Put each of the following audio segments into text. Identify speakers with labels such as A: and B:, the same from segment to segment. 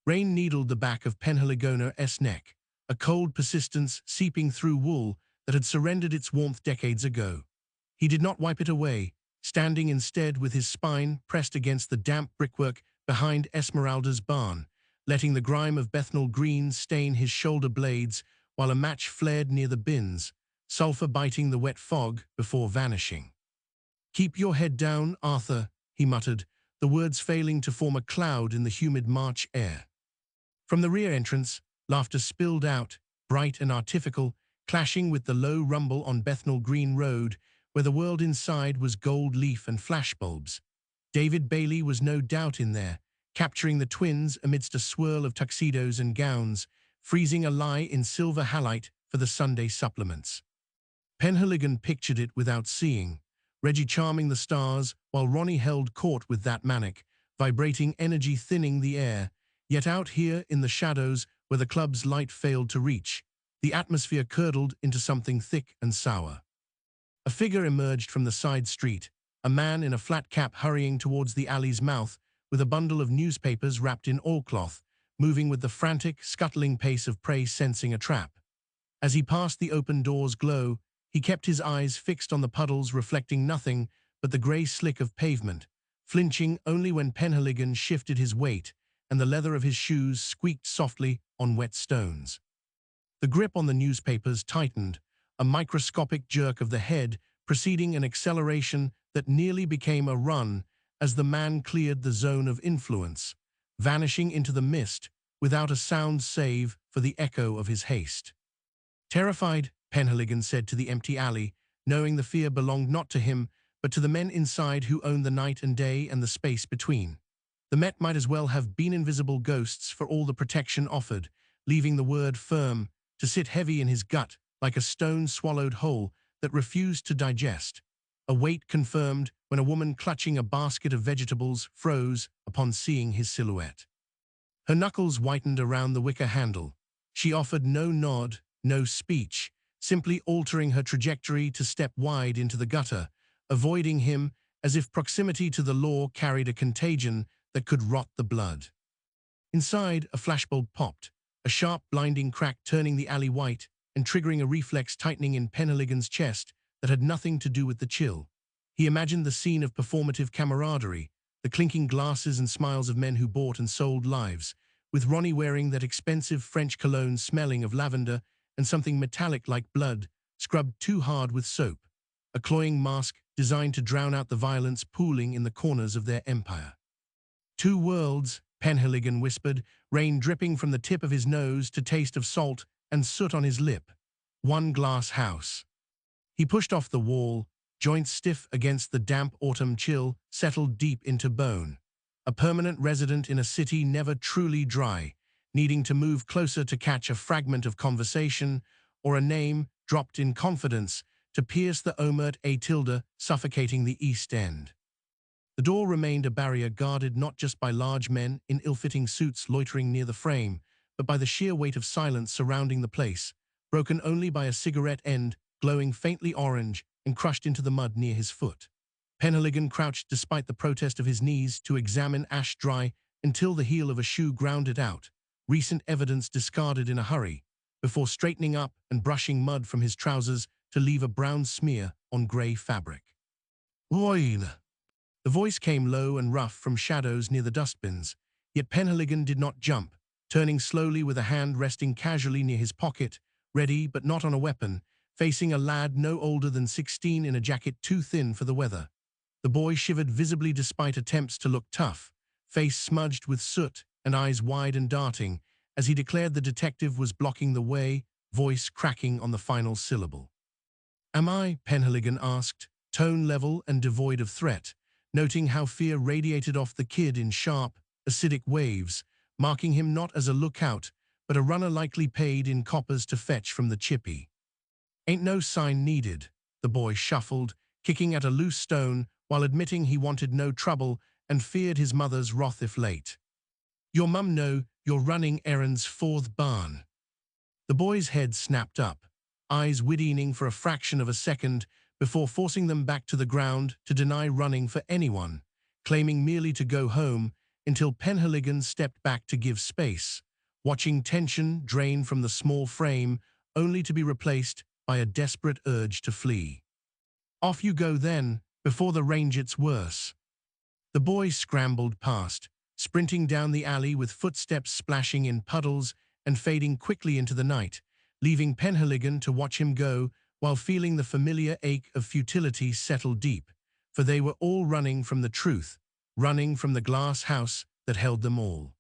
A: Rain needled the back of Penhaligon's neck, a cold persistence seeping through wool that had surrendered its warmth decades ago. He did not wipe it away, standing instead with his spine pressed against the damp brickwork behind Esmeralda's barn, letting the grime of Bethnal green stain his shoulder blades while a match flared near the bins, sulphur biting the wet fog before vanishing. "Keep your head down, Arthur," he muttered, the words failing to form a cloud in the humid March air. From the rear entrance, laughter spilled out, bright and artificial, clashing with the low rumble on Bethnal Green Road, where the world inside was gold leaf and flashbulbs. David Bailey was no doubt in there, capturing the twins amidst a swirl of tuxedos and gowns, freezing a lie in silver halite for the Sunday supplements. Penhaligon pictured it without seeing, Reggie charming the stars while Ronnie held court with that manic, vibrating energy thinning the air, yet out here in the shadows where the club's light failed to reach, the atmosphere curdled into something thick and sour. A figure emerged from the side street, a man in a flat cap hurrying towards the alley's mouth with a bundle of newspapers wrapped in oilcloth, moving with the frantic, scuttling pace of prey sensing a trap. As he passed the open door's glow, he kept his eyes fixed on the puddles reflecting nothing but the grey slick of pavement, flinching only when Penhaligon shifted his weight and the leather of his shoes squeaked softly on wet stones. The grip on the newspapers tightened, a microscopic jerk of the head preceding an acceleration that nearly became a run as the man cleared the zone of influence, vanishing into the mist without a sound save for the echo of his haste. Terrified, Penhaligon said to the empty alley, knowing the fear belonged not to him, but to the men inside who owned the night and day and the space between. The Met might as well have been invisible ghosts for all the protection offered, leaving the word firm to sit heavy in his gut like a stone-swallowed whole that refused to digest. A weight confirmed when a woman clutching a basket of vegetables froze upon seeing his silhouette. Her knuckles whitened around the wicker handle. She offered no nod, no speech, simply altering her trajectory to step wide into the gutter, avoiding him as if proximity to the law carried a contagion that could rot the blood. Inside, a flashbulb popped, a sharp, blinding crack turning the alley white and triggering a reflex tightening in Penhaligon's chest that had nothing to do with the chill. He imagined the scene of performative camaraderie, the clinking glasses and smiles of men who bought and sold lives, with Ronnie wearing that expensive French cologne smelling of lavender and something metallic like blood, scrubbed too hard with soap, a cloying mask designed to drown out the violence pooling in the corners of their empire. "Two worlds," Penhaligon whispered, rain dripping from the tip of his nose to taste of salt and soot on his lip. "One glass house." He pushed off the wall, joints stiff against the damp autumn chill, settled deep into bone. A permanent resident in a city never truly dry, needing to move closer to catch a fragment of conversation or a name dropped in confidence to pierce the omert a tilde suffocating the East End. The door remained a barrier guarded not just by large men in ill-fitting suits loitering near the frame, but by the sheer weight of silence surrounding the place, broken only by a cigarette end glowing faintly orange and crushed into the mud near his foot. Penhaligon crouched despite the protest of his knees to examine ash dry until the heel of a shoe ground it out, recent evidence discarded in a hurry, before straightening up and brushing mud from his trousers to leave a brown smear on grey fabric. "Wine." The voice came low and rough from shadows near the dustbins, yet Penhaligon did not jump, turning slowly with a hand resting casually near his pocket, ready but not on a weapon, facing a lad no older than 16 in a jacket too thin for the weather. The boy shivered visibly despite attempts to look tough, face smudged with soot and eyes wide and darting, as he declared the detective was blocking the way, voice cracking on the final syllable. "Am I?" Penhaligon asked, tone level and devoid of threat, noting how fear radiated off the kid in sharp, acidic waves, marking him not as a lookout, but a runner likely paid in coppers to fetch from the chippy. "Ain't no sign needed," the boy shuffled, kicking at a loose stone while admitting he wanted no trouble and feared his mother's wrath if late. "Your mum know you're running errands for the barn." The boy's head snapped up, eyes widening for a fraction of a second before forcing them back to the ground to deny running for anyone, claiming merely to go home until Penhaligon stepped back to give space, watching tension drain from the small frame only to be replaced by a desperate urge to flee. Off you go then, before the rain gets worse. The boy scrambled past, sprinting down the alley with footsteps splashing in puddles and fading quickly into the night, leaving Penhaligon to watch him go while feeling the familiar ache of futility settle deep, for they were all running from the truth, running from the glass house that held them all.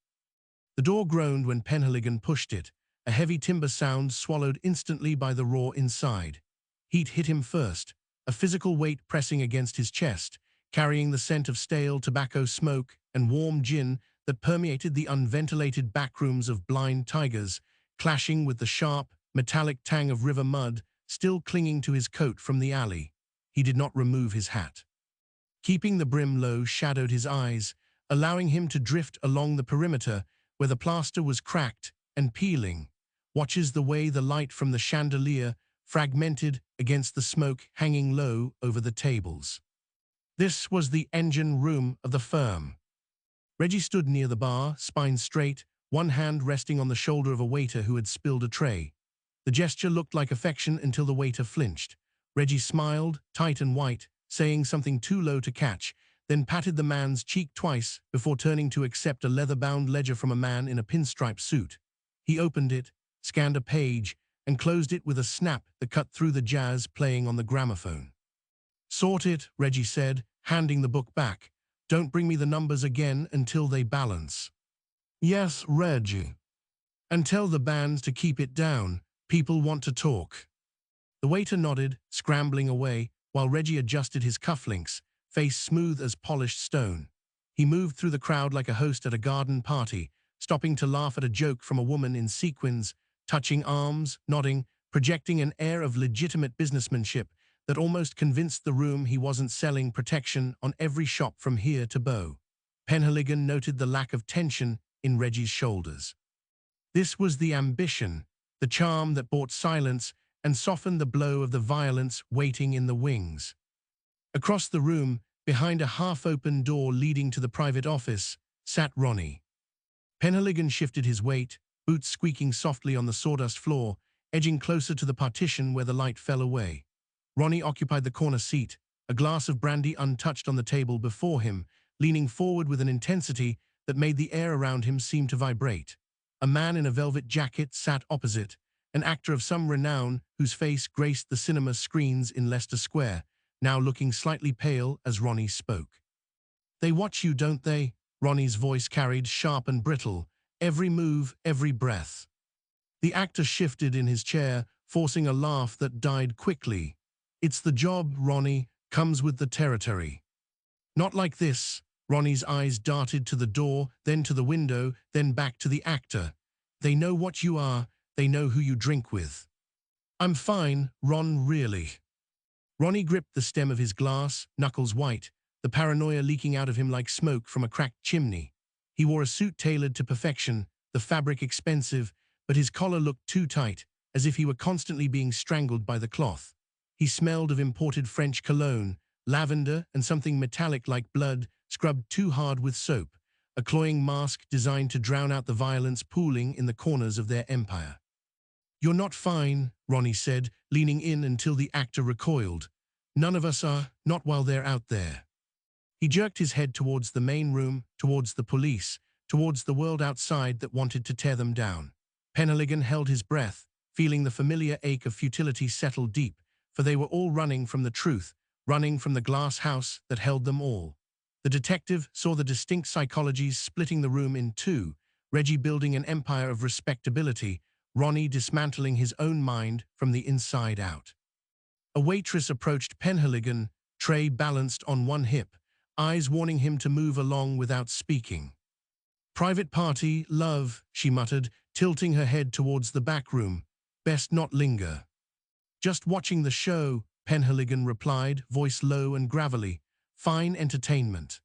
A: The door groaned when Penhaligon pushed it, a heavy timber sound swallowed instantly by the roar inside. Heat hit him first, a physical weight pressing against his chest, carrying the scent of stale tobacco smoke and warm gin that permeated the unventilated backrooms of blind tigers, clashing with the sharp, metallic tang of river mud still clinging to his coat from the alley. He did not remove his hat. Keeping the brim low shadowed his eyes, allowing him to drift along the perimeter where the plaster was cracked and peeling, watches the way the light from the chandelier fragmented against the smoke hanging low over the tables. This was the engine room of the firm. Reggie stood near the bar, spine straight, one hand resting on the shoulder of a waiter who had spilled a tray. The gesture looked like affection until the waiter flinched. Reggie smiled, tight and white, saying something too low to catch, then patted the man's cheek twice before turning to accept a leather-bound ledger from a man in a pinstripe suit. He opened it, scanned a page, and closed it with a snap that cut through the jazz playing on the gramophone. "Sort it," Reggie said, handing the book back. "Don't bring me the numbers again until they balance." "Yes, Reggie. And tell the band to keep it down. People want to talk." The waiter nodded, scrambling away, while Reggie adjusted his cufflinks, face smooth as polished stone. He moved through the crowd like a host at a garden party, stopping to laugh at a joke from a woman in sequins, touching arms, nodding, projecting an air of legitimate businessmanship that almost convinced the room he wasn't selling protection on every shop from here to Bow. Penhaligon noted the lack of tension in Reggie's shoulders. This was the ambition, the charm that brought silence and softened the blow of the violence waiting in the wings. Across the room, behind a half-open door leading to the private office, sat Ronnie. Penhaligon shifted his weight, boots squeaking softly on the sawdust floor, edging closer to the partition where the light fell away. Ronnie occupied the corner seat, a glass of brandy untouched on the table before him, leaning forward with an intensity that made the air around him seem to vibrate. A man in a velvet jacket sat opposite, an actor of some renown whose face graced the cinema screens in Leicester Square, now looking slightly pale as Ronnie spoke. "They watch you, don't they?" Ronnie's voice carried, sharp and brittle, every move, every breath. The actor shifted in his chair, forcing a laugh that died quickly. "It's the job, Ronnie, comes with the territory." "Not like this." Ronnie's eyes darted to the door, then to the window, then back to the actor. "They know what you are, they know who you drink with." "I'm fine, Ron, really." Ronnie gripped the stem of his glass, knuckles white, the paranoia leaking out of him like smoke from a cracked chimney. He wore a suit tailored to perfection, the fabric expensive, but his collar looked too tight, as if he were constantly being strangled by the cloth. He smelled of imported French cologne, lavender and something metallic like blood scrubbed too hard with soap, a cloying mask designed to drown out the violence pooling in the corners of their empire. "You're not fine," Ronnie said, leaning in until the actor recoiled. "None of us are, not while they're out there." He jerked his head towards the main room, towards the police, towards the world outside that wanted to tear them down. Penhaligon held his breath, feeling the familiar ache of futility settle deep, for they were all running from the truth, running from the glass house that held them all. The detective saw the distinct psychologies splitting the room in two, Reggie building an empire of respectability, Ronnie dismantling his own mind from the inside out. A waitress approached Penhaligon, tray balanced on one hip, eyes warning him to move along without speaking. "Private party, love," she muttered, tilting her head towards the back room. "Best not linger." "Just watching the show," Penhaligon replied, voice low and gravelly. "Fine entertainment."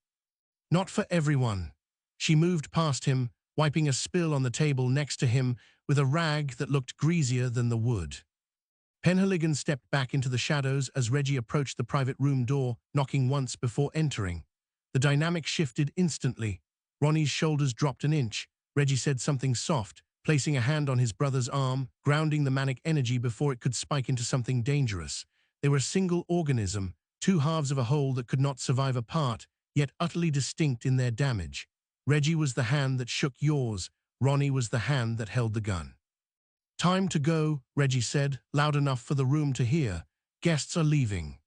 A: "Not for everyone." She moved past him, wiping a spill on the table next to him with a rag that looked greasier than the wood. Penhaligon stepped back into the shadows as Reggie approached the private room door, knocking once before entering. The dynamic shifted instantly. Ronnie's shoulders dropped an inch. Reggie said something soft, placing a hand on his brother's arm, grounding the manic energy before it could spike into something dangerous. They were a single organism, two halves of a whole that could not survive apart, yet utterly distinct in their damage. Reggie was the hand that shook yours. Ronnie was the hand that held the gun. "Time to go," Reggie said, loud enough for the room to hear. "Guests are leaving."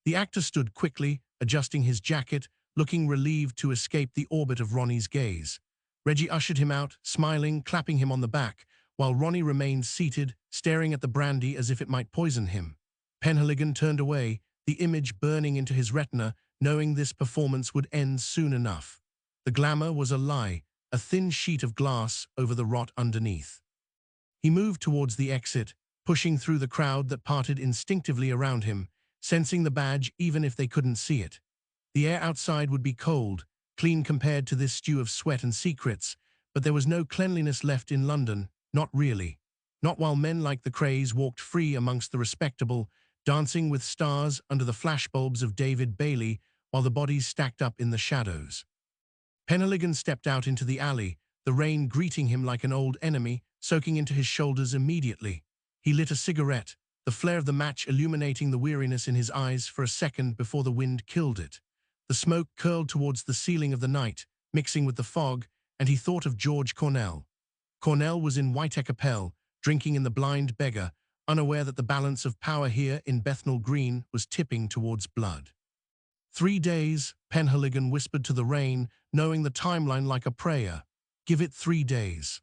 A: The actor stood quickly, adjusting his jacket, looking relieved to escape the orbit of Ronnie's gaze. Reggie ushered him out, smiling, clapping him on the back, while Ronnie remained seated, staring at the brandy as if it might poison him. Penhaligon turned away, the image burning into his retina, knowing this performance would end soon enough. The glamour was a lie, a thin sheet of glass over the rot underneath. He moved towards the exit, pushing through the crowd that parted instinctively around him, sensing the badge even if they couldn't see it. The air outside would be cold, clean compared to this stew of sweat and secrets, but there was no cleanliness left in London, not really. Not while men like the Crays walked free amongst the respectable, dancing with stars under the flashbulbs of David Bailey while the bodies stacked up in the shadows. Penhaligon stepped out into the alley, the rain greeting him like an old enemy, soaking into his shoulders immediately. He lit a cigarette, the flare of the match illuminating the weariness in his eyes for a second before the wind killed it. The smoke curled towards the ceiling of the night, mixing with the fog, and he thought of George Cornell. Cornell was in Whitechapel, drinking in the Blind Beggar, unaware that the balance of power here in Bethnal Green was tipping towards blood. 3 days, Penhaligon whispered to the rain, knowing the timeline like a prayer. Give it 3 days.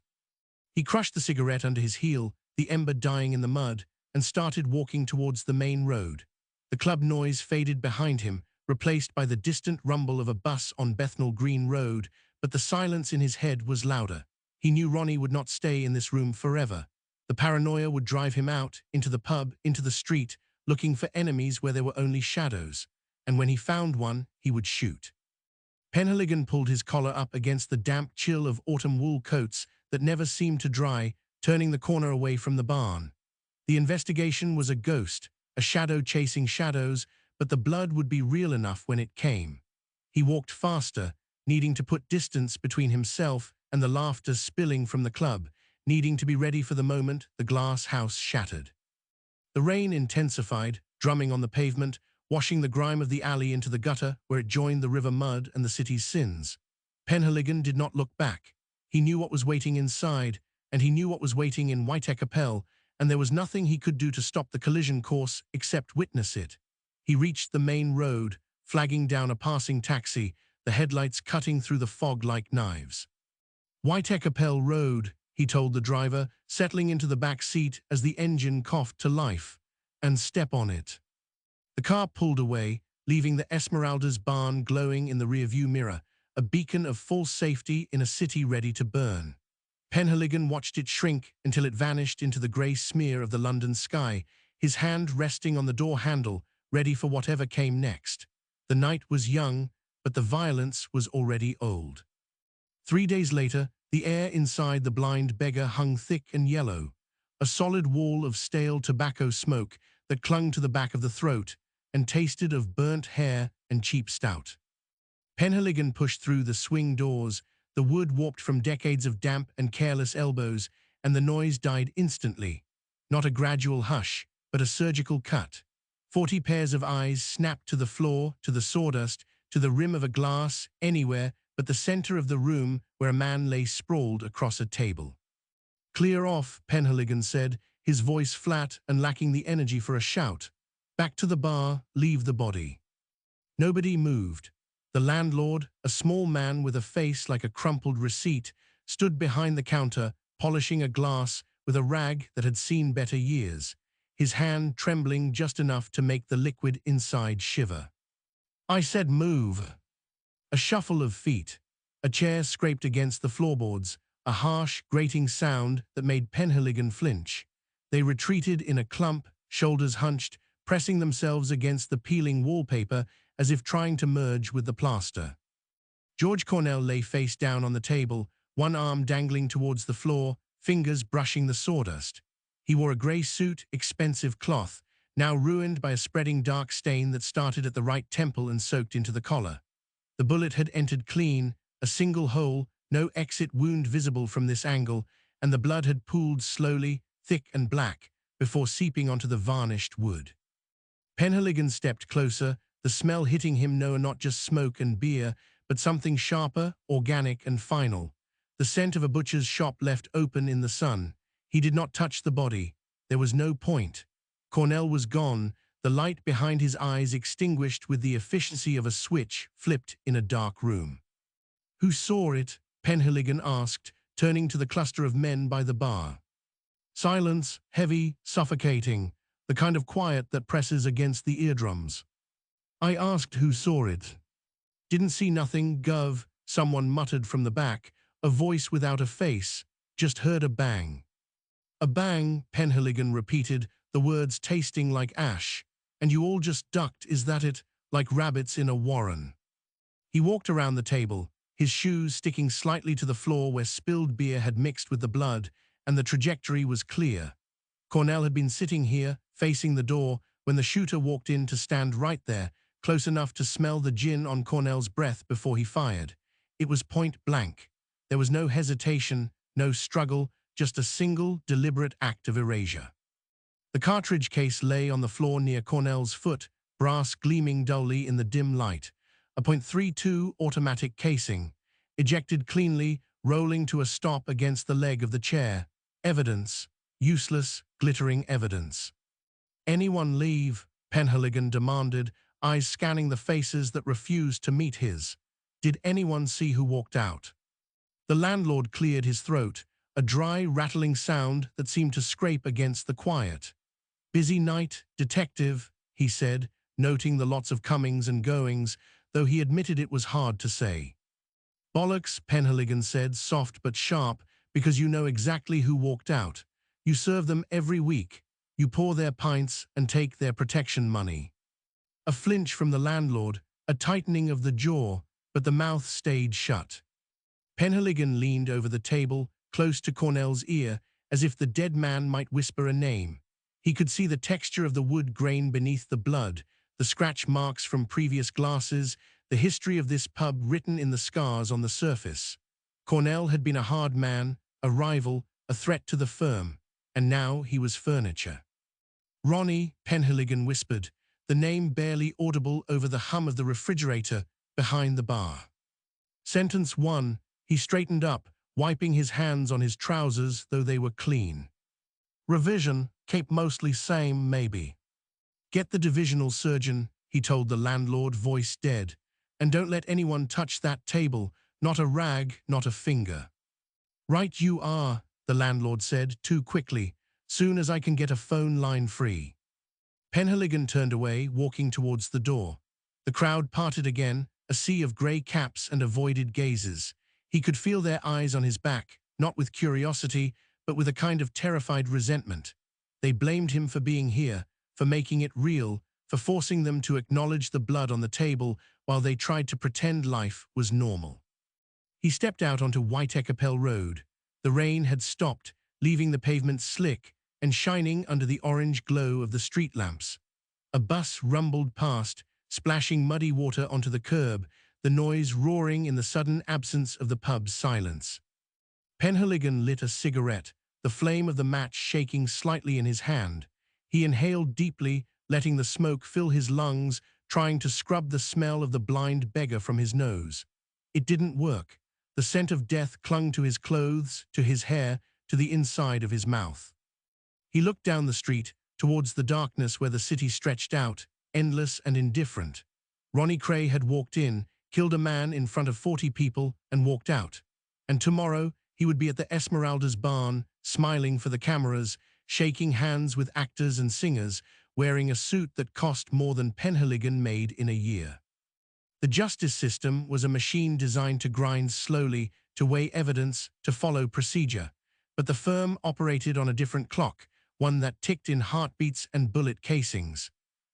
A: He crushed the cigarette under his heel, the ember dying in the mud, and started walking towards the main road. The club noise faded behind him, replaced by the distant rumble of a bus on Bethnal Green Road, but the silence in his head was louder. He knew Ronnie would not stay in this room forever. The paranoia would drive him out, into the pub, into the street, looking for enemies where there were only shadows. And when he found one, he would shoot. Penhaligon pulled his collar up against the damp chill of autumn wool coats that never seemed to dry, turning the corner away from the barn. The investigation was a ghost, a shadow chasing shadows, but the blood would be real enough when it came. He walked faster, needing to put distance between himself and the laughter spilling from the club, needing to be ready for the moment the glass house shattered. The rain intensified, drumming on the pavement, washing the grime of the alley into the gutter where it joined the river mud and the city's sins. Penhaligon did not look back. He knew what was waiting inside, and he knew what was waiting in Whitechapel, and there was nothing he could do to stop the collision course except witness it. He reached the main road, flagging down a passing taxi, the headlights cutting through the fog like knives. "Whitechapel Road," he told the driver, settling into the back seat as the engine coughed to life. "And step on it." The car pulled away, leaving the Esmeralda's barn glowing in the rearview mirror, a beacon of false safety in a city ready to burn. Penhaligon watched it shrink until it vanished into the grey smear of the London sky, his hand resting on the door handle, ready for whatever came next. The night was young, but the violence was already old. 3 days later, the air inside the Blind Beggar hung thick and yellow, a solid wall of stale tobacco smoke that clung to the back of the throat and tasted of burnt hair and cheap stout. Penhaligon pushed through the swing doors, the wood warped from decades of damp and careless elbows, and the noise died instantly. Not a gradual hush, but a surgical cut. 40 pairs of eyes snapped to the floor, to the sawdust, to the rim of a glass, anywhere but the center of the room where a man lay sprawled across a table. "Clear off," Penhaligon said, his voice flat and lacking the energy for a shout. "Back to the bar, leave the body." Nobody moved. The landlord, a small man with a face like a crumpled receipt, stood behind the counter, polishing a glass with a rag that had seen better years, his hand trembling just enough to make the liquid inside shiver. "I said move." A shuffle of feet. A chair scraped against the floorboards, a harsh, grating sound that made Penhaligon flinch. They retreated in a clump, shoulders hunched, pressing themselves against the peeling wallpaper as if trying to merge with the plaster. George Cornell lay face down on the table, one arm dangling towards the floor, fingers brushing the sawdust. He wore a grey suit, expensive cloth, now ruined by a spreading dark stain that started at the right temple and soaked into the collar. The bullet had entered clean, a single hole, no exit wound visible from this angle, and the blood had pooled slowly, thick and black, before seeping onto the varnished wood. Penhaligon stepped closer, the smell hitting him not just smoke and beer, but something sharper, organic and final. The scent of a butcher's shop left open in the sun. He did not touch the body. There was no point. Cornell was gone, the light behind his eyes extinguished with the efficiency of a switch flipped in a dark room. "Who saw it?" Penhaligon asked, turning to the cluster of men by the bar. Silence, heavy, suffocating, the kind of quiet that presses against the eardrums. "I asked who saw it." "Didn't see nothing, Gov," someone muttered from the back, a voice without a face, "just heard a bang." "A bang," Penhaligon repeated, the words tasting like ash. "And you all just ducked, is that it? Like rabbits in a warren." He walked around the table, his shoes sticking slightly to the floor where spilled beer had mixed with the blood, and the trajectory was clear. Cornell had been sitting here, facing the door, when the shooter walked in to stand right there, close enough to smell the gin on Cornell's breath before he fired. It was point blank. There was no hesitation, no struggle, just a single, deliberate act of erasure. The cartridge case lay on the floor near Cornell's foot, brass gleaming dully in the dim light. A .32 automatic casing, ejected cleanly, rolling to a stop against the leg of the chair. Evidence. Useless, glittering evidence. "Anyone leave?" Penhaligon demanded, eyes scanning the faces that refused to meet his. "Did anyone see who walked out?" The landlord cleared his throat, a dry, rattling sound that seemed to scrape against the quiet. "Busy night, detective," he said, noting the lots of comings and goings, though he admitted it was hard to say. "Bollocks," Penhaligon said, soft but sharp, "because you know exactly who walked out. You serve them every week. You pour their pints and take their protection money." A flinch from the landlord, a tightening of the jaw, but the mouth stayed shut. Penhaligon leaned over the table, close to Cornell's ear, as if the dead man might whisper a name. He could see the texture of the wood grain beneath the blood, the scratch marks from previous glasses, the history of this pub written in the scars on the surface. Cornell had been a hard man, a rival, a threat to the firm, and now he was furniture. "Ronnie," Penhaligon whispered, the name barely audible over the hum of the refrigerator behind the bar. Sentence 1, he straightened up, wiping his hands on his trousers though they were clean. "Revision, keep mostly same, maybe. Get the divisional surgeon," he told the landlord, voice dead. "And don't let anyone touch that table, not a rag, not a finger." "Right you are," the landlord said, too quickly, "soon as I can get a phone line free." Penhaligon turned away, walking towards the door. The crowd parted again, a sea of grey caps and avoided gazes. He could feel their eyes on his back, not with curiosity, but with a kind of terrified resentment. They blamed him for being here, for making it real, for forcing them to acknowledge the blood on the table while they tried to pretend life was normal. He stepped out onto Whitecapel Road. The rain had stopped, leaving the pavement slick and shining under the orange glow of the street lamps. A bus rumbled past, splashing muddy water onto the curb, the noise roaring in the sudden absence of the pub's silence. Penhaligon lit a cigarette, the flame of the match shaking slightly in his hand. He inhaled deeply, letting the smoke fill his lungs, trying to scrub the smell of the blind beggar from his nose. It didn't work. The scent of death clung to his clothes, to his hair, to the inside of his mouth. He looked down the street, towards the darkness where the city stretched out, endless and indifferent. Ronnie Cray had walked in, killed a man in front of 40 people, and walked out. And tomorrow, he would be at the Esmeralda's barn, smiling for the cameras, shaking hands with actors and singers, wearing a suit that cost more than Penhaligon made in a year. The justice system was a machine designed to grind slowly, to weigh evidence, to follow procedure. But the firm operated on a different clock, one that ticked in heartbeats and bullet casings.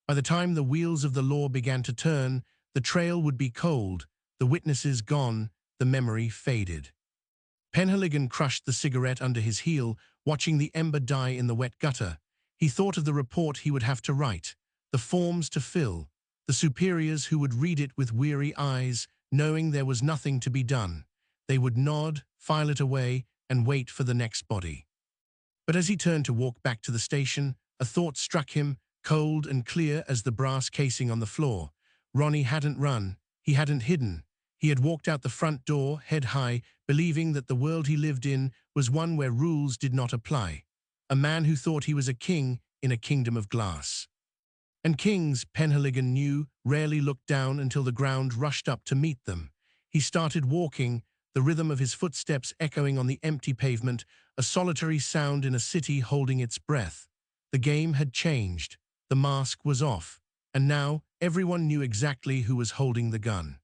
A: By the time the wheels of the law began to turn, the trail would be cold, the witnesses gone, the memory faded. Penhaligon crushed the cigarette under his heel, watching the ember die in the wet gutter. He thought of the report he would have to write, the forms to fill, the superiors who would read it with weary eyes, knowing there was nothing to be done. They would nod, file it away, and wait for the next body. But as he turned to walk back to the station, a thought struck him, cold and clear as the brass casing on the floor. Ronnie hadn't run, he hadn't hidden. He had walked out the front door, head high, believing that the world he lived in was one where rules did not apply. A man who thought he was a king in a kingdom of glass. And kings, Penhaligon knew, rarely looked down until the ground rushed up to meet them. He started walking, the rhythm of his footsteps echoing on the empty pavement, a solitary sound in a city holding its breath. The game had changed. The mask was off. And now, everyone knew exactly who was holding the gun.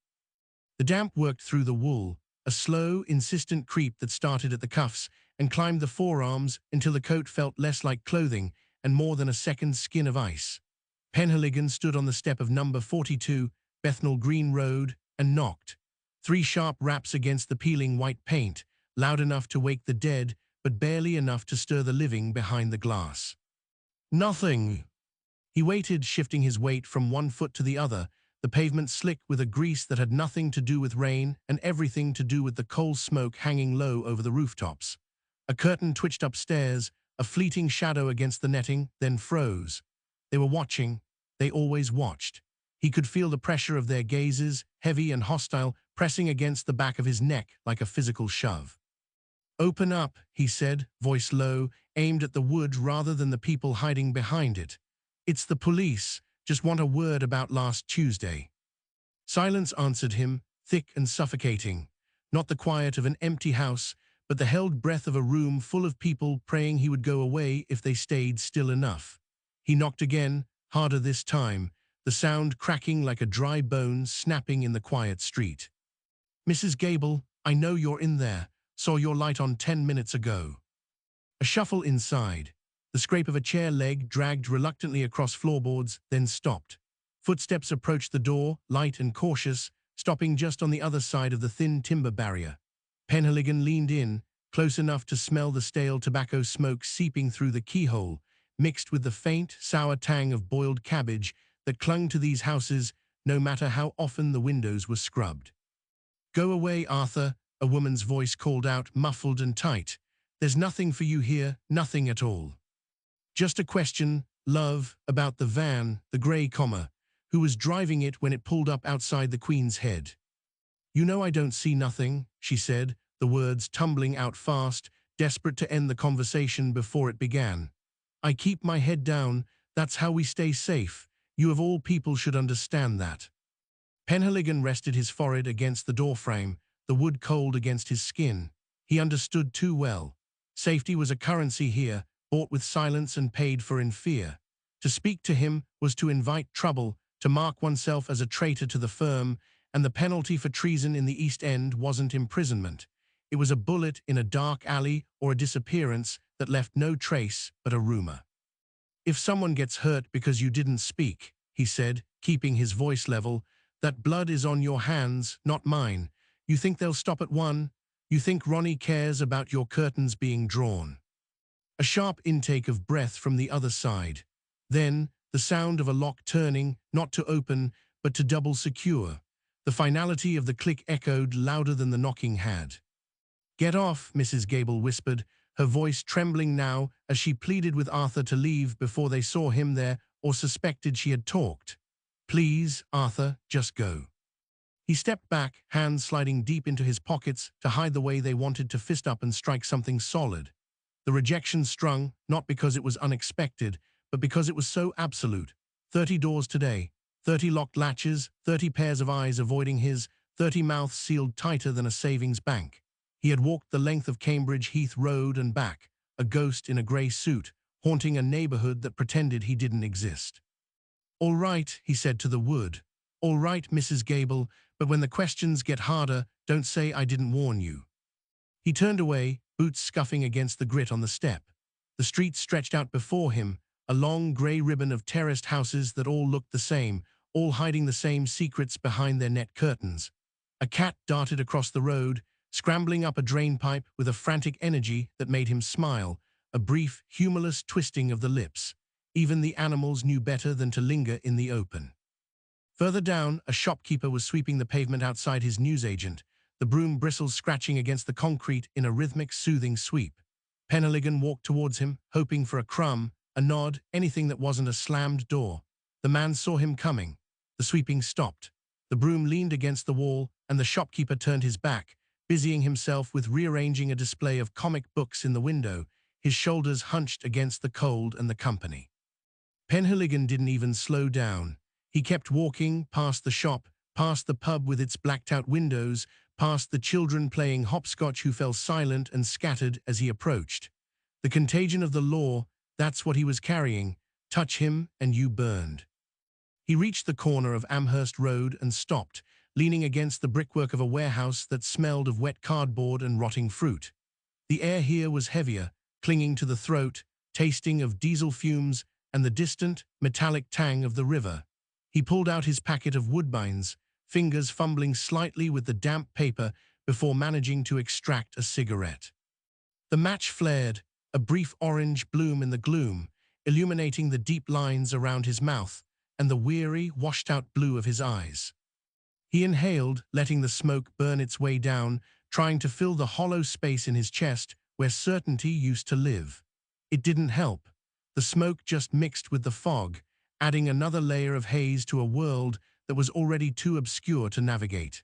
A: The damp worked through the wool, a slow, insistent creep that started at the cuffs and climbed the forearms until the coat felt less like clothing and more than a second skin of ice. Penhaligon stood on the step of number 42, Bethnal Green Road, and knocked. 3 sharp raps against the peeling white paint, loud enough to wake the dead, but barely enough to stir the living behind the glass. Nothing. He waited, shifting his weight from one foot to the other, the pavement slick with a grease that had nothing to do with rain and everything to do with the coal smoke hanging low over the rooftops. A curtain twitched upstairs, a fleeting shadow against the netting, then froze. They were watching. They always watched. He could feel the pressure of their gazes, heavy and hostile, pressing against the back of his neck like a physical shove. "Open up," he said, voice low, aimed at the wood rather than the people hiding behind it. "It's the police. Just want a word about last Tuesday." Silence answered him, thick and suffocating. Not the quiet of an empty house, but the held breath of a room full of people praying he would go away if they stayed still enough. He knocked again, harder this time, the sound cracking like a dry bone snapping in the quiet street. "Mrs. Gable, I know you're in there. Saw your light on 10 minutes ago." A shuffle inside. The scrape of a chair leg dragged reluctantly across floorboards, then stopped. Footsteps approached the door, light and cautious, stopping just on the other side of the thin timber barrier. Penhaligon leaned in, close enough to smell the stale tobacco smoke seeping through the keyhole, mixed with the faint, sour tang of boiled cabbage that clung to these houses no matter how often the windows were scrubbed. "Go away, Arthur," a woman's voice called out, muffled and tight. "There's nothing for you here, nothing at all. Just a question, love, about the van, the grey comma, who was driving it when it pulled up outside the Queen's Head." "You know I don't see nothing," she said, the words tumbling out fast, desperate to end the conversation before it began. "I keep my head down, that's how we stay safe. You of all people should understand that." Penhaligon rested his forehead against the doorframe, the wood cold against his skin. He understood too well. Safety was a currency here, bought with silence and paid for in fear. To speak to him was to invite trouble, to mark oneself as a traitor to the firm, and the penalty for treason in the East End wasn't imprisonment. It was a bullet in a dark alley or a disappearance that left no trace but a rumor. "If someone gets hurt because you didn't speak," he said, keeping his voice level, "that blood is on your hands, not mine. You think they'll stop at one? You think Ronnie cares about your curtains being drawn?" A sharp intake of breath from the other side. Then, the sound of a lock turning, not to open, but to double secure. The finality of the click echoed louder than the knocking had. "Get off," Mrs. Gable whispered, her voice trembling now as she pleaded with Arthur to leave before they saw him there or suspected she had talked. "Please, Arthur, just go." He stepped back, hands sliding deep into his pockets to hide the way they wanted to fist up and strike something solid. The rejection strung, not because it was unexpected, but because it was so absolute. 30 doors today, 30 locked latches, 30 pairs of eyes avoiding his, 30 mouths sealed tighter than a savings bank. He had walked the length of Cambridge Heath Road and back, a ghost in a grey suit, haunting a neighbourhood that pretended he didn't exist. "All right," he said to the wood. "All right, Mrs. Gable, but when the questions get harder, don't say I didn't warn you." He turned away, boots scuffing against the grit on the step. The street stretched out before him, a long grey ribbon of terraced houses that all looked the same, all hiding the same secrets behind their net curtains. A cat darted across the road, scrambling up a drainpipe with a frantic energy that made him smile, a brief, humorless twisting of the lips. Even the animals knew better than to linger in the open. Further down, a shopkeeper was sweeping the pavement outside his newsagent, the broom bristles scratching against the concrete in a rhythmic, soothing sweep. Penhaligon walked towards him, hoping for a crumb, a nod, anything that wasn't a slammed door. The man saw him coming. The sweeping stopped. The broom leaned against the wall, and the shopkeeper turned his back, busying himself with rearranging a display of comic books in the window, his shoulders hunched against the cold and the company. Penhaligon didn't even slow down. He kept walking, past the shop, past the pub with its blacked-out windows, past the children playing hopscotch who fell silent and scattered as he approached. The contagion of the law, that's what he was carrying. Touch him and you burned. He reached the corner of Amherst Road and stopped, leaning against the brickwork of a warehouse that smelled of wet cardboard and rotting fruit. The air here was heavier, clinging to the throat, tasting of diesel fumes and the distant, metallic tang of the river. He pulled out his packet of Woodbines, fingers fumbling slightly with the damp paper before managing to extract a cigarette. The match flared, a brief orange bloom in the gloom, illuminating the deep lines around his mouth and the weary, washed-out blue of his eyes. He inhaled, letting the smoke burn its way down, trying to fill the hollow space in his chest where certainty used to live. It didn't help. The smoke just mixed with the fog, adding another layer of haze to a world that was already too obscure to navigate.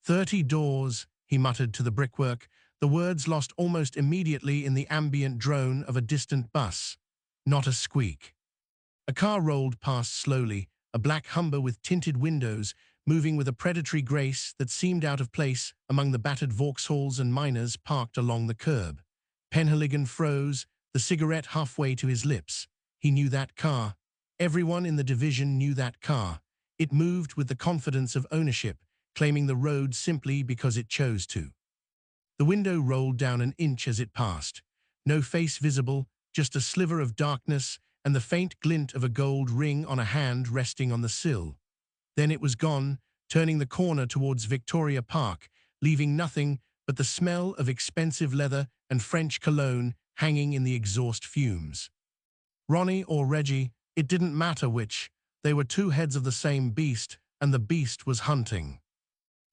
A: 30 doors, he muttered to the brickwork, the words lost almost immediately in the ambient drone of a distant bus. Not a squeak. A car rolled past slowly, a black Humber with tinted windows, moving with a predatory grace that seemed out of place among the battered Vauxhalls and miners parked along the curb. Penhaligon froze, the cigarette halfway to his lips. He knew that car. Everyone in the division knew that car. It moved with the confidence of ownership, claiming the road simply because it chose to. The window rolled down an inch as it passed. No face visible, just a sliver of darkness and the faint glint of a gold ring on a hand resting on the sill. Then it was gone, turning the corner towards Victoria Park, leaving nothing but the smell of expensive leather and French cologne hanging in the exhaust fumes. Ronnie or Reggie, it didn't matter which. They were two heads of the same beast, and the beast was hunting.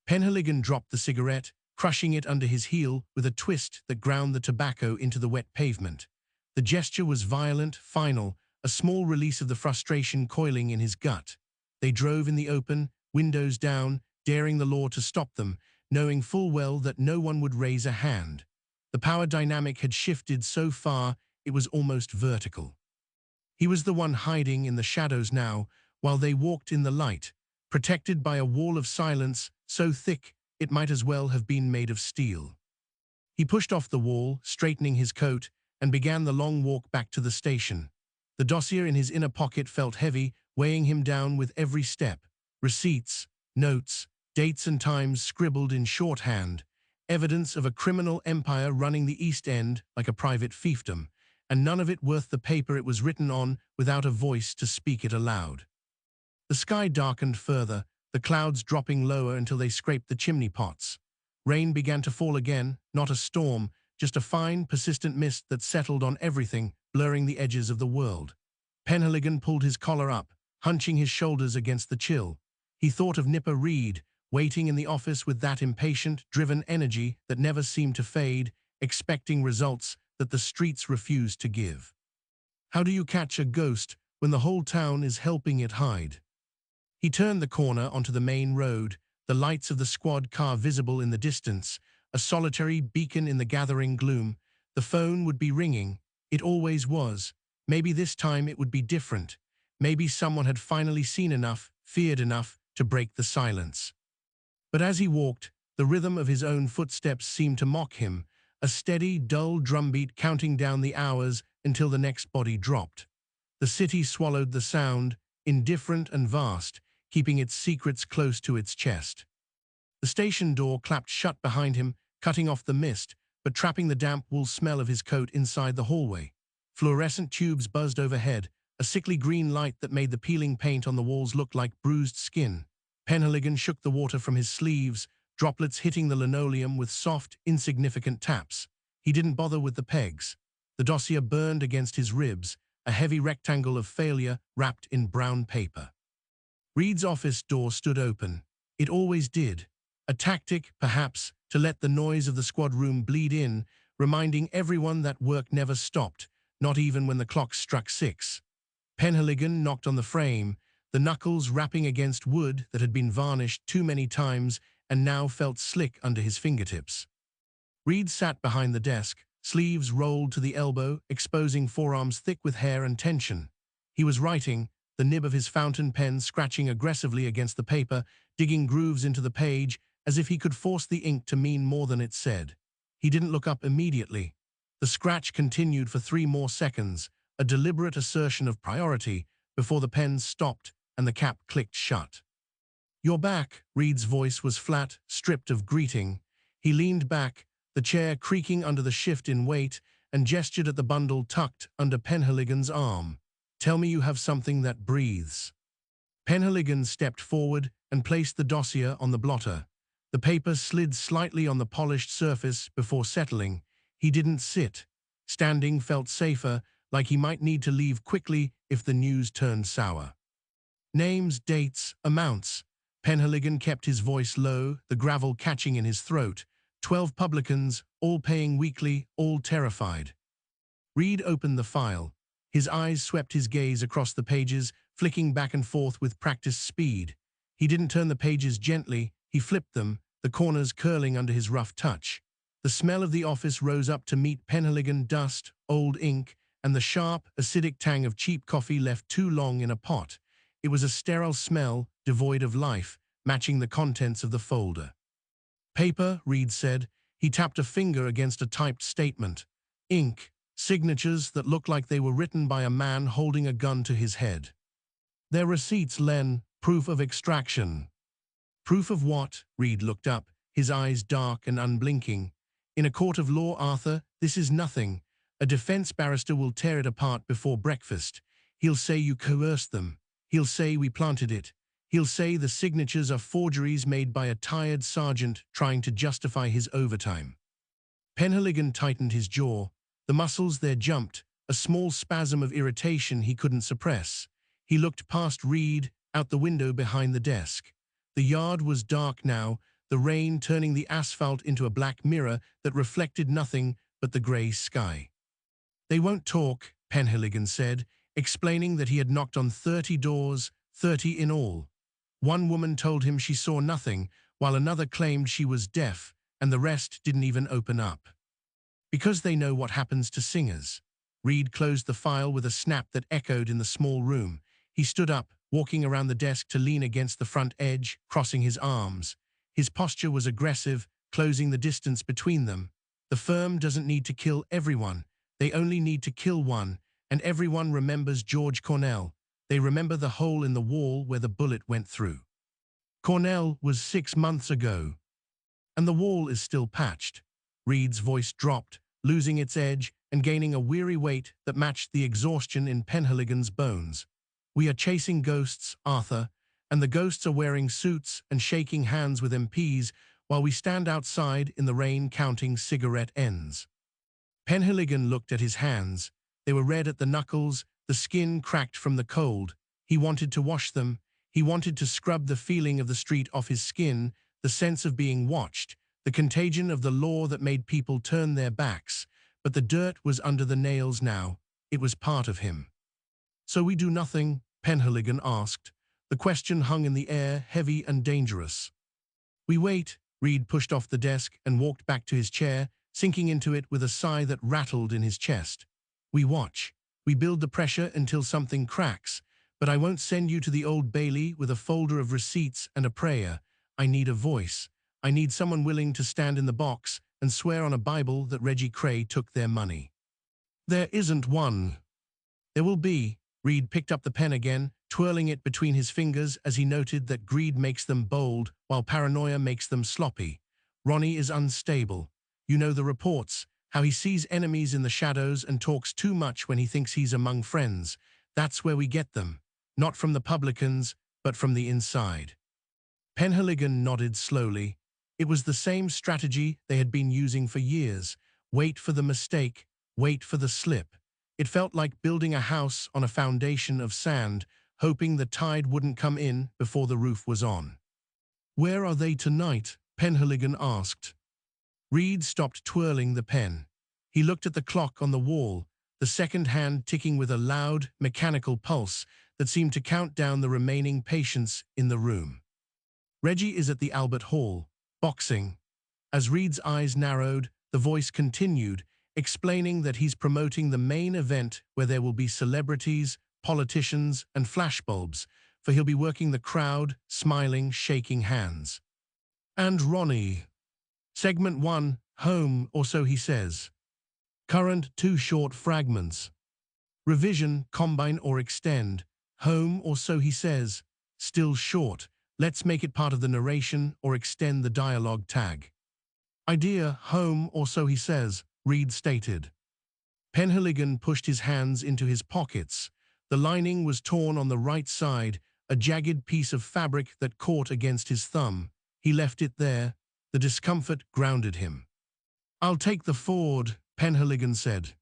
A: Penhaligon dropped the cigarette, crushing it under his heel with a twist that ground the tobacco into the wet pavement. The gesture was violent, final, a small release of the frustration coiling in his gut. They drove in the open, windows down, daring the law to stop them, knowing full well that no one would raise a hand. The power dynamic had shifted so far it was almost vertical. He was the one hiding in the shadows now, while they walked in the light, protected by a wall of silence so thick it might as well have been made of steel. He pushed off the wall, straightening his coat, and began the long walk back to the station. The dossier in his inner pocket felt heavy, weighing him down with every step. Receipts, notes, dates and times scribbled in shorthand, evidence of a criminal empire running the East End like a private fiefdom, and none of it worth the paper it was written on without a voice to speak it aloud. The sky darkened further, the clouds dropping lower until they scraped the chimney pots. Rain began to fall again, not a storm, just a fine, persistent mist that settled on everything, blurring the edges of the world. Penhaligon pulled his collar up, hunching his shoulders against the chill. He thought of Nipper Reed, waiting in the office with that impatient, driven energy that never seemed to fade, expecting results that the streets refused to give. How do you catch a ghost when the whole town is helping it hide? He turned the corner onto the main road, the lights of the squad car visible in the distance, a solitary beacon in the gathering gloom. The phone would be ringing. It always was. Maybe this time it would be different. Maybe someone had finally seen enough, feared enough, to break the silence. But as he walked, the rhythm of his own footsteps seemed to mock him, a steady, dull drumbeat counting down the hours until the next body dropped. The city swallowed the sound, indifferent and vast, keeping its secrets close to its chest. The station door clapped shut behind him, cutting off the mist, but trapping the damp wool smell of his coat inside the hallway. Fluorescent tubes buzzed overhead, a sickly green light that made the peeling paint on the walls look like bruised skin. Penhaligon shook the water from his sleeves, droplets hitting the linoleum with soft, insignificant taps. He didn't bother with the pegs. The dossier burned against his ribs, a heavy rectangle of failure wrapped in brown paper. Reed's office door stood open. It always did. A tactic, perhaps, to let the noise of the squad room bleed in, reminding everyone that work never stopped, not even when the clock struck 6. Penhaligon knocked on the frame, the knuckles rapping against wood that had been varnished too many times and now felt slick under his fingertips. Reed sat behind the desk, sleeves rolled to the elbow, exposing forearms thick with hair and tension. He was writing, the nib of his fountain pen scratching aggressively against the paper, digging grooves into the page, as if he could force the ink to mean more than it said. He didn't look up immediately. The scratch continued for 3 more seconds, a deliberate assertion of priority, before the pen stopped and the cap clicked shut. "You're back," Reed's voice was flat, stripped of greeting. He leaned back, the chair creaking under the shift in weight, and gestured at the bundle tucked under Penhaligon's arm. "Tell me you have something that breathes." Penhaligon stepped forward and placed the dossier on the blotter. The paper slid slightly on the polished surface before settling. He didn't sit. Standing felt safer, like he might need to leave quickly if the news turned sour. "Names, dates, amounts." Penhaligon kept his voice low, the gravel catching in his throat. 12 publicans, all paying weekly, all terrified. Reed opened the file. His eyes swept his gaze across the pages, flicking back and forth with practiced speed. He didn't turn the pages gently, he flipped them, the corners curling under his rough touch. The smell of the office rose up to meet Penhaligon: dust, old ink, and the sharp, acidic tang of cheap coffee left too long in a pot. It was a sterile smell, devoid of life, matching the contents of the folder. "Paper," Reed said. He tapped a finger against a typed statement. "Ink, signatures that looked like they were written by a man holding a gun to his head. They're receipts, Len, proof of extraction." "Proof of what?" Reed looked up, his eyes dark and unblinking. "In a court of law, Arthur, this is nothing. A defense barrister will tear it apart before breakfast. He'll say you coerced them. He'll say we planted it. He'll say the signatures are forgeries made by a tired sergeant trying to justify his overtime." Penhaligon tightened his jaw. The muscles there jumped, a small spasm of irritation he couldn't suppress. He looked past Reed, out the window behind the desk. The yard was dark now, the rain turning the asphalt into a black mirror that reflected nothing but the grey sky. "They won't talk," Penhaligon said, explaining that he had knocked on 30 doors, 30 in all. One woman told him she saw nothing, while another claimed she was deaf, and the rest didn't even open up. "Because they know what happens to singers." Reed closed the file with a snap that echoed in the small room. He stood up, walking around the desk to lean against the front edge, crossing his arms. His posture was aggressive, closing the distance between them. "The firm doesn't need to kill everyone. They only need to kill one, and everyone remembers George Cornell. They remember the hole in the wall where the bullet went through. Cornell was 6 months ago, and the wall is still patched." Reed's voice dropped, losing its edge and gaining a weary weight that matched the exhaustion in Penhaligon's bones. "We are chasing ghosts, Arthur, and the ghosts are wearing suits and shaking hands with MPs while we stand outside in the rain counting cigarette ends." Penhaligon looked at his hands. They were red at the knuckles, the skin cracked from the cold. He wanted to wash them. He wanted to scrub the feeling of the street off his skin, the sense of being watched, the contagion of the law that made people turn their backs. But the dirt was under the nails now. It was part of him. "So we do nothing?" Penhaligon asked. The question hung in the air, heavy and dangerous. "We wait." Reed pushed off the desk and walked back to his chair, sinking into it with a sigh that rattled in his chest. "We watch. We build the pressure until something cracks. But I won't send you to the Old Bailey with a folder of receipts and a prayer. I need a voice. I need someone willing to stand in the box and swear on a Bible that Reggie Cray took their money." "There isn't one." "There will be." Reed picked up the pen again, twirling it between his fingers as he noted that greed makes them bold while paranoia makes them sloppy. "Ronnie is unstable. You know the reports, how he sees enemies in the shadows and talks too much when he thinks he's among friends. That's where we get them. Not from the publicans, but from the inside." Penhaligon nodded slowly. It was the same strategy they had been using for years. Wait for the mistake, wait for the slip. It felt like building a house on a foundation of sand, hoping the tide wouldn't come in before the roof was on. "Where are they tonight?" Penhaligon asked. Reed stopped twirling the pen. He looked at the clock on the wall, the second hand ticking with a loud, mechanical pulse that seemed to count down the remaining patients in the room. "Reggie is at the Albert Hall, boxing." As Reed's eyes narrowed, the voice continued, explaining that he's promoting the main event where there will be celebrities, politicians, and flashbulbs, for he'll be working the crowd, smiling, shaking hands. "And Ronnie." Segment 1, home, or so he says. Current 2 short fragments. Revision, combine or extend. Home, or so he says. Still short. Let's make it part of the narration or extend the dialogue tag. Idea, home, or so he says, Reed stated. Penhaligon pushed his hands into his pockets. The lining was torn on the right side, a jagged piece of fabric that caught against his thumb. He left it there. The discomfort grounded him. "I'll take the Ford," Penhaligon said.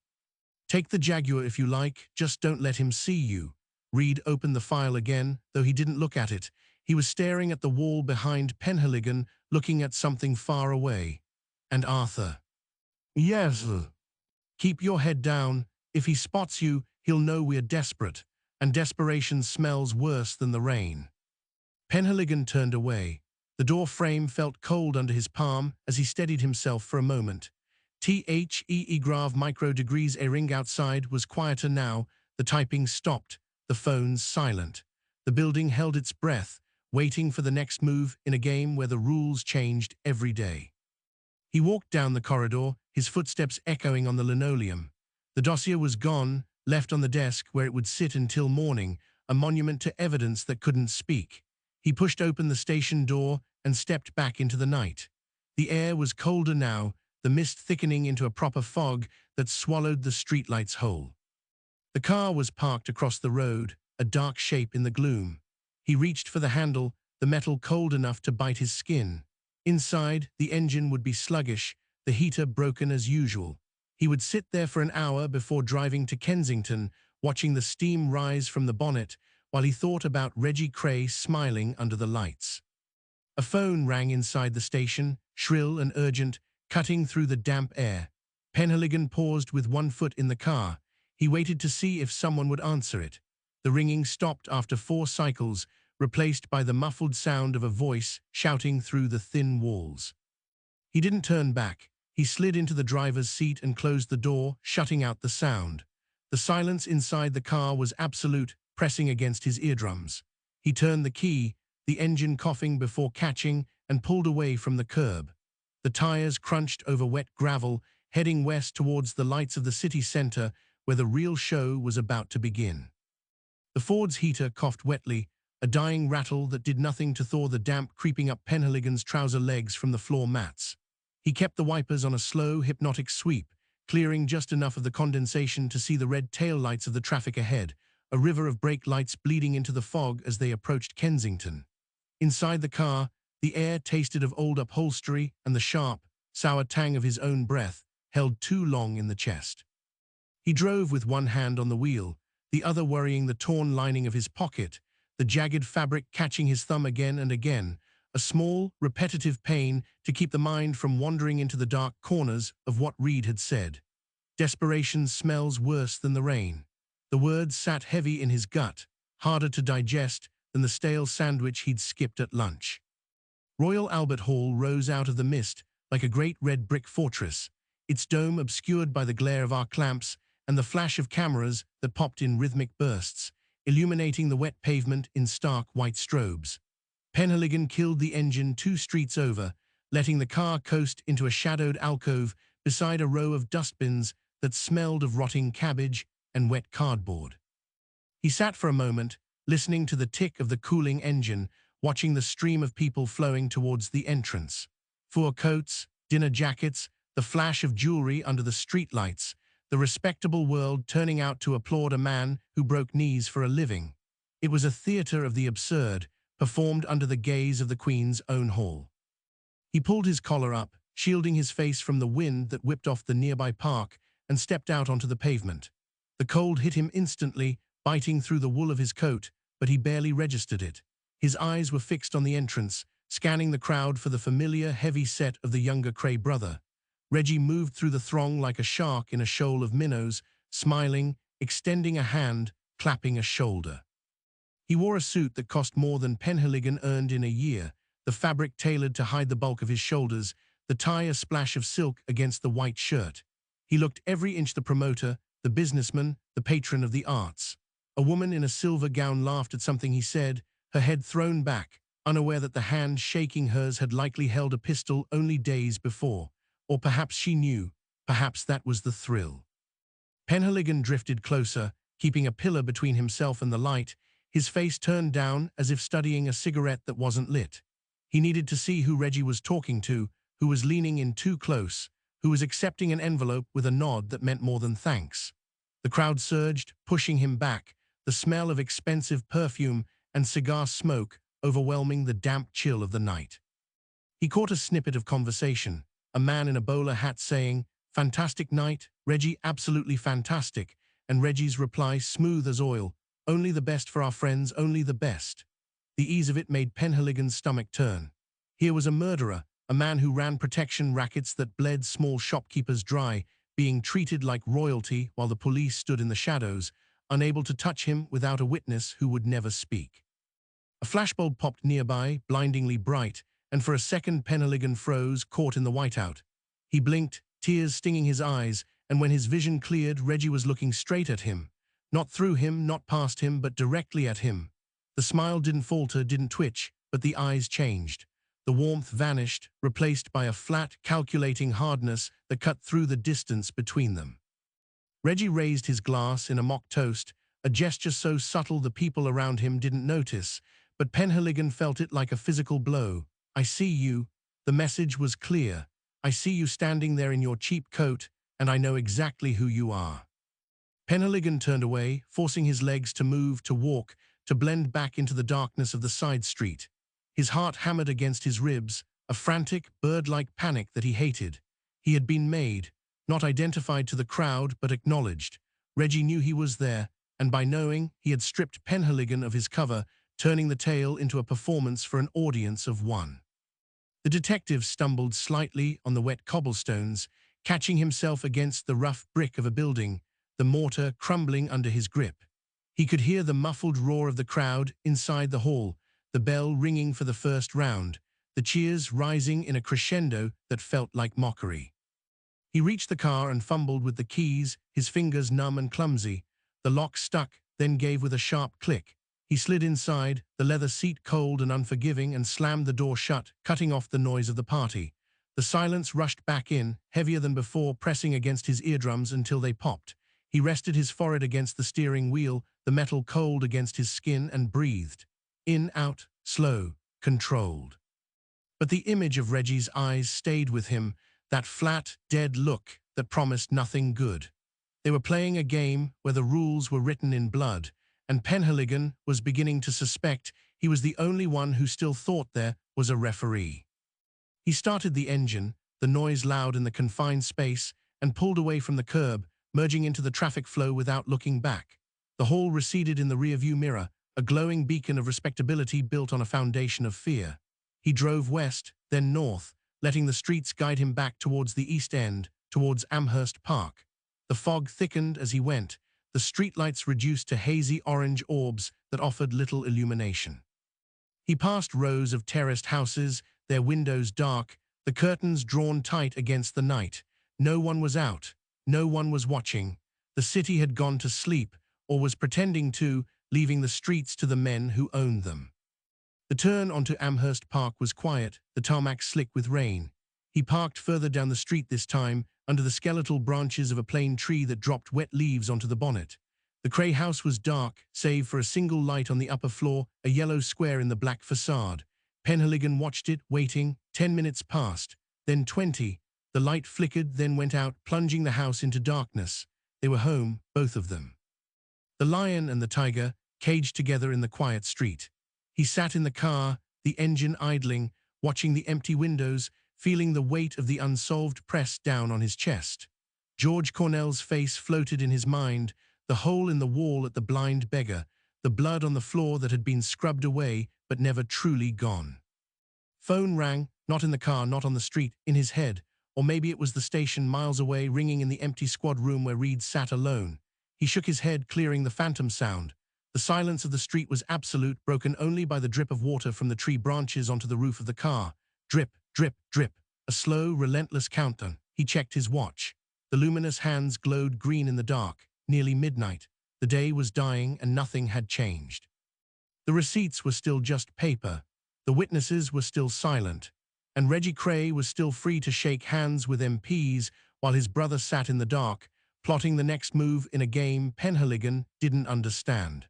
A: "Take the Jaguar if you like, just don't let him see you." Reed opened the file again, though he didn't look at it. He was staring at the wall behind Penhaligon, looking at something far away. "And Arthur." "Yes." "Keep your head down. If he spots you, he'll know we're desperate, and desperation smells worse than the rain." Penhaligon turned away. The door frame felt cold under his palm as he steadied himself for a moment. Grav micro degrees a ring outside was quieter now. The typing stopped, the phones silent. The building held its breath, waiting for the next move in a game where the rules changed every day. He walked down the corridor, his footsteps echoing on the linoleum. The dossier was gone, left on the desk where it would sit until morning, a monument to evidence that couldn't speak. He pushed open the station door and stepped back into the night. The air was colder now, the mist thickening into a proper fog that swallowed the streetlights whole. The car was parked across the road, a dark shape in the gloom. He reached for the handle, the metal cold enough to bite his skin. Inside, the engine would be sluggish, the heater broken as usual. He would sit there for an hour before driving to Kensington, watching the steam rise from the bonnet, while he thought about Reggie Cray smiling under the lights. A phone rang inside the station, shrill and urgent, cutting through the damp air. Penhaligon paused with one foot in the car. He waited to see if someone would answer it. The ringing stopped after 4 cycles, replaced by the muffled sound of a voice shouting through the thin walls. He didn't turn back. He slid into the driver's seat and closed the door, shutting out the sound. The silence inside the car was absolute, pressing against his eardrums. He turned the key, the engine coughing before catching, and pulled away from the curb. The tires crunched over wet gravel, heading west towards the lights of the city center, where the real show was about to begin. The Ford's heater coughed wetly, a dying rattle that did nothing to thaw the damp creeping up Penhaligon's trouser legs from the floor mats. He kept the wipers on a slow, hypnotic sweep, clearing just enough of the condensation to see the red taillights of the traffic ahead, a river of brake lights bleeding into the fog as they approached Kensington. Inside the car, the air tasted of old upholstery, and the sharp, sour tang of his own breath held too long in the chest. He drove with one hand on the wheel, the other worrying the torn lining of his pocket, the jagged fabric catching his thumb again and again, a small, repetitive pain to keep the mind from wandering into the dark corners of what Reed had said. Desperation smells worse than the rain. The words sat heavy in his gut, harder to digest than the stale sandwich he'd skipped at lunch. Royal Albert Hall rose out of the mist like a great red brick fortress, its dome obscured by the glare of arc lamps and the flash of cameras that popped in rhythmic bursts, illuminating the wet pavement in stark white strobes. Penhaligon killed the engine 2 streets over, letting the car coast into a shadowed alcove beside a row of dustbins that smelled of rotting cabbage and wet cardboard. He sat for a moment, listening to the tick of the cooling engine, watching the stream of people flowing towards the entrance. Fur coats, dinner jackets, the flash of jewelry under the streetlights, the respectable world turning out to applaud a man who broke knees for a living. It was a theater of the absurd, performed under the gaze of the Queen's own hall. He pulled his collar up, shielding his face from the wind that whipped off the nearby park, and stepped out onto the pavement. The cold hit him instantly, biting through the wool of his coat, but he barely registered it. His eyes were fixed on the entrance, scanning the crowd for the familiar, heavy set of the younger Cray brother. Reggie moved through the throng like a shark in a shoal of minnows, smiling, extending a hand, clapping a shoulder. He wore a suit that cost more than Penhaligon earned in a year, the fabric tailored to hide the bulk of his shoulders, the tie a splash of silk against the white shirt. He looked every inch the promoter, the businessman, the patron of the arts. A woman in a silver gown laughed at something he said, her head thrown back, unaware that the hand shaking hers had likely held a pistol only days before. Or perhaps she knew, perhaps that was the thrill. Penhaligon drifted closer, keeping a pillar between himself and the light, his face turned down as if studying a cigarette that wasn't lit. He needed to see who Reggie was talking to, who was leaning in too close, who was accepting an envelope with a nod that meant more than thanks. The crowd surged, pushing him back, the smell of expensive perfume and cigar smoke overwhelming the damp chill of the night. He caught a snippet of conversation, a man in a bowler hat saying, "Fantastic night, Reggie, absolutely fantastic," and Reggie's reply smooth as oil, "Only the best for our friends, only the best." The ease of it made Penhaligon's stomach turn. Here was a murderer, a man who ran protection rackets that bled small shopkeepers dry, being treated like royalty while the police stood in the shadows, unable to touch him without a witness who would never speak. A flashbulb popped nearby, blindingly bright, and for a second Penhaligon froze, caught in the whiteout. He blinked, tears stinging his eyes, and when his vision cleared, Reggie was looking straight at him. Not through him, not past him, but directly at him. The smile didn't falter, didn't twitch, but the eyes changed. The warmth vanished, replaced by a flat, calculating hardness that cut through the distance between them. Reggie raised his glass in a mock toast, a gesture so subtle the people around him didn't notice, but Penhaligon felt it like a physical blow. "I see you." The message was clear. "I see you standing there in your cheap coat, and I know exactly who you are." Penhaligon turned away, forcing his legs to move, to walk, to blend back into the darkness of the side street. His heart hammered against his ribs, a frantic, bird-like panic that he hated. He had been made, not identified to the crowd, but acknowledged. Reggie knew he was there, and by knowing, he had stripped Penhaligon of his cover, turning the tale into a performance for an audience of one. The detective stumbled slightly on the wet cobblestones, catching himself against the rough brick of a building, the mortar crumbling under his grip. He could hear the muffled roar of the crowd inside the hall, the bell ringing for the first round, the cheers rising in a crescendo that felt like mockery. He reached the car and fumbled with the keys, his fingers numb and clumsy. The lock stuck, then gave with a sharp click. He slid inside, the leather seat cold and unforgiving, and slammed the door shut, cutting off the noise of the party. The silence rushed back in, heavier than before, pressing against his eardrums until they popped. He rested his forehead against the steering wheel, the metal cold against his skin, and breathed. In, out, slow, controlled. But the image of Reggie's eyes stayed with him, that flat, dead look that promised nothing good. They were playing a game where the rules were written in blood, and Penhaligon was beginning to suspect he was the only one who still thought there was a referee. He started the engine, the noise loud in the confined space, and pulled away from the curb, merging into the traffic flow without looking back. The hall receded in the rearview mirror, a glowing beacon of respectability built on a foundation of fear. He drove west, then north, letting the streets guide him back towards the East End, towards Amherst Park. The fog thickened as he went, the streetlights reduced to hazy orange orbs that offered little illumination. He passed rows of terraced houses, their windows dark, the curtains drawn tight against the night. No one was out, no one was watching. The city had gone to sleep, or was pretending to, leaving the streets to the men who owned them. The turn onto Amherst Park was quiet, the tarmac slick with rain. He parked further down the street this time, under the skeletal branches of a plane tree that dropped wet leaves onto the bonnet. The Cray house was dark, save for a single light on the upper floor, a yellow square in the black facade. Penhaligon watched it, waiting. 10 minutes passed, then 20. The light flickered, then went out, plunging the house into darkness. They were home, both of them. The lion and the tiger, caged together in the quiet street. He sat in the car, the engine idling, watching the empty windows, feeling the weight of the unsolved press down on his chest. George Cornell's face floated in his mind, the hole in the wall at the Blind Beggar, the blood on the floor that had been scrubbed away but never truly gone. Phone rang, not in the car, not on the street, in his head, or maybe it was the station miles away ringing in the empty squad room where Reed sat alone. He shook his head, clearing the phantom sound. The silence of the street was absolute, broken only by the drip of water from the tree branches onto the roof of the car. Drip, drip, drip. A slow, relentless countdown. He checked his watch. The luminous hands glowed green in the dark. Nearly midnight. The day was dying and nothing had changed. The receipts were still just paper. The witnesses were still silent. And Reggie Cray was still free to shake hands with MPs while his brother sat in the dark, plotting the next move in a game Penhaligon didn't understand.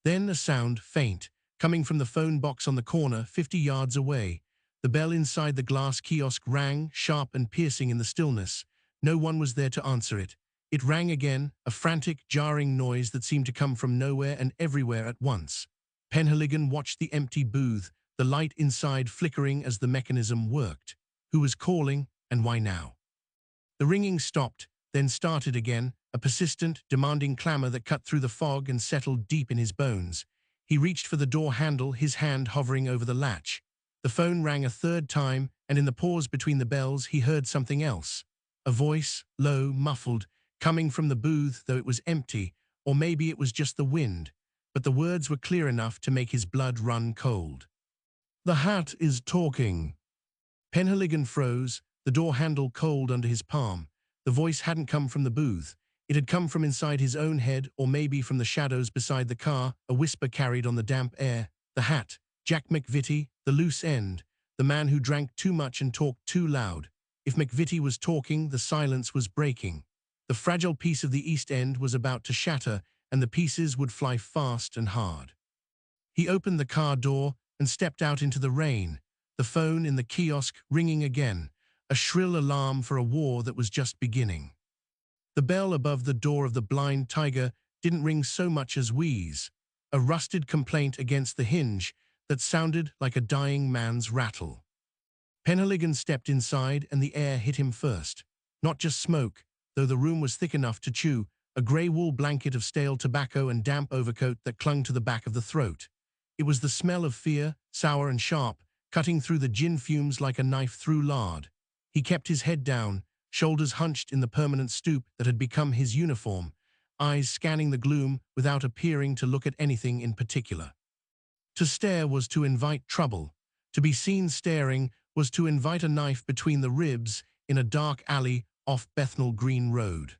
A: Then a sound, faint, coming from the phone box on the corner 50 yards away. The bell inside the glass kiosk rang, sharp and piercing in the stillness. No one was there to answer it. It rang again, a frantic, jarring noise that seemed to come from nowhere and everywhere at once. Penhaligon watched the empty booth, the light inside flickering as the mechanism worked. Who was calling, and why now? The ringing stopped, then started again, a persistent, demanding clamor that cut through the fog and settled deep in his bones. He reached for the door handle, his hand hovering over the latch. The phone rang a third time, and in the pause between the bells, he heard something else. A voice, low, muffled, coming from the booth, though it was empty, or maybe it was just the wind, but the words were clear enough to make his blood run cold. "The hat is talking." Penhaligon froze, the door handle cold under his palm. The voice hadn't come from the booth. It had come from inside his own head, or maybe from the shadows beside the car, a whisper carried on the damp air. The hat, Jack McVitie, the loose end, the man who drank too much and talked too loud. If McVitie was talking, the silence was breaking. The fragile piece of the East End was about to shatter, and the pieces would fly fast and hard. He opened the car door and stepped out into the rain, the phone in the kiosk ringing again, a shrill alarm for a war that was just beginning. The bell above the door of the Blind Tiger didn't ring so much as wheeze, a rusted complaint against the hinge that sounded like a dying man's rattle. Penhaligon stepped inside and the air hit him first. Not just smoke, though the room was thick enough to chew, a grey wool blanket of stale tobacco and damp overcoat that clung to the back of the throat. It was the smell of fear, sour and sharp, cutting through the gin fumes like a knife through lard. He kept his head down, shoulders hunched in the permanent stoop that had become his uniform, eyes scanning the gloom without appearing to look at anything in particular. To stare was to invite trouble. To be seen staring was to invite a knife between the ribs in a dark alley off Bethnal Green Road.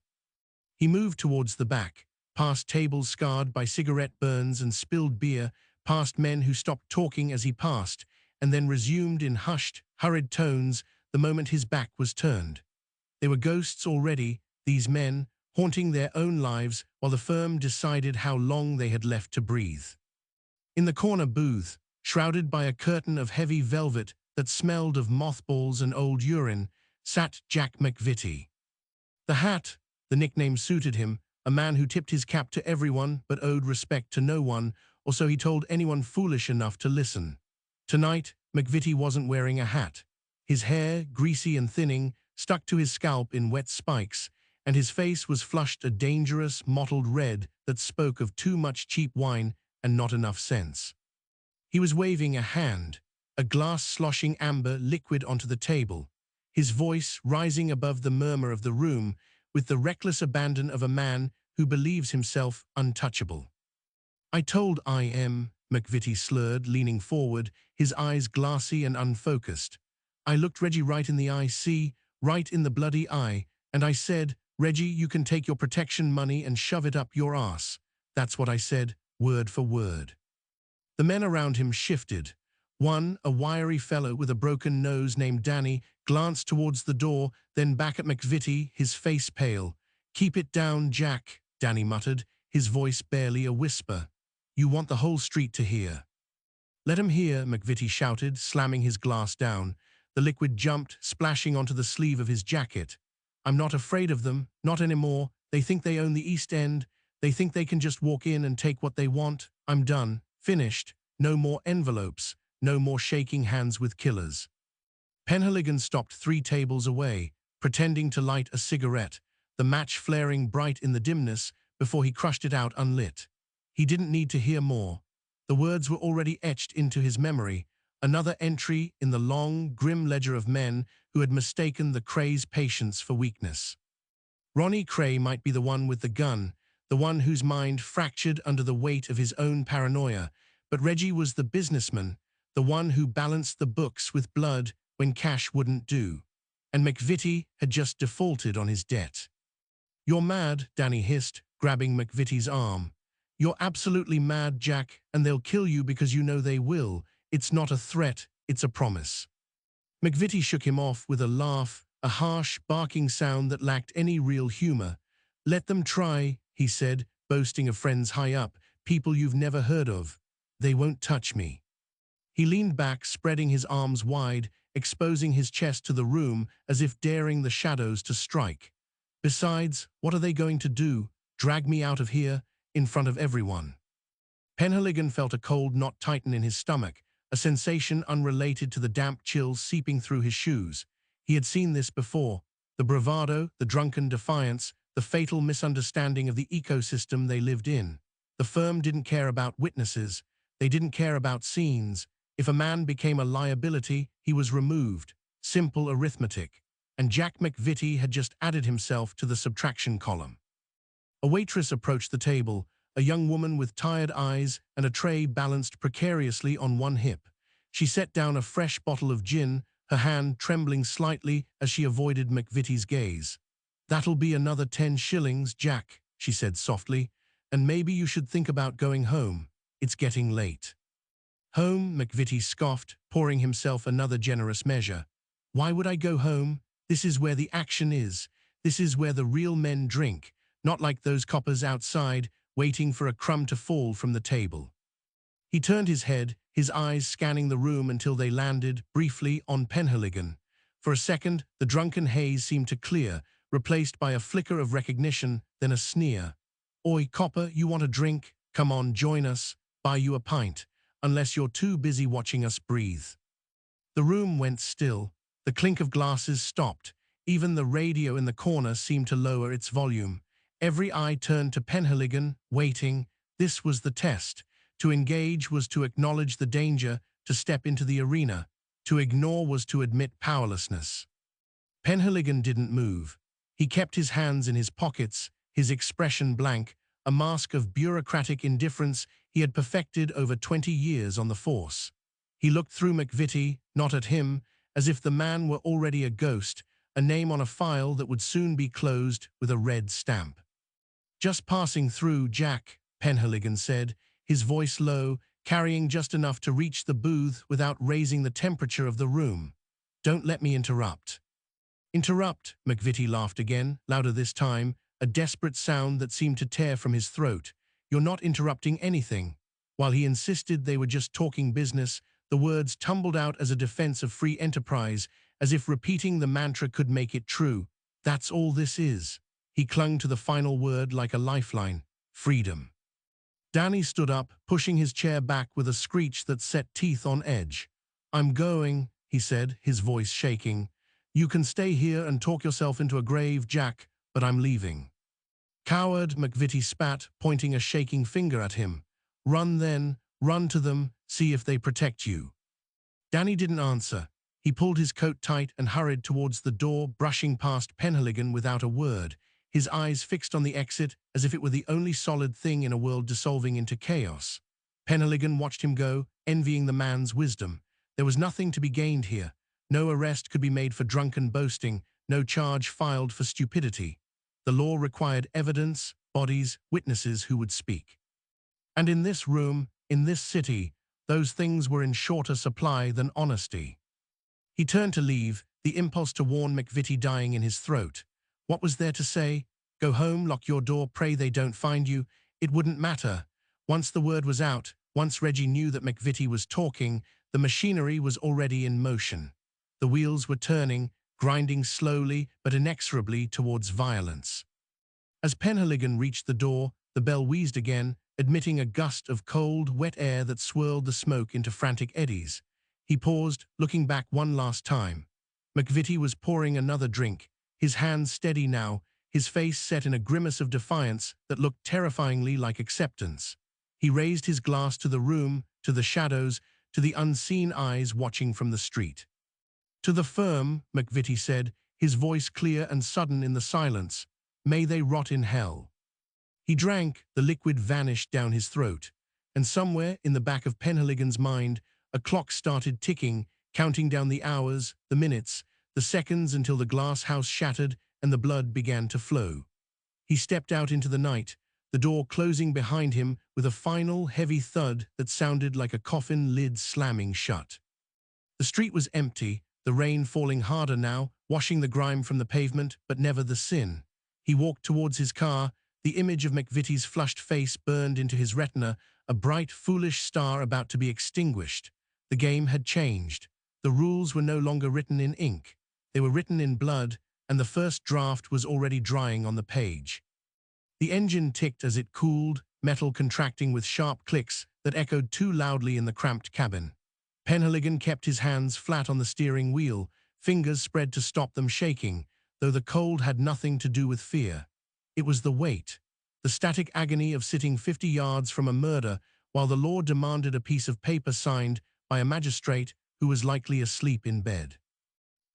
A: He moved towards the back, past tables scarred by cigarette burns and spilled beer, past men who stopped talking as he passed, and then resumed in hushed, hurried tones the moment his back was turned. They were ghosts already, these men, haunting their own lives while the firm decided how long they had left to breathe. In the corner booth, shrouded by a curtain of heavy velvet that smelled of mothballs and old urine, sat Jack McVitie. The hat, the nickname suited him, a man who tipped his cap to everyone but owed respect to no one, or so he told anyone foolish enough to listen. Tonight, McVitie wasn't wearing a hat. His hair, greasy and thinning, stuck to his scalp in wet spikes, and his face was flushed a dangerous, mottled red that spoke of too much cheap wine and not enough sense. He was waving a hand, a glass sloshing amber liquid onto the table, his voice rising above the murmur of the room with the reckless abandon of a man who believes himself untouchable. "I told I.M., McVitie slurred, leaning forward, his eyes glassy and unfocused. "I looked Reggie right in the eye, see, right in the bloody eye, and I said, 'Reggie, you can take your protection money and shove it up your ass.' That's what I said, word for word." The men around him shifted. One, a wiry fellow with a broken nose named Danny, glanced towards the door, then back at McVitie, his face pale. "Keep it down, Jack," Danny muttered, his voice barely a whisper. "You want the whole street to hear." "Let 'em hear," McVitie shouted, slamming his glass down. The liquid jumped, splashing onto the sleeve of his jacket. "I'm not afraid of them, not anymore. They think they own the East End. They think they can just walk in and take what they want. I'm done. Finished. No more envelopes. No more shaking hands with killers." Penhaligon stopped 3 tables away, pretending to light a cigarette, the match flaring bright in the dimness before he crushed it out unlit. He didn't need to hear more. The words were already etched into his memory, another entry in the long, grim ledger of men who had mistaken the Cray's patience for weakness. Ronnie Cray might be the one with the gun, the one whose mind fractured under the weight of his own paranoia, but Reggie was the businessman, the one who balanced the books with blood when cash wouldn't do. And McVitie had just defaulted on his debt. "You're mad," Danny hissed, grabbing McVitie's arm. "You're absolutely mad, Jack, and they'll kill you because you know they will. It's not a threat, it's a promise." McVitie shook him off with a laugh, a harsh, barking sound that lacked any real humor. "Let them try," he said, boasting of friends high up, people you've never heard of. "They won't touch me." He leaned back, spreading his arms wide, exposing his chest to the room as if daring the shadows to strike. "Besides, what are they going to do? Drag me out of here, in front of everyone?" Penhaligon felt a cold knot tighten in his stomach, a sensation unrelated to the damp chills seeping through his shoes. He had seen this before: the bravado, the drunken defiance, the fatal misunderstanding of the ecosystem they lived in. The firm didn't care about witnesses. They didn't care about scenes. If a man became a liability, he was removed. Simple arithmetic. And Jack McVitie had just added himself to the subtraction column. A waitress approached the table, a young woman with tired eyes and a tray balanced precariously on one hip. She set down a fresh bottle of gin, her hand trembling slightly as she avoided McVitie's gaze. "That'll be another 10 shillings, Jack," she said softly, "and maybe you should think about going home. It's getting late." "Home?" McVitie scoffed, pouring himself another generous measure. "Why would I go home? This is where the action is. This is where the real men drink, not like those coppers outside, waiting for a crumb to fall from the table." He turned his head, his eyes scanning the room until they landed, briefly, on Penhaligon. For a second, the drunken haze seemed to clear, replaced by a flicker of recognition, then a sneer. "Oi, copper, you want a drink? Come on, join us. Buy you a pint. Unless you're too busy watching us breathe." The room went still. The clink of glasses stopped. Even the radio in the corner seemed to lower its volume. Every eye turned to Penhaligon, waiting. This was the test. To engage was to acknowledge the danger, to step into the arena. To ignore was to admit powerlessness. Penhaligon didn't move. He kept his hands in his pockets, his expression blank, a mask of bureaucratic indifference he had perfected over 20 years on the force. He looked through McVitie, not at him, as if the man were already a ghost, a name on a file that would soon be closed with a red stamp. "Just passing through, Jack," Penhaligon said, his voice low, carrying just enough to reach the booth without raising the temperature of the room. "Don't let me interrupt." "Interrupt?" McVitie laughed again, louder this time, a desperate sound that seemed to tear from his throat. "You're not interrupting anything." While he insisted they were just talking business, the words tumbled out as a defense of free enterprise, as if repeating the mantra could make it true. "That's all this is." He clung to the final word like a lifeline: freedom. Danny stood up, pushing his chair back with a screech that set teeth on edge. "I'm going," he said, his voice shaking. "You can stay here and talk yourself into a grave, Jack, but I'm leaving." "Coward," McVitie spat, pointing a shaking finger at him. "Run then, run to them, see if they protect you." Danny didn't answer. He pulled his coat tight and hurried towards the door, brushing past Penhaligon without a word, his eyes fixed on the exit as if it were the only solid thing in a world dissolving into chaos. Penhaligon watched him go, envying the man's wisdom. There was nothing to be gained here. No arrest could be made for drunken boasting, no charge filed for stupidity. The law required evidence, bodies, witnesses who would speak. And in this room, in this city, those things were in shorter supply than honesty. He turned to leave, the impulse to warn McVitie dying in his throat. What was there to say? Go home, lock your door, pray they don't find you. It wouldn't matter. Once the word was out, once Reggie knew that McVitie was talking, the machinery was already in motion. The wheels were turning, grinding slowly but inexorably towards violence. As Penhaligon reached the door, the bell wheezed again, admitting a gust of cold, wet air that swirled the smoke into frantic eddies. He paused, looking back one last time. McVitie was pouring another drink, his hands steady now, his face set in a grimace of defiance that looked terrifyingly like acceptance. He raised his glass to the room, to the shadows, to the unseen eyes watching from the street. "To the firm," McVitie said, his voice clear and sudden in the silence. "May they rot in hell." He drank, the liquid vanished down his throat, and somewhere in the back of Penhaligon's mind, a clock started ticking, counting down the hours, the minutes, the seconds until the glass house shattered and the blood began to flow. He stepped out into the night, the door closing behind him with a final heavy thud that sounded like a coffin lid slamming shut. The street was empty, the rain falling harder now, washing the grime from the pavement, but never the sin. He walked towards his car, the image of McVitie's flushed face burned into his retina, a bright, foolish star about to be extinguished. The game had changed. The rules were no longer written in ink. They were written in blood, and the first draft was already drying on the page. The engine ticked as it cooled, metal contracting with sharp clicks that echoed too loudly in the cramped cabin. Penhaligon kept his hands flat on the steering wheel, fingers spread to stop them shaking, though the cold had nothing to do with fear. It was the weight, the static agony of sitting 50 yards from a murder while the law demanded a piece of paper signed by a magistrate who was likely asleep in bed.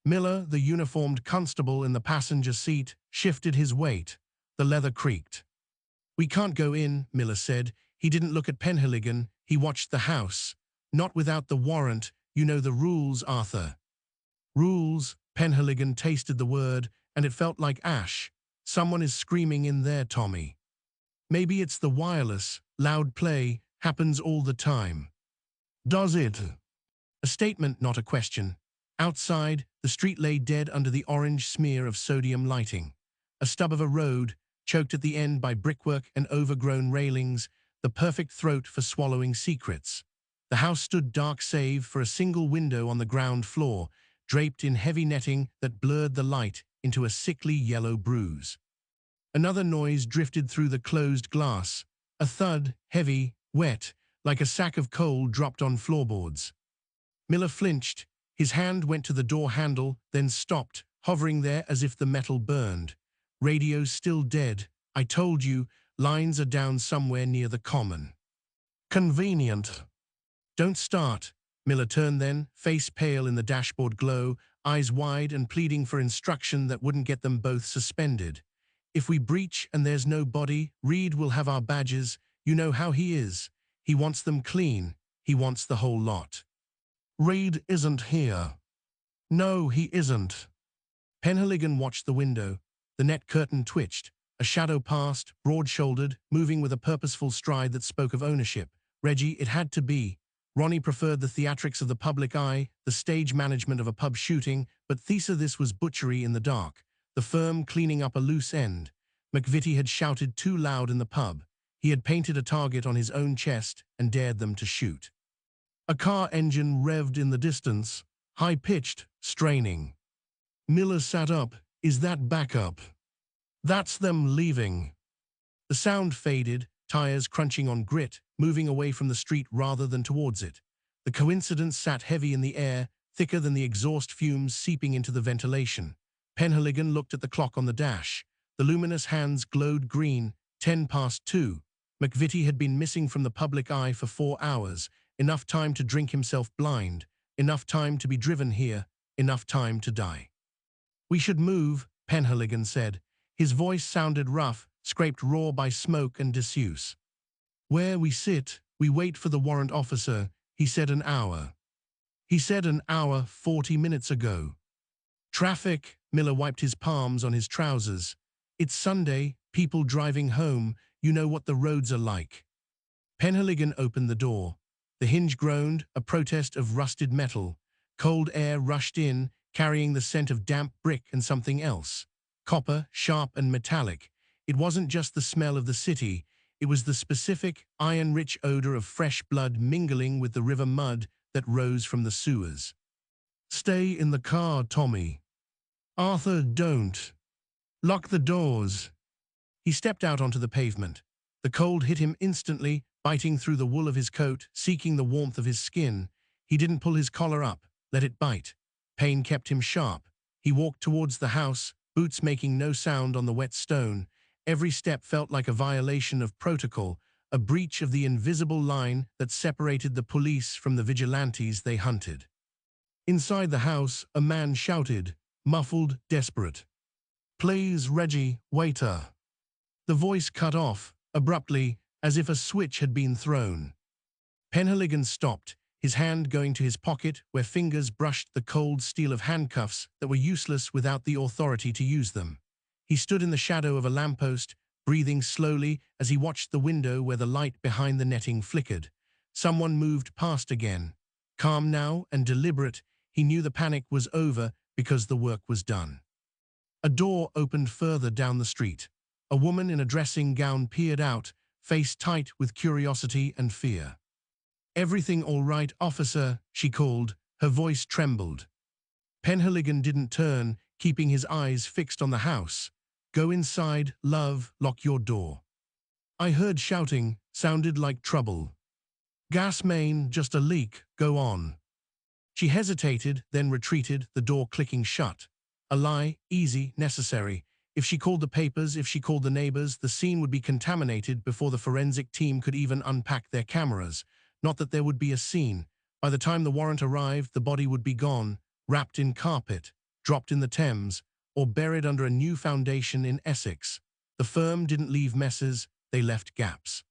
A: Miller, the uniformed constable in the passenger seat, shifted his weight. The leather creaked. "We can't go in," Miller said. He didn't look at Penhaligon. He watched the house. "Not without the warrant. You know the rules, Arthur." "Rules." Penhaligon tasted the word, and it felt like ash. "Someone is screaming in there, Tommy." "Maybe it's the wireless. Loud play. Happens all the time." "Does it?" A statement, not a question. Outside, the street lay dead under the orange smear of sodium lighting. A stub of a road, choked at the end by brickwork and overgrown railings, the perfect throat for swallowing secrets. The house stood dark save for a single window on the ground floor, draped in heavy netting that blurred the light into a sickly yellow bruise. Another noise drifted through the closed glass, a thud, heavy, wet, like a sack of coal dropped on floorboards. Miller flinched. His hand went to the door handle, then stopped, hovering there as if the metal burned. "Radio's still dead. I told you, lines are down somewhere near the common." "Convenient." "Don't start." Miller turned then, face pale in the dashboard glow, eyes wide and pleading for instruction that wouldn't get them both suspended. "If we breach and there's no body, Reed will have our badges. You know how he is. He wants them clean. He wants the whole lot." "Reed isn't here." "No, he isn't." Penhaligon watched the window. The net curtain twitched. A shadow passed, broad-shouldered, moving with a purposeful stride that spoke of ownership. Reggie, it had to be. Ronnie preferred the theatrics of the public eye, the stage management of a pub shooting, but Thesa, this was butchery in the dark. The firm cleaning up a loose end. McVitie had shouted too loud in the pub. He had painted a target on his own chest and dared them to shoot. A car engine revved in the distance, high-pitched, straining. Miller sat up. "Is that backup?" "That's them leaving." The sound faded, tires crunching on grit, moving away from the street rather than towards it. The coincidence sat heavy in the air, thicker than the exhaust fumes seeping into the ventilation. Penhaligon looked at the clock on the dash. The luminous hands glowed green, 2:10. McVitie had been missing from the public eye for 4 hours, enough time to drink himself blind, enough time to be driven here, enough time to die. "We should move," Penhaligon said. His voice sounded rough, scraped raw by smoke and disuse. "Where we sit, we wait for the warrant officer. He said an hour." "He said an hour 40 minutes ago." "Traffic," Miller wiped his palms on his trousers. "It's Sunday, people driving home. You know what the roads are like." Penhaligon opened the door. The hinge groaned, a protest of rusted metal. Cold air rushed in, carrying the scent of damp brick and something else. Copper, sharp and metallic. It wasn't just the smell of the city. It was the specific, iron-rich odor of fresh blood mingling with the river mud that rose from the sewers. "Stay in the car, Tommy." "Arthur, don't. Lock the doors." He stepped out onto the pavement. The cold hit him instantly, biting through the wool of his coat, seeking the warmth of his skin. He didn't pull his collar up, let it bite. Pain kept him sharp. He walked towards the house, boots making no sound on the wet stone. Every step felt like a violation of protocol, a breach of the invisible line that separated the police from the vigilantes they hunted. Inside the house, a man shouted, muffled, desperate. "Please, Reggie, waiter." The voice cut off, abruptly, as if a switch had been thrown. Penhaligon stopped, his hand going to his pocket where fingers brushed the cold steel of handcuffs that were useless without the authority to use them. He stood in the shadow of a lamppost, breathing slowly as he watched the window where the light behind the netting flickered. Someone moved past again. Calm now and deliberate, he knew the panic was over because the work was done. A door opened further down the street. A woman in a dressing gown peered out, face tight with curiosity and fear. "Everything all right, officer?" she called. Her voice trembled. Penhaligon didn't turn, keeping his eyes fixed on the house. "Go inside, love, lock your door." "I heard shouting, sounded like trouble." "Gas main, just a leak, go on." She hesitated, then retreated, the door clicking shut. A lie, easy, necessary. If she called the papers, if she called the neighbors, the scene would be contaminated before the forensic team could even unpack their cameras. Not that there would be a scene. By the time the warrant arrived, the body would be gone, wrapped in carpet, dropped in the Thames, or buried under a new foundation in Essex. The firm didn't leave messes, they left gaps.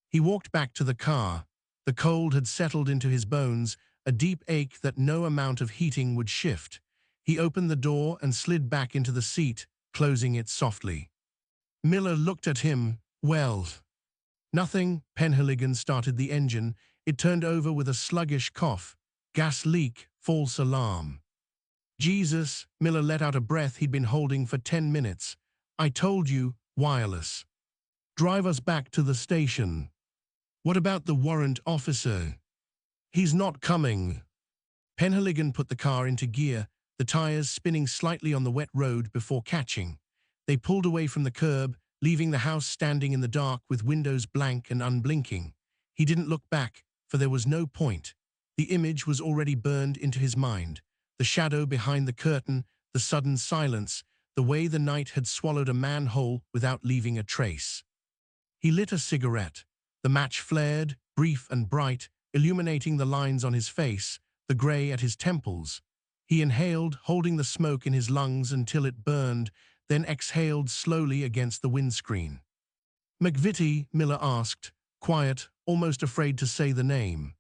A: He walked back to the car. The cold had settled into his bones, a deep ache that no amount of heating would shift. He opened the door and slid back into the seat, closing it softly. Miller looked at him. "Well." "Nothing." Penhaligon started the engine. It turned over with a sluggish cough. "Gas leak, false alarm." "Jesus." Miller let out a breath he'd been holding for 10 minutes. "I told you, wireless." "Drive us back to the station." "What about the warrant officer?" "He's not coming." Penhaligon put the car into gear, the tires spinning slightly on the wet road before catching. They pulled away from the curb, leaving the house standing in the dark with windows blank and unblinking. He didn't look back, for there was no point. The image was already burned into his mind. The shadow behind the curtain, the sudden silence, the way the night had swallowed a man whole without leaving a trace. He lit a cigarette. The match flared, brief and bright, illuminating the lines on his face, the grey at his temples. He inhaled, holding the smoke in his lungs until it burned, then exhaled slowly against the windscreen. "McVitie?" Miller asked, quiet, almost afraid to say the name.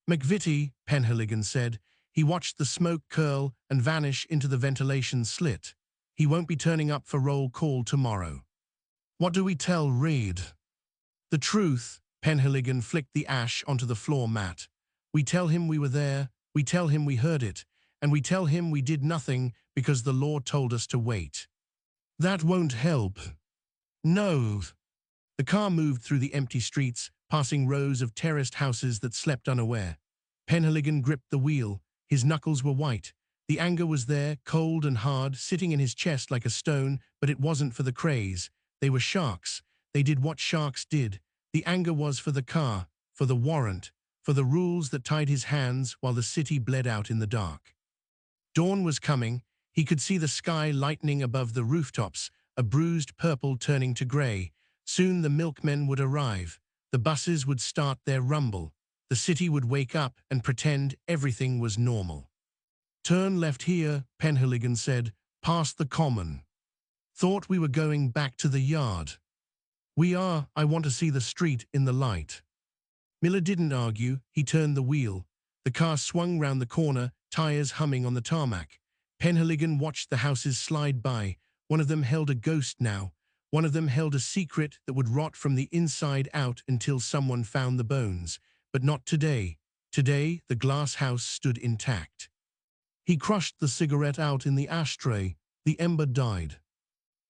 A: "McVitie," Penhaligon said. He watched the smoke curl and vanish into the ventilation slit. "He won't be turning up for roll call tomorrow." "What do we tell Reed?" "The truth." Penhaligon flicked the ash onto the floor mat. "We tell him we were there, we tell him we heard it, and we tell him we did nothing because the law told us to wait." "That won't help." "No." The car moved through the empty streets, passing rows of terraced houses that slept unaware. Penhaligon gripped the wheel. His knuckles were white. The anger was there, cold and hard, sitting in his chest like a stone, but it wasn't for the craze. They were sharks. They did what sharks did. The anger was for the car, for the warrant, for the rules that tied his hands while the city bled out in the dark. Dawn was coming. He could see the sky lightening above the rooftops, a bruised purple turning to grey. Soon the milkmen would arrive. The buses would start their rumble. The city would wake up and pretend everything was normal. "Turn left here," Penhaligon said, "past the common." "Thought we were going back to the yard." "We are. I want to see the street in the light." Miller didn't argue. He turned the wheel. The car swung round the corner, tires humming on the tarmac. Penhaligon watched the houses slide by. One of them held a ghost now. One of them held a secret that would rot from the inside out until someone found the bones. But not today. Today, the glass house stood intact. He crushed the cigarette out in the ashtray. The ember died.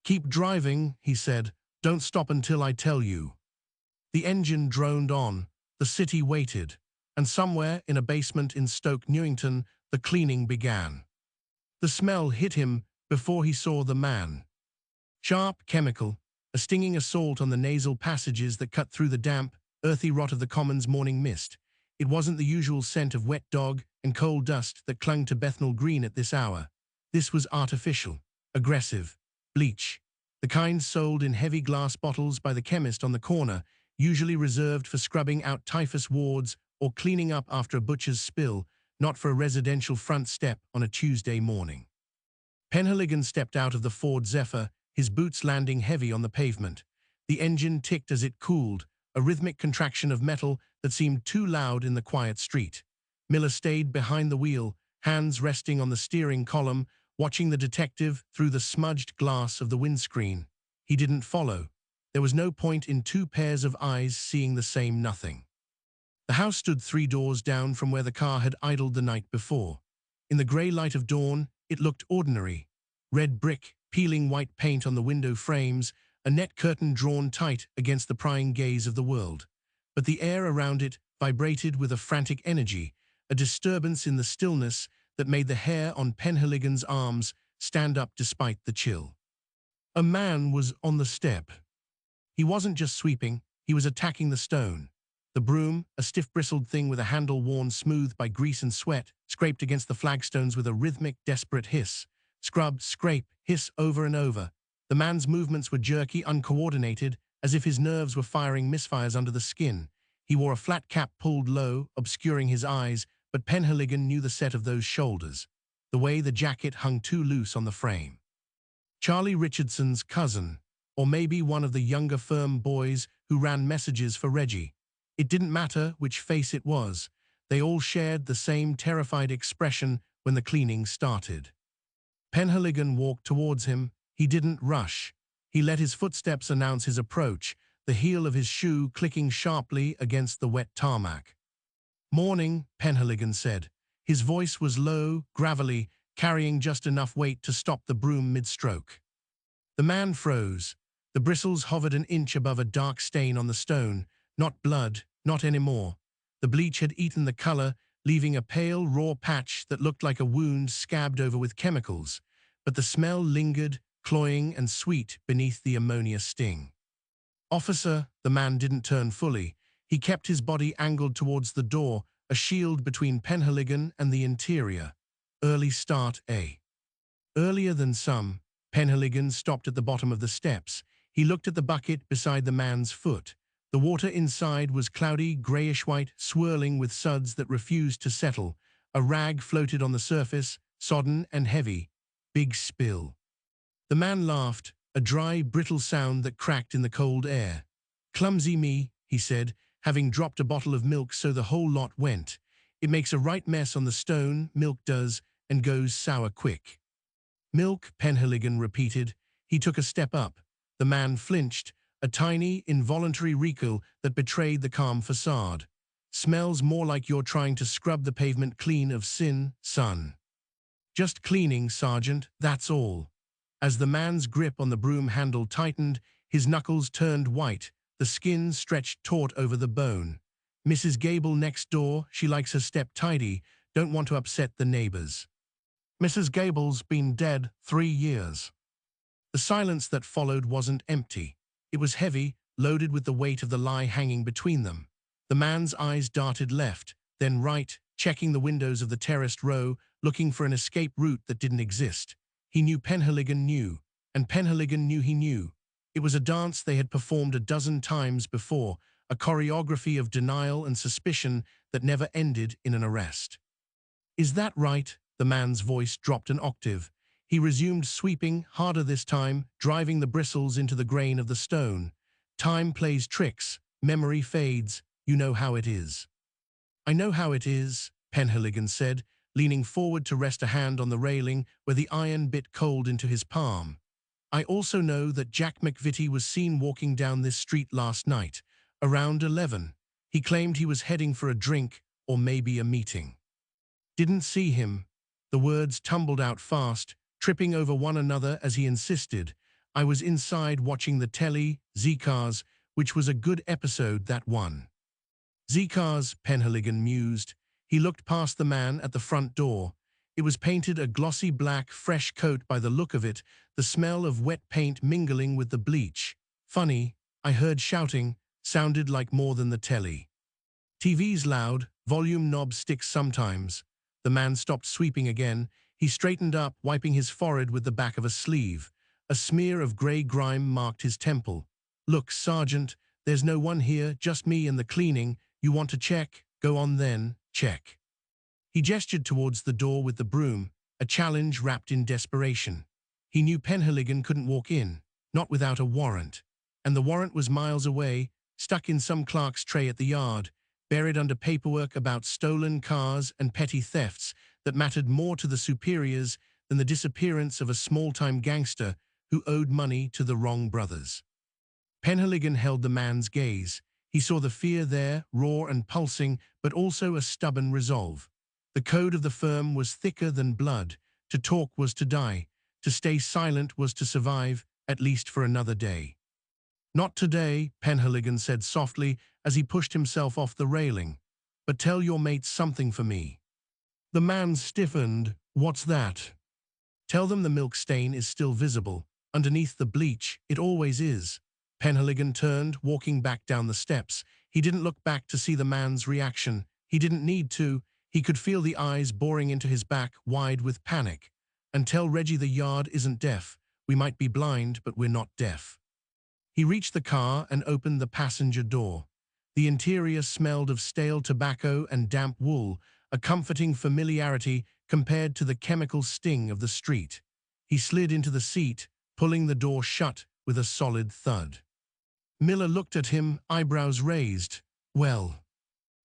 A: "Keep driving," he said. "Don't stop until I tell you." The engine droned on. The city waited. And somewhere in a basement in Stoke Newington, the cleaning began. The smell hit him before he saw the man. Sharp, chemical, a stinging assault on the nasal passages that cut through the damp, earthy rot of the common's morning mist. It wasn't the usual scent of wet dog and coal dust that clung to Bethnal Green at this hour. This was artificial, aggressive, bleach, the kind sold in heavy glass bottles by the chemist on the corner. usually reserved for scrubbing out typhus wards or cleaning up after a butcher's spill, not for a residential front step on a Tuesday morning. Penhaligon stepped out of the Ford Zephyr, his boots landing heavy on the pavement. The engine ticked as it cooled, a rhythmic contraction of metal that seemed too loud in the quiet street. Miller stayed behind the wheel, hands resting on the steering column, watching the detective through the smudged glass of the windscreen. He didn't follow. There was no point in two pairs of eyes seeing the same nothing. The house stood 3 doors down from where the car had idled the night before. In the grey light of dawn, it looked ordinary. Red brick, peeling white paint on the window frames, a net curtain drawn tight against the prying gaze of the world. But the air around it vibrated with a frantic energy, a disturbance in the stillness that made the hair on Penhaligon's arms stand up despite the chill. A man was on the step. He wasn't just sweeping, he was attacking the stone. The broom, a stiff-bristled thing with a handle worn smooth by grease and sweat, scraped against the flagstones with a rhythmic, desperate hiss. Scrub, scrape, hiss over and over. The man's movements were jerky, uncoordinated, as if his nerves were firing misfires under the skin. He wore a flat cap pulled low, obscuring his eyes, but Penhaligon knew the set of those shoulders, the way the jacket hung too loose on the frame. Charlie Richardson's cousin, or maybe one of the younger firm boys who ran messages for Reggie. It didn't matter which face it was. They all shared the same terrified expression when the cleaning started. Penhaligon walked towards him. He didn't rush. He let his footsteps announce his approach, the heel of his shoe clicking sharply against the wet tarmac. "Morning," Penhaligon said. His voice was low, gravelly, carrying just enough weight to stop the broom mid-stroke. The man froze. The bristles hovered an inch above a dark stain on the stone. Not blood, not anymore. The bleach had eaten the color, leaving a pale, raw patch that looked like a wound scabbed over with chemicals. But the smell lingered, cloying and sweet beneath the ammonia sting. "Officer," the man didn't turn fully. He kept his body angled towards the door, a shield between Penhaligon and the interior. "Early start, eh?" Earlier than some. Penhaligon stopped at the bottom of the steps. He looked at the bucket beside the man's foot. The water inside was cloudy, grayish-white, swirling with suds that refused to settle. A rag floated on the surface, sodden and heavy. Big spill. The man laughed, a dry, brittle sound that cracked in the cold air. "Clumsy me," he said, having dropped a bottle of milk so the whole lot went. "It makes a right mess on the stone, milk does, and goes sour quick." "Milk," Penhaligon repeated. He took a step up. The man flinched, a tiny, involuntary recoil that betrayed the calm facade. "Smells more like you're trying to scrub the pavement clean of sin, son." "Just cleaning, Sergeant, that's all." As the man's grip on the broom handle tightened, his knuckles turned white, the skin stretched taut over the bone. "Mrs. Gable next door, she likes her step tidy, don't want to upset the neighbors." "Mrs. Gable's been dead 3 years." The silence that followed wasn't empty. It was heavy, loaded with the weight of the lie hanging between them. The man's eyes darted left, then right, checking the windows of the terraced row, looking for an escape route that didn't exist. He knew Penhaligon knew, and Penhaligon knew he knew. It was a dance they had performed a dozen times before, a choreography of denial and suspicion that never ended in an arrest. "Is that right?" The man's voice dropped an octave. He resumed sweeping, harder this time, driving the bristles into the grain of the stone. "Time plays tricks, memory fades, you know how it is." "I know how it is," Penhaligon said, leaning forward to rest a hand on the railing where the iron bit cold into his palm. "I also know that Jack McVitie was seen walking down this street last night, around 11. He claimed he was heading for a drink or maybe a meeting." "Didn't see him." The words tumbled out fast, tripping over one another as he insisted. "I was inside watching the telly, Z-Cars, which was a good episode, that one." "Z-Cars," Penhaligon mused. He looked past the man at the front door. It was painted a glossy black, fresh coat by the look of it, the smell of wet paint mingling with the bleach. "Funny, I heard shouting, sounded like more than the telly." "TV's loud, volume knob sticks sometimes." The man stopped sweeping again. He straightened up, wiping his forehead with the back of a sleeve. A smear of grey grime marked his temple. "Look, Sergeant," There's no one here, just me and the cleaning. You want to check? Go on then, check. He gestured towards the door with the broom, a challenge wrapped in desperation. He knew Penhaligon couldn't walk in, not without a warrant. And the warrant was miles away, stuck in some clerk's tray at the yard, buried under paperwork about stolen cars and petty thefts that mattered more to the superiors than the disappearance of a small-time gangster who owed money to the wrong brothers. Penhaligon held the man's gaze. He saw the fear there, raw and pulsing, but also a stubborn resolve. The code of the firm was thicker than blood. To talk was to die. To stay silent was to survive, at least for another day. Not today, Penhaligon said softly as he pushed himself off the railing. But tell your mates something for me. The man stiffened. What's that? Tell them the milk stain is still visible. Underneath the bleach, it always is. Penhaligon turned, walking back down the steps. He didn't look back to see the man's reaction. He didn't need to. He could feel the eyes boring into his back, wide with panic. And tell Reggie the yard isn't deaf. We might be blind, but we're not deaf. He reached the car and opened the passenger door. The interior smelled of stale tobacco and damp wool, a comforting familiarity compared to the chemical sting of the street. He slid into the seat, pulling the door shut with a solid thud. Miller looked at him, eyebrows raised. Well,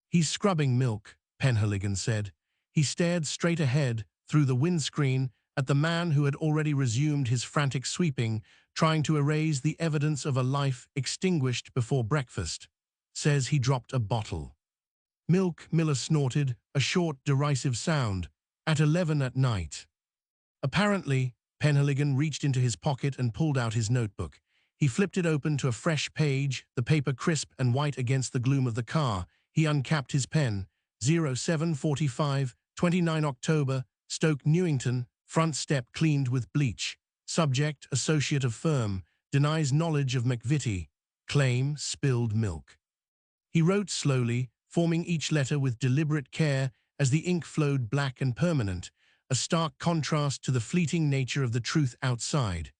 A: he's scrubbing milk, Penhaligon said. He stared straight ahead, through the windscreen, at the man who had already resumed his frantic sweeping, trying to erase the evidence of a life extinguished before breakfast. Says he dropped a bottle. Milk, Miller snorted, a short, derisive sound, at 11 at night. Apparently, Penhaligon reached into his pocket and pulled out his notebook. He flipped it open to a fresh page, the paper crisp and white against the gloom of the car. He uncapped his pen. 0745, 29 October, Stoke Newington, front step cleaned with bleach. Subject, associate of firm, denies knowledge of McVitie. Claim, spilled milk. He wrote slowly, forming each letter with deliberate care as the ink flowed black and permanent, a stark contrast to the fleeting nature of the truth outside.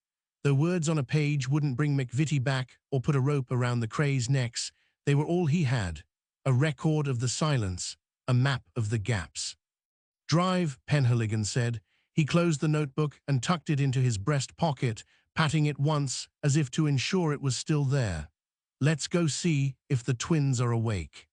A: Though words on a page wouldn't bring McVitie back or put a rope around the Crays' necks, they were all he had. A record of the silence, a map of the gaps. Drive, Penhaligon said. He closed the notebook and tucked it into his breast pocket, patting it once as if to ensure it was still there. Let's go see if the twins are awake.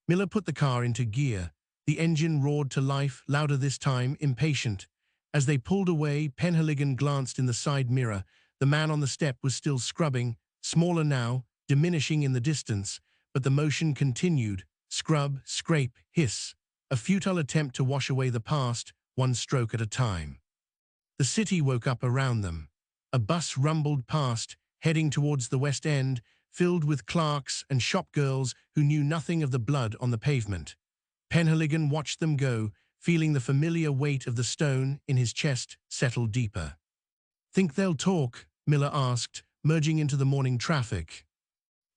A: Miller put the car into gear. The engine roared to life, louder this time, impatient. As they pulled away, Penhaligon glanced in the side mirror. The man on the step was still scrubbing, smaller now, diminishing in the distance, but the motion continued. Scrub, scrape, hiss. A futile attempt to wash away the past, one stroke at a time. The city woke up around them. A bus rumbled past, heading towards the West End, filled with clerks and shopgirls who knew nothing of the blood on the pavement. Penhaligon watched them go, feeling the familiar weight of the stone in his chest settle deeper. Think they'll talk? Miller asked, merging into the morning traffic.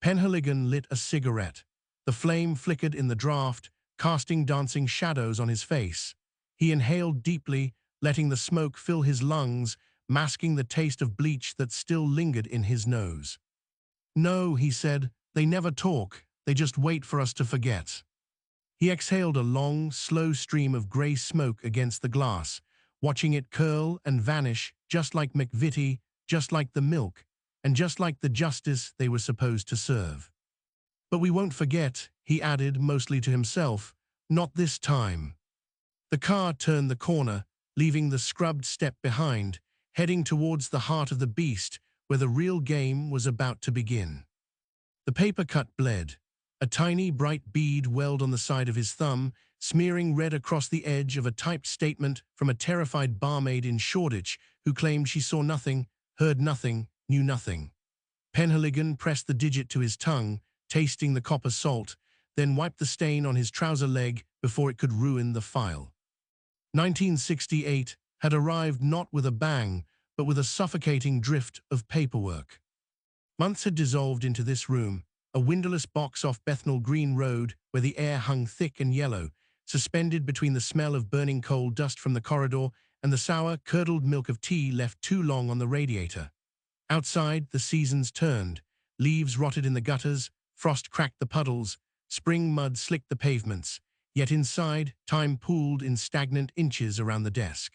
A: Penhaligon lit a cigarette. The flame flickered in the draft, casting dancing shadows on his face. He inhaled deeply, letting the smoke fill his lungs, masking the taste of bleach that still lingered in his nose. No, he said, they never talk, they just wait for us to forget. He exhaled a long, slow stream of grey smoke against the glass, watching it curl and vanish just like McVitie, just like the milk, and just like the justice they were supposed to serve. But we won't forget, he added, mostly to himself, not this time. The car turned the corner, leaving the scrubbed step behind, heading towards the heart of the beast, where the real game was about to begin. The paper cut bled. A tiny, bright bead welled on the side of his thumb, smearing red across the edge of a typed statement from a terrified barmaid in Shoreditch who claimed she saw nothing, heard nothing, knew nothing. Penhaligon pressed the digit to his tongue, tasting the copper salt, then wiped the stain on his trouser leg before it could ruin the file. 1968 had arrived not with a bang, but with a suffocating drift of paperwork. Months had dissolved into this room, a windowless box off Bethnal Green Road where the air hung thick and yellow, suspended between the smell of burning coal dust from the corridor and the sour, curdled milk of tea left too long on the radiator. Outside, the seasons turned. Leaves rotted in the gutters, frost cracked the puddles, spring mud slicked the pavements, yet inside, time pooled in stagnant inches around the desk.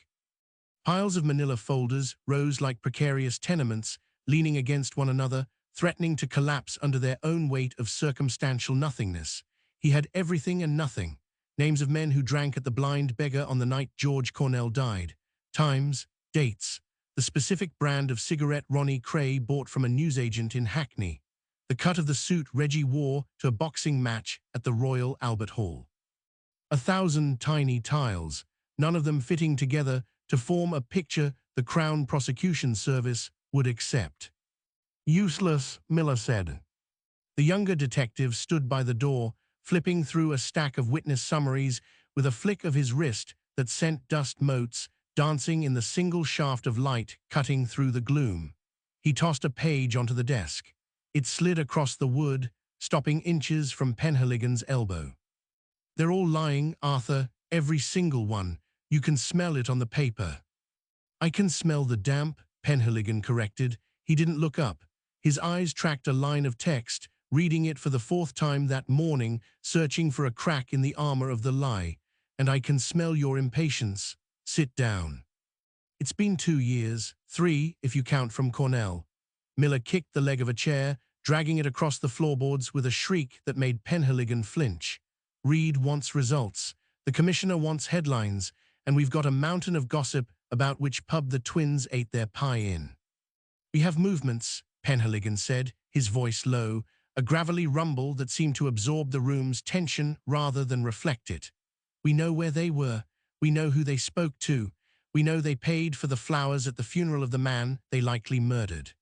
A: Piles of manila folders rose like precarious tenements, leaning against one another, threatening to collapse under their own weight of circumstantial nothingness. He had everything and nothing. Names of men who drank at the Blind Beggar on the night George Cornell died. Times, dates, the specific brand of cigarette Ronnie Cray bought from a newsagent in Hackney, the cut of the suit Reggie wore to a boxing match at the Royal Albert Hall. 1,000 tiny tiles, none of them fitting together to form a picture the Crown Prosecution Service would accept. "Useless," Miller said. The younger detective stood by the door, flipping through a stack of witness summaries with a flick of his wrist that sent dust motes dancing in the single shaft of light cutting through the gloom. He tossed a page onto the desk. It slid across the wood, stopping inches from Penhaligon's elbow. "They're all lying, Arthur, every single one. You can smell it on the paper." "I can smell the damp," Penhaligon corrected. He didn't look up. His eyes tracked a line of text, reading it for the fourth time that morning, searching for a crack in the armor of the lie. "And I can smell your impatience. Sit down." "It's been 2 years, 3 if you count from Cornell." Miller kicked the leg of a chair, dragging it across the floorboards with a shriek that made Penhaligon flinch. "Reed wants results. The commissioner wants headlines, and we've got a mountain of gossip about which pub the twins ate their pie in." "We have movements," Penhaligon said, his voice low, a gravelly rumble that seemed to absorb the room's tension rather than reflect it. "We know where they were. We know who they spoke to. We know they paid for the flowers at the funeral of the man they likely murdered."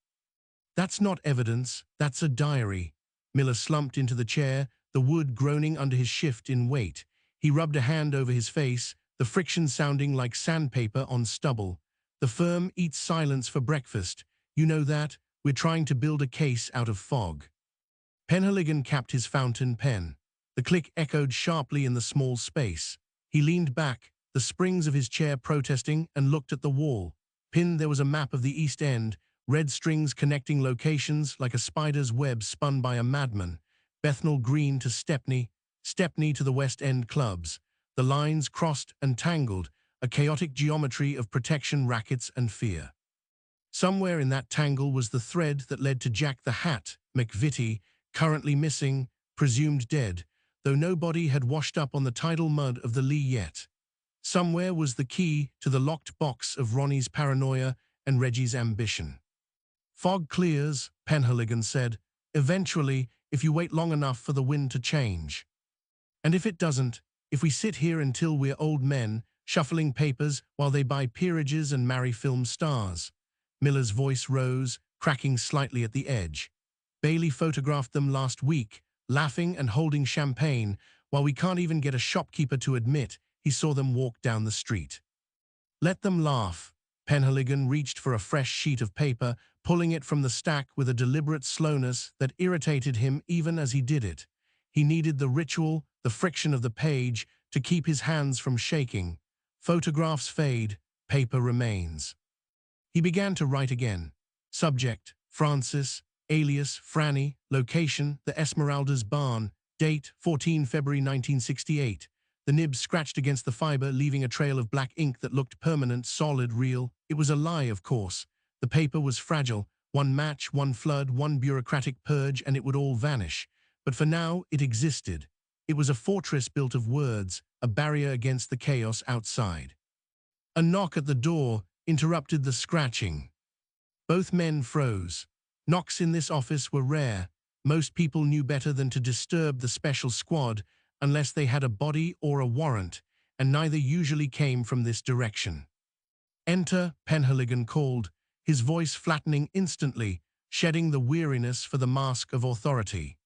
A: "That's not evidence, that's a diary." Miller slumped into the chair, the wood groaning under his shift in weight. He rubbed a hand over his face, the friction sounding like sandpaper on stubble. "The firm eats silence for breakfast. You know that? We're trying to build a case out of fog." Penhaligon capped his fountain pen. The click echoed sharply in the small space. He leaned back, the springs of his chair protesting, and looked at the wall. Pinned there was a map of the East End, red strings connecting locations like a spider's web spun by a madman. Bethnal Green to Stepney, Stepney to the West End clubs. The lines crossed and tangled, a chaotic geometry of protection rackets and fear. Somewhere in that tangle was the thread that led to Jack the Hat, McVitie, currently missing, presumed dead, though no body had washed up on the tidal mud of the Lee yet. Somewhere was the key to the locked box of Ronnie's paranoia and Reggie's ambition. "Fog clears," Penhaligon said, "eventually, if you wait long enough for the wind to change. And if it doesn't, if we sit here until we're old men, shuffling papers while they buy peerages and marry film stars." Miller's voice rose, cracking slightly at the edge. "Bailey photographed them last week, laughing and holding champagne, while we can't even get a shopkeeper to admit he saw them walk down the street." "Let them laugh." Penhaligon reached for a fresh sheet of paper, pulling it from the stack with a deliberate slowness that irritated him even as he did it. He needed the ritual, the friction of the page, to keep his hands from shaking. Photographs fade, paper remains. He began to write again. Subject, Francis, alias, Franny, location, the Esmeralda's barn, date, 14 February 1968. The nib scratched against the fiber, leaving a trail of black ink that looked permanent, solid, real. It was a lie, of course. The paper was fragile. One match, one flood, one bureaucratic purge, and it would all vanish. But for now, it existed. It was a fortress built of words, a barrier against the chaos outside. A knock at the door interrupted the scratching. Both men froze. Knocks in this office were rare. Most people knew better than to disturb the special squad unless they had a body or a warrant, and neither usually came from this direction. "Enter," Penhaligon called, his voice flattening instantly, shedding the weariness for the mask of authority.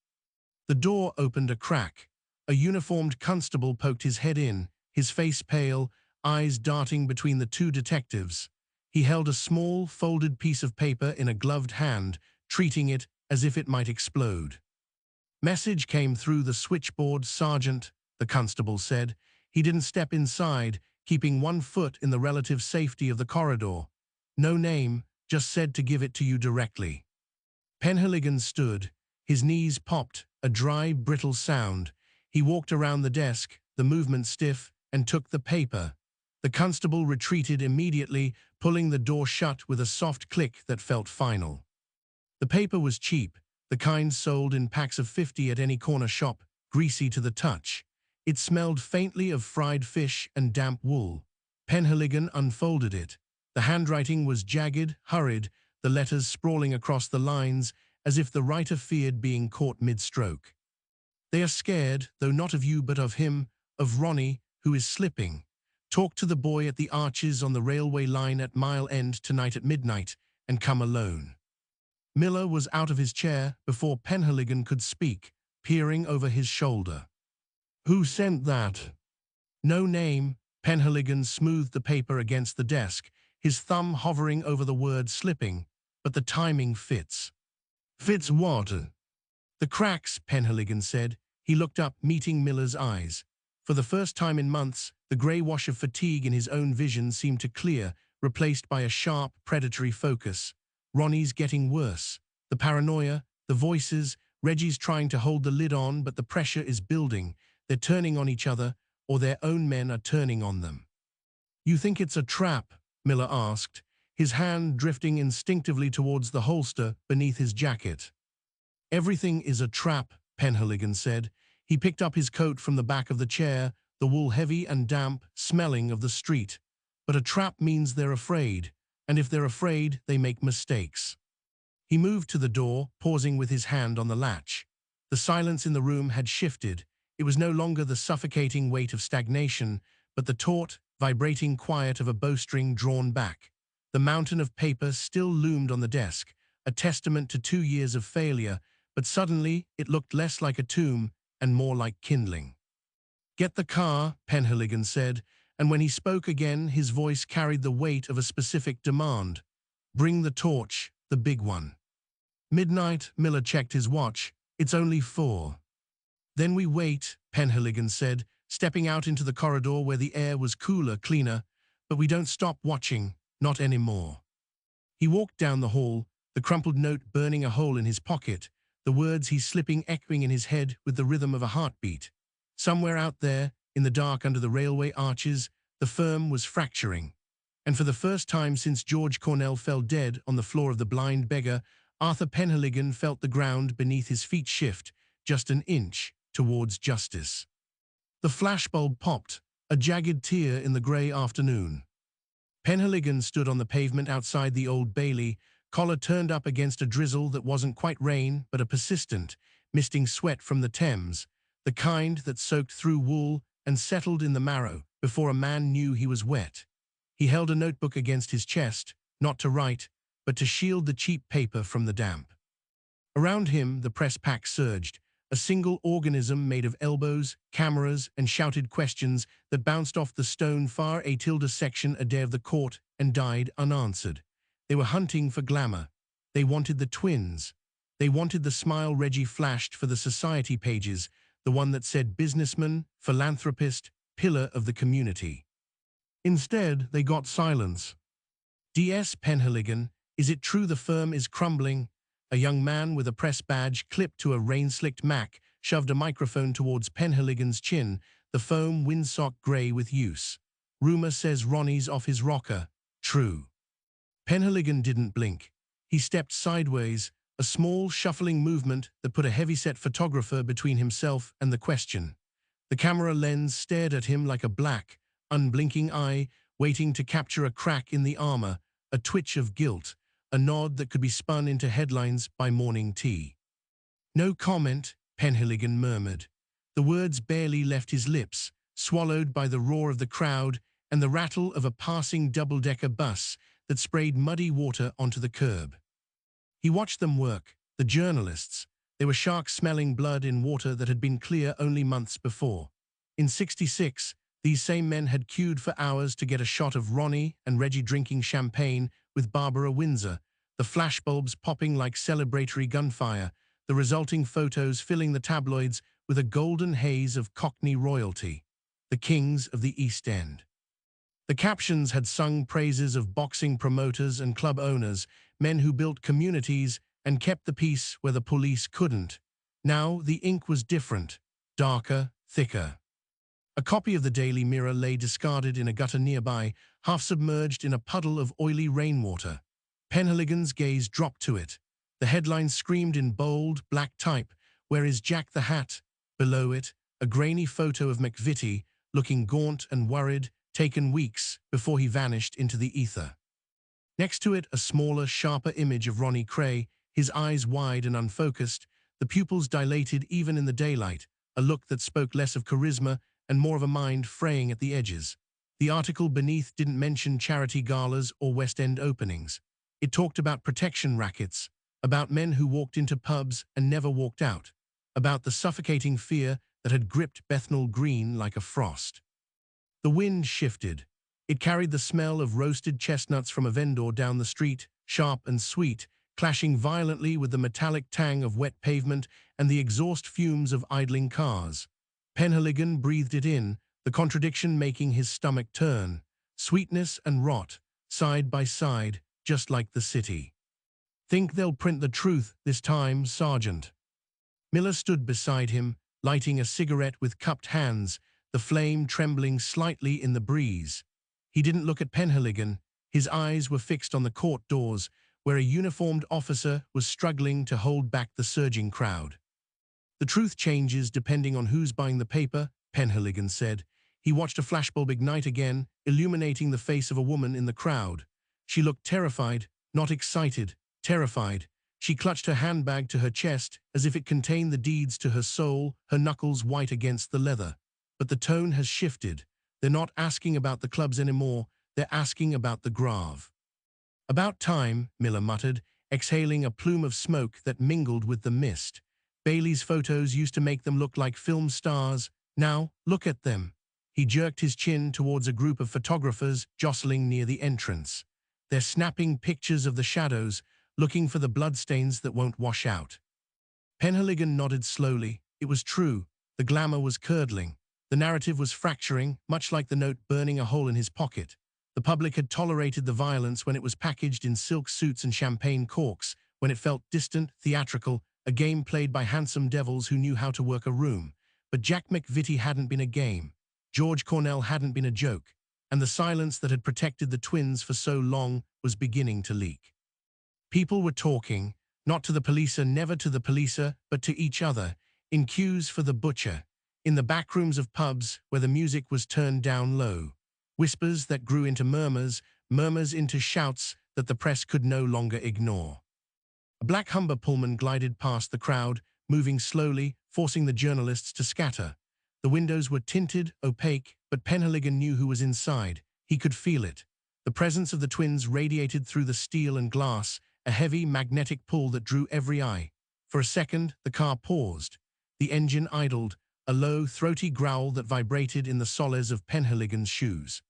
A: The door opened a crack. A uniformed constable poked his head in, his face pale, eyes darting between the two detectives. He held a small, folded piece of paper in a gloved hand, treating it as if it might explode. "Message came through the switchboard, Sergeant," the constable said. He didn't step inside, keeping one foot in the relative safety of the corridor. "No name, just said to give it to you directly." Penhaligon stood, his knees popped a dry, brittle sound. He walked around the desk, the movement stiff, and took the paper. The constable retreated immediately, pulling the door shut with a soft click that felt final. The paper was cheap, the kind sold in packs of 50 at any corner shop, greasy to the touch. It smelled faintly of fried fish and damp wool. Penhaligon unfolded it. The handwriting was jagged, hurried, the letters sprawling across the lines, as if the writer feared being caught mid-stroke. "They are scared, though not of you but of him, of Ronnie, who is slipping. Talk to the boy at the arches on the railway line at Mile End tonight at midnight, and come alone." Miller was out of his chair before Penhaligon could speak, peering over his shoulder. "Who sent that?" "No name." Penhaligon smoothed the paper against the desk, his thumb hovering over the word slipping, "but the timing fits." "Fits what?" "The cracks," Penhaligon said. He looked up, meeting Miller's eyes. For the first time in months, the grey wash of fatigue in his own vision seemed to clear, replaced by a sharp, predatory focus. Ronnie's getting worse. The paranoia, the voices, Reggie's trying to hold the lid on, but the pressure is building. They're turning on each other, or their own men are turning on them. "You think it's a trap?" Miller asked, his hand drifting instinctively towards the holster beneath his jacket. "Everything is a trap," Penhaligon said. He picked up his coat from the back of the chair, the wool heavy and damp, smelling of the street. "But a trap means they're afraid, and if they're afraid, they make mistakes." He moved to the door, pausing with his hand on the latch. The silence in the room had shifted. It was no longer the suffocating weight of stagnation, but the taut, vibrating quiet of a bowstring drawn back. The mountain of paper still loomed on the desk, a testament to 2 years of failure, but suddenly it looked less like a tomb and more like kindling. "Get the car," Penhaligon said, and when he spoke again, his voice carried the weight of a specific demand. "Bring the torch, the big one." "Midnight," Miller checked his watch. "It's only 4. "Then we wait," Penhaligon said, stepping out into the corridor where the air was cooler, cleaner, "but we don't stop watching, not anymore." He walked down the hall, the crumpled note burning a hole in his pocket, the words he's slipping echoing in his head with the rhythm of a heartbeat. Somewhere out there, in the dark under the railway arches, the firm was fracturing. And for the first time since George Cornell fell dead on the floor of the Blind Beggar, Arthur Penhaligon felt the ground beneath his feet shift, just an inch, towards justice. The flashbulb popped, a jagged tear in the grey afternoon. Penhaligon stood on the pavement outside the Old Bailey, collar turned up against a drizzle that wasn't quite rain, but a persistent, misting sweat from the Thames, the kind that soaked through wool and settled in the marrow before a man knew he was wet. He held a notebook against his chest, not to write, but to shield the cheap paper from the damp. Around him, the press pack surged, a single organism made of elbows, cameras, and shouted questions that bounced off the stone far a tilde section a day of the court and died unanswered. They were hunting for glamour. They wanted the twins. They wanted the smile Reggie flashed for the society pages, the one that said businessman, philanthropist, pillar of the community. Instead, they got silence. "DS Penhaligon, is it true the firm is crumbling?" A young man with a press badge clipped to a rain-slicked Mac shoved a microphone towards Penhaligon's chin, the foam windsock grey with use. "Rumor says Ronnie's off his rocker. True." Penhaligon didn't blink. He stepped sideways, a small, shuffling movement that put a heavy-set photographer between himself and the question. The camera lens stared at him like a black, unblinking eye, waiting to capture a crack in the armor, a twitch of guilt, a nod that could be spun into headlines by morning tea. "No comment," Penhaligon murmured. The words barely left his lips, swallowed by the roar of the crowd and the rattle of a passing double-decker bus that sprayed muddy water onto the curb. He watched them work, the journalists. They were shark-smelling blood in water that had been clear only months before. In '66, these same men had queued for hours to get a shot of Ronnie and Reggie drinking champagne with Barbara Windsor, the flashbulbs popping like celebratory gunfire, the resulting photos filling the tabloids with a golden haze of Cockney royalty, the kings of the East End. The captions had sung praises of boxing promoters and club owners, men who built communities and kept the peace where the police couldn't. Now the ink was different, darker, thicker. A copy of the Daily Mirror lay discarded in a gutter nearby, half submerged in a puddle of oily rainwater. Penhaligon's gaze dropped to it. The headline screamed in bold, black type, "Where is Jack the Hat?" Below it, a grainy photo of McVitie, looking gaunt and worried, taken weeks before he vanished into the ether. Next to it, a smaller, sharper image of Ronnie Cray, his eyes wide and unfocused, the pupils dilated even in the daylight, a look that spoke less of charisma and more of a mind fraying at the edges. The article beneath didn't mention charity galas or West End openings. It talked about protection rackets, about men who walked into pubs and never walked out, about the suffocating fear that had gripped Bethnal Green like a frost. The wind shifted. It carried the smell of roasted chestnuts from a vendor down the street, sharp and sweet, clashing violently with the metallic tang of wet pavement and the exhaust fumes of idling cars. Penhaligon breathed it in, the contradiction making his stomach turn. Sweetness and rot, side by side, just like the city. "Think they'll print the truth this time, Sergeant?" Miller stood beside him, lighting a cigarette with cupped hands, the flame trembling slightly in the breeze. He didn't look at Penhaligon. His eyes were fixed on the court doors, where a uniformed officer was struggling to hold back the surging crowd. "The truth changes depending on who's buying the paper," Penhaligon said. He watched a flashbulb ignite again, illuminating the face of a woman in the crowd. She looked terrified, not excited, terrified. She clutched her handbag to her chest as if it contained the deeds to her soul, her knuckles white against the leather. But the tone has shifted. They're not asking about the clubs anymore, they're asking about the Grave. "About time," Miller muttered, exhaling a plume of smoke that mingled with the mist. "Bailey's photos used to make them look like film stars. Now, look at them." He jerked his chin towards a group of photographers jostling near the entrance. "They're snapping pictures of the shadows, looking for the bloodstains that won't wash out." Penhaligon nodded slowly. It was true. The glamour was curdling. The narrative was fracturing, much like the note burning a hole in his pocket. The public had tolerated the violence when it was packaged in silk suits and champagne corks, when it felt distant, theatrical, a game played by handsome devils who knew how to work a room. But Jack McVitie hadn't been a game. George Cornell hadn't been a joke. And the silence that had protected the twins for so long was beginning to leak. People were talking, not to the policer, never to the policer, but to each other, in queues for the butcher, in the back rooms of pubs where the music was turned down low. Whispers that grew into murmurs, murmurs into shouts that the press could no longer ignore. A black Humber Pullman glided past the crowd, moving slowly, forcing the journalists to scatter. The windows were tinted, opaque, but Penhaligon knew who was inside. He could feel it. The presence of the twins radiated through the steel and glass, a heavy, magnetic pull that drew every eye. For a second, the car paused. The engine idled, a low, throaty growl that vibrated in the soles of Penhaligon's shoes.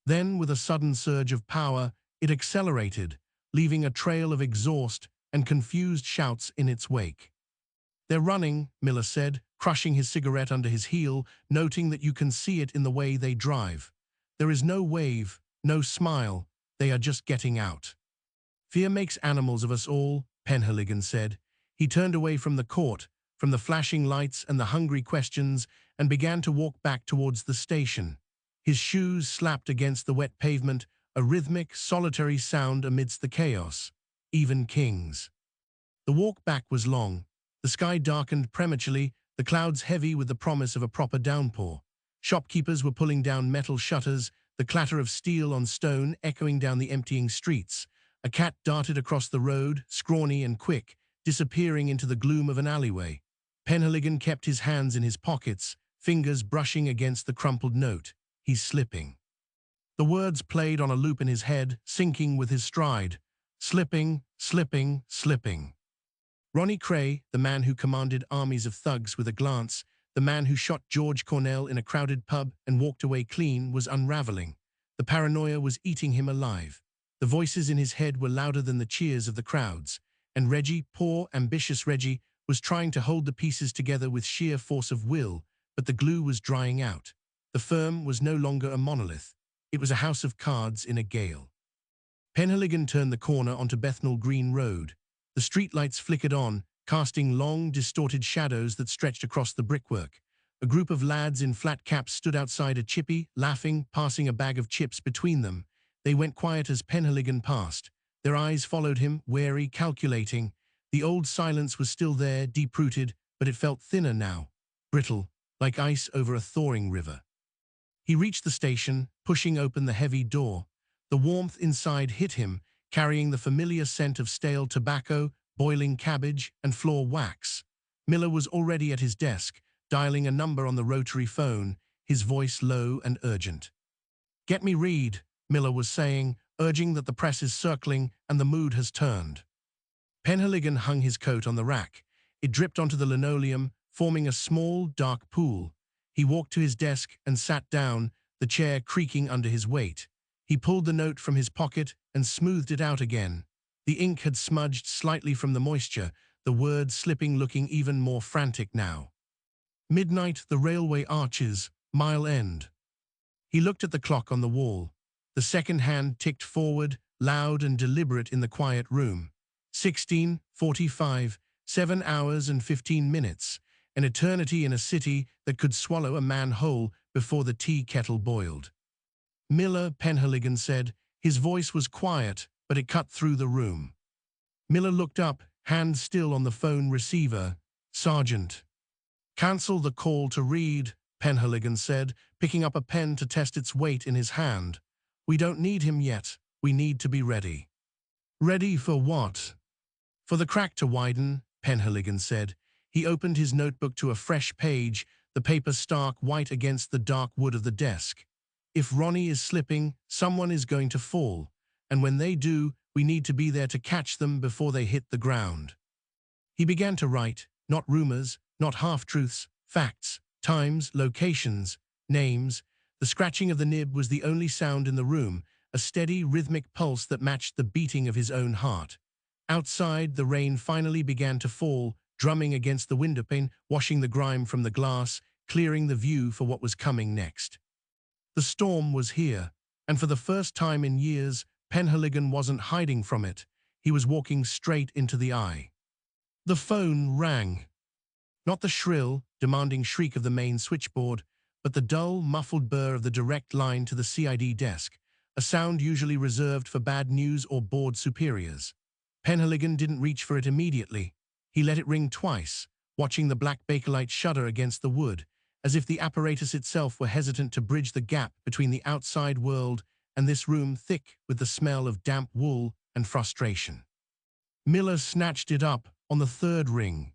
A: Then, with a sudden surge of power, it accelerated, leaving a trail of exhaust and confused shouts in its wake. "They're running," Miller said, crushing his cigarette under his heel, noting that you can see it in the way they drive. "There is no wave, no smile, they are just getting out." "Fear makes animals of us all," Penhaligon said. He turned away from the court, from the flashing lights and the hungry questions, and began to walk back towards the station. His shoes slapped against the wet pavement, a rhythmic, solitary sound amidst the chaos. Even kings. The walk back was long. The sky darkened prematurely, the clouds heavy with the promise of a proper downpour. Shopkeepers were pulling down metal shutters, the clatter of steel on stone echoing down the emptying streets. A cat darted across the road, scrawny and quick, disappearing into the gloom of an alleyway. Penhaligon kept his hands in his pockets, fingers brushing against the crumpled note. "He's slipping." The words played on a loop in his head, syncing with his stride. Slipping, slipping, slipping. Ronnie Cray, the man who commanded armies of thugs with a glance, the man who shot George Cornell in a crowded pub and walked away clean, was unraveling. The paranoia was eating him alive. The voices in his head were louder than the cheers of the crowds. And Reggie, poor, ambitious Reggie, was trying to hold the pieces together with sheer force of will, but the glue was drying out. The firm was no longer a monolith. It was a house of cards in a gale. Penhaligon turned the corner onto Bethnal Green Road. The streetlights flickered on, casting long, distorted shadows that stretched across the brickwork. A group of lads in flat caps stood outside a chippy, laughing, passing a bag of chips between them. They went quiet as Penhaligon passed. Their eyes followed him, wary, calculating. The old silence was still there, deep-rooted, but it felt thinner now, brittle, like ice over a thawing river. He reached the station, pushing open the heavy door. The warmth inside hit him, carrying the familiar scent of stale tobacco, boiling cabbage, and floor wax. Miller was already at his desk, dialing a number on the rotary phone, his voice low and urgent. "Get me Reed," Miller was saying, urging that the press is circling and the mood has turned. Penhaligon hung his coat on the rack. It dripped onto the linoleum, forming a small, dark pool. He walked to his desk and sat down, the chair creaking under his weight. He pulled the note from his pocket and smoothed it out again. The ink had smudged slightly from the moisture, the words slipping, looking even more frantic now. "Midnight, the railway arches, Mile End." He looked at the clock on the wall. The second hand ticked forward, loud and deliberate in the quiet room. 16:45, 7 hours and 15 minutes, an eternity in a city that could swallow a man whole before the tea kettle boiled. "Miller," Penhaligon said. His voice was quiet, but it cut through the room. Miller looked up, hand still on the phone receiver. "Sergeant." "Cancel the call to Reed," Penhaligon said, picking up a pen to test its weight in his hand. "We don't need him yet. We need to be ready." "Ready for what?" "For the crack to widen," Penhaligon said. He opened his notebook to a fresh page, the paper stark white against the dark wood of the desk. "If Ronnie is slipping, someone is going to fall. And when they do, we need to be there to catch them before they hit the ground." He began to write, not rumors, not half-truths, facts, times, locations, names. The scratching of the nib was the only sound in the room, a steady, rhythmic pulse that matched the beating of his own heart. Outside, the rain finally began to fall, drumming against the windowpane, washing the grime from the glass, clearing the view for what was coming next. The storm was here, and for the first time in years, Penhaligon wasn't hiding from it. He was walking straight into the eye. The phone rang. Not the shrill, demanding shriek of the main switchboard, but the dull, muffled burr of the direct line to the CID desk, a sound usually reserved for bad news or bored superiors. Penhaligon didn't reach for it immediately. He let it ring twice, watching the black bakelite shudder against the wood, as if the apparatus itself were hesitant to bridge the gap between the outside world and this room thick with the smell of damp wool and frustration. Miller snatched it up on the third ring.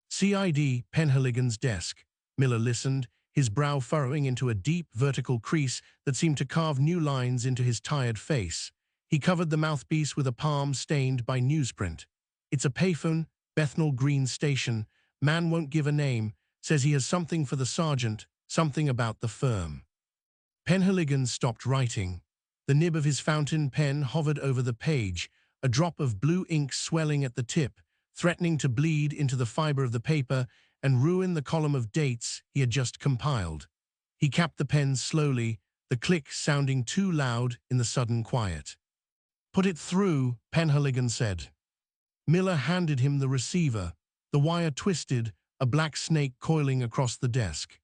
A: CID, Penhaligon's desk. Miller listened, his brow furrowing into a deep, vertical crease that seemed to carve new lines into his tired face. He covered the mouthpiece with a palm stained by newsprint. "It's a payphone, Bethnal Green Station. Man won't give a name. Says he has something for the sergeant, something about the firm." Penhaligon stopped writing. The nib of his fountain pen hovered over the page, a drop of blue ink swelling at the tip, threatening to bleed into the fiber of the paper and ruin the column of dates he had just compiled. He capped the pen slowly, the click sounding too loud in the sudden quiet. "Put it through," Penhaligon said. Miller handed him the receiver. The wire twisted, a black snake coiling across the desk.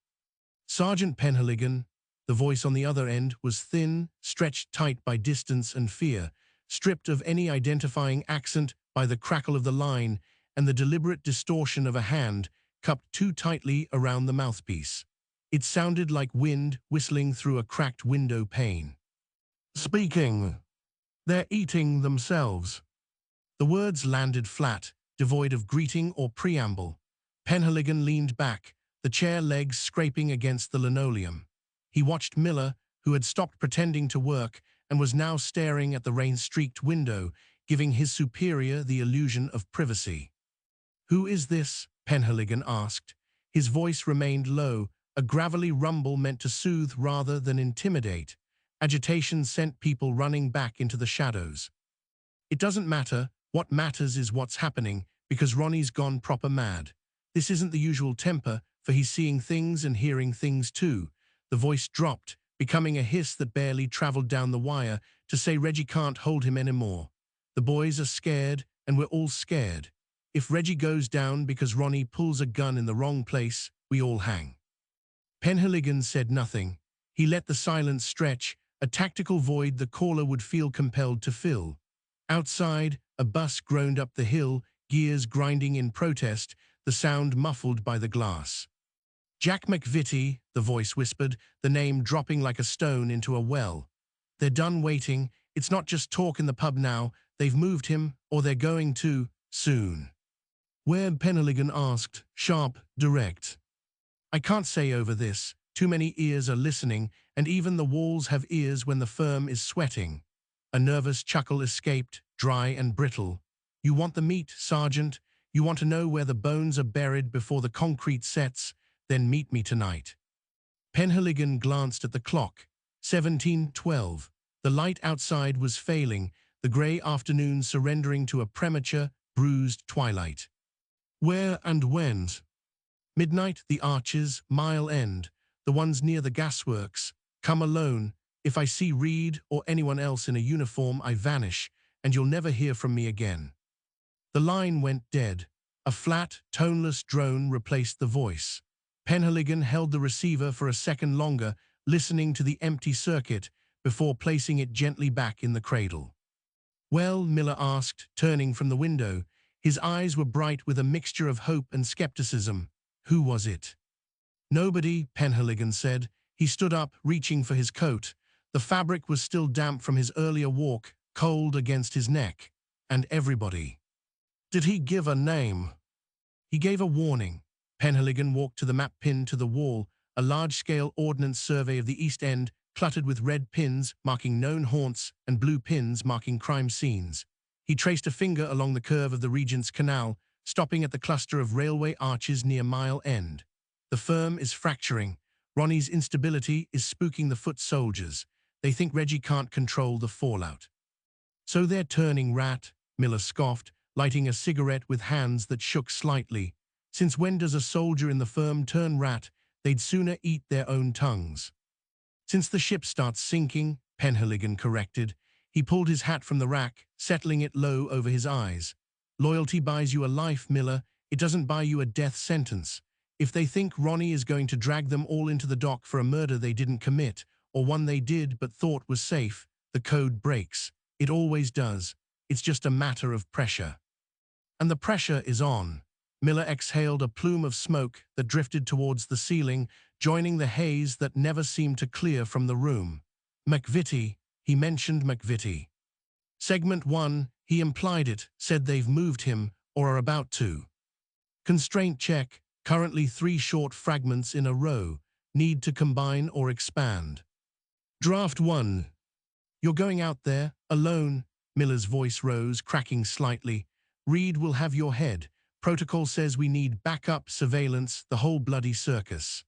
A: "Sergeant Penhaligon." The voice on the other end was thin, stretched tight by distance and fear, stripped of any identifying accent by the crackle of the line and the deliberate distortion of a hand cupped too tightly around the mouthpiece. It sounded like wind whistling through a cracked window pane. "Speaking. They're eating themselves." The words landed flat, devoid of greeting or preamble. Penhaligon leaned back, the chair legs scraping against the linoleum. He watched Miller, who had stopped pretending to work and was now staring at the rain-streaked window, giving his superior the illusion of privacy. "Who is this?" Penhaligon asked. His voice remained low, a gravelly rumble meant to soothe rather than intimidate. Agitation sent people running back into the shadows. "It doesn't matter. What matters is what's happening, because Ronnie's gone proper mad. This isn't the usual temper, for he's seeing things and hearing things too." The voice dropped, becoming a hiss that barely traveled down the wire to say Reggie can't hold him anymore. "The boys are scared, and we're all scared. If Reggie goes down because Ronnie pulls a gun in the wrong place, we all hang. Penhaligon said nothing. He let the silence stretch, a tactical void the caller would feel compelled to fill. Outside, a bus groaned up the hill, gears grinding in protest, the sound muffled by the glass. Jack McVitie, the voice whispered, the name dropping like a stone into a well. They're done waiting. It's not just talk in the pub now. They've moved him, or they're going to, soon. Where? Penhaligon asked, sharp, direct. I can't say over this. Too many ears are listening, and even the walls have ears when the firm is sweating. A nervous chuckle escaped, dry and brittle. You want the meat, Sergeant? You want to know where the bones are buried before the concrete sets? Then meet me tonight. Penhaligon glanced at the clock. 17:12. The light outside was failing, the grey afternoon surrendering to a premature, bruised twilight. Where and when? Midnight, the Arches, Mile End, the ones near the gasworks. Come alone. If I see Reed or anyone else in a uniform, I vanish, and you'll never hear from me again. The line went dead. A flat, toneless drone replaced the voice. Penhaligon held the receiver for a second longer, listening to the empty circuit before placing it gently back in the cradle. Well, Miller asked, turning from the window. His eyes were bright with a mixture of hope and skepticism. Who was it? Nobody, Penhaligon said. He stood up, reaching for his coat. The fabric was still damp from his earlier walk, cold against his neck. And everybody. Did he give a name? He gave a warning. Penhaligon walked to the map pinned to the wall, a large-scale ordnance survey of the East End, cluttered with red pins marking known haunts and blue pins marking crime scenes. He traced a finger along the curve of the Regent's Canal, stopping at the cluster of railway arches near Mile End. The firm is fracturing. Ronnie's instability is spooking the foot soldiers. They think Reggie can't control the fallout. So they're turning rat, Miller scoffed, lighting a cigarette with hands that shook slightly. Since when does a soldier in the firm turn rat? They'd sooner eat their own tongues. Since the ship starts sinking, Penhaligon corrected. He pulled his hat from the rack, settling it low over his eyes. Loyalty buys you a life, Miller. It doesn't buy you a death sentence. If they think Ronnie is going to drag them all into the dock for a murder they didn't commit, or one they did but thought was safe, the code breaks. It always does. It's just a matter of pressure. And the pressure is on. Miller exhaled a plume of smoke that drifted towards the ceiling, joining the haze that never seemed to clear from the room. McVitie, he mentioned McVitie. Segment 1, he implied it, said they've moved him, or are about to. Constraint check, currently 3 short fragments in a row, need to combine or expand. Draft 1. You're going out there, alone, Miller's voice rose, cracking slightly. Reed will have your head. Protocol says we need backup, surveillance, the whole bloody circus.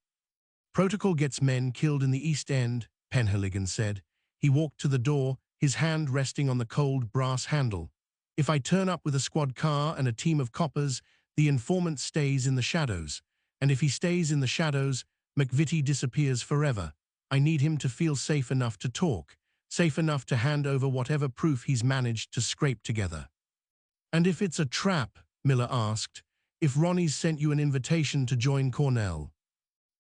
A: Protocol gets men killed in the East End, Penhaligon said. He walked to the door, his hand resting on the cold brass handle. If I turn up with a squad car and a team of coppers, the informant stays in the shadows. And if he stays in the shadows, McVitie disappears forever. I need him to feel safe enough to talk, safe enough to hand over whatever proof he's managed to scrape together. And if it's a trap, Miller asked, if Ronnie's sent you an invitation to join Cornell.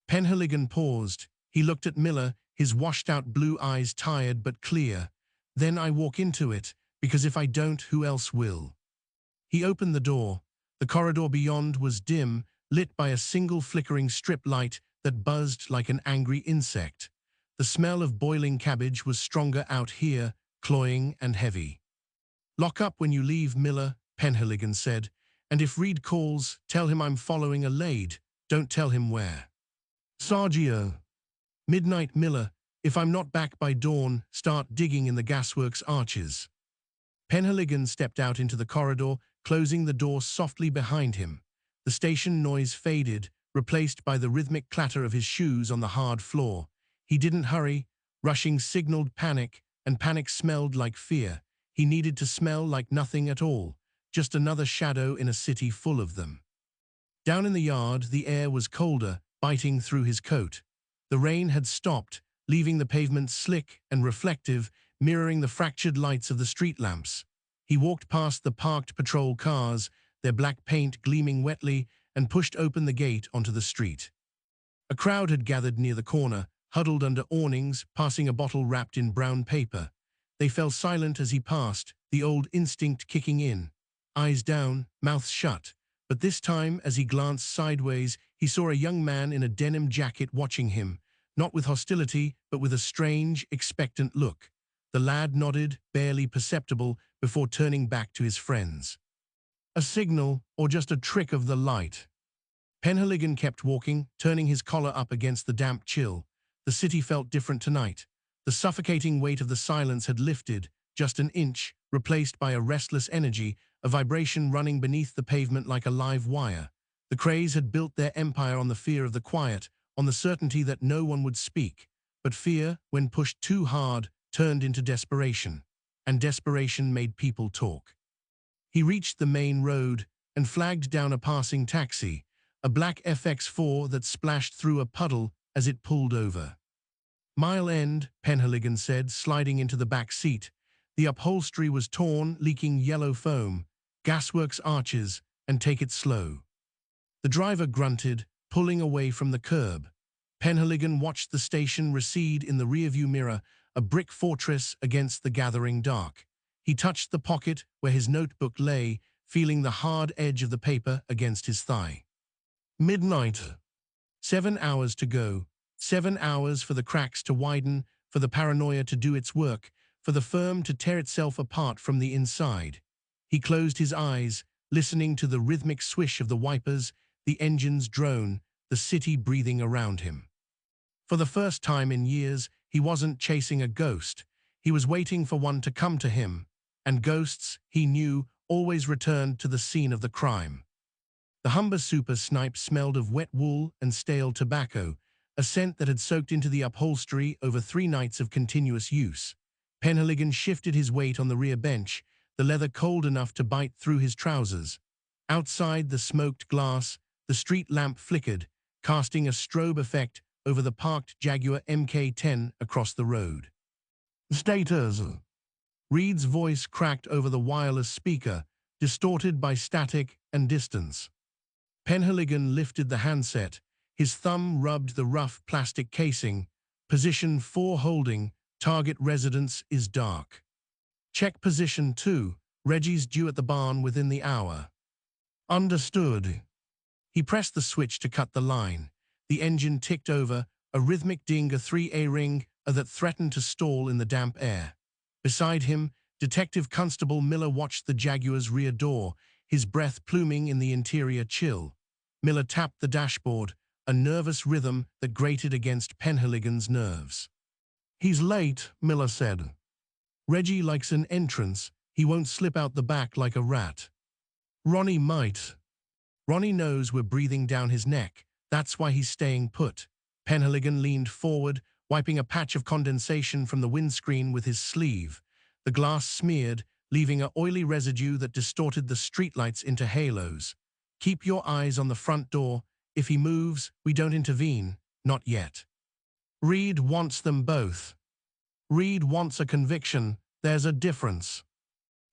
A: Penhaligon paused. He looked at Miller, his washed-out blue eyes tired but clear. Then I walk into it, because if I don't, who else will? He opened the door. The corridor beyond was dim, lit by a single flickering strip light that buzzed like an angry insect. The smell of boiling cabbage was stronger out here, cloying and heavy. Lock up when you leave, Miller, Penhaligon said. And if Reed calls, tell him I'm following a laid. Don't tell him where. Sergio. Midnight, Miller. If I'm not back by dawn, start digging in the gasworks arches. Penhaligon stepped out into the corridor, closing the door softly behind him. The station noise faded, replaced by the rhythmic clatter of his shoes on the hard floor. He didn't hurry. Rushing signaled panic, and panic smelled like fear. He needed to smell like nothing at all. Just another shadow in a city full of them. Down in the yard, the air was colder, biting through his coat. The rain had stopped, leaving the pavement slick and reflective, mirroring the fractured lights of the street lamps. He walked past the parked patrol cars, their black paint gleaming wetly, and pushed open the gate onto the street. A crowd had gathered near the corner, huddled under awnings, passing a bottle wrapped in brown paper. They fell silent as he passed, the old instinct kicking in. Eyes down, mouths shut. But this time, as he glanced sideways, he saw a young man in a denim jacket watching him, not with hostility, but with a strange, expectant look. The lad nodded, barely perceptible, before turning back to his friends. A signal, or just a trick of the light? Penhaligon kept walking, turning his collar up against the damp chill. The city felt different tonight. The suffocating weight of the silence had lifted, just an inch, replaced by a restless energy, a vibration running beneath the pavement like a live wire. The Krays had built their empire on the fear of the quiet, on the certainty that no one would speak. But fear, when pushed too hard, turned into desperation. And desperation made people talk. He reached the main road and flagged down a passing taxi, a black FX4 that splashed through a puddle as it pulled over. "Mile End," Penhaligon said, sliding into the back seat. The upholstery was torn, leaking yellow foam. "Gasworks arches, and take it slow." The driver grunted, pulling away from the curb. Penhaligon watched the station recede in the rearview mirror, a brick fortress against the gathering dark. He touched the pocket where his notebook lay, feeling the hard edge of the paper against his thigh. Midnight. 7 hours to go. 7 hours for the cracks to widen, for the paranoia to do its work, for the firm to tear itself apart from the inside. He closed his eyes, listening to the rhythmic swish of the wipers, the engine's drone, the city breathing around him. For the first time in years, he wasn't chasing a ghost. He was waiting for one to come to him. And ghosts, he knew, always returned to the scene of the crime. The Humber Super Snipe smelled of wet wool and stale tobacco, a scent that had soaked into the upholstery over 3 nights of continuous use. Penhaligon shifted his weight on the rear bench, the leather cold enough to bite through his trousers. Outside the smoked glass, the street lamp flickered, casting a strobe effect over the parked Jaguar MK-10 across the road. "Status." Reed's voice cracked over the wireless speaker, distorted by static and distance. Penhaligon lifted the handset. His thumb rubbed the rough plastic casing. "Position 4 holding. Target residence is dark." "Check position 2. Reggie's due at the barn within the hour." "Understood." He pressed the switch to cut the line. The engine ticked over, a rhythmic ding, a 3A ring that threatened to stall in the damp air. Beside him, Detective Constable Miller watched the Jaguar's rear door, his breath pluming in the interior chill. Miller tapped the dashboard, a nervous rhythm that grated against Penhaligon's nerves. "He's late," Miller said. "Reggie likes an entrance. He won't slip out the back like a rat." "Ronnie might." "Ronnie knows we're breathing down his neck. That's why he's staying put." Penhaligon leaned forward, wiping a patch of condensation from the windscreen with his sleeve. The glass smeared, leaving an oily residue that distorted the streetlights into halos. "Keep your eyes on the front door. If he moves, we don't intervene. Not yet." "Reed wants them both." "Reed wants a conviction. There's a difference."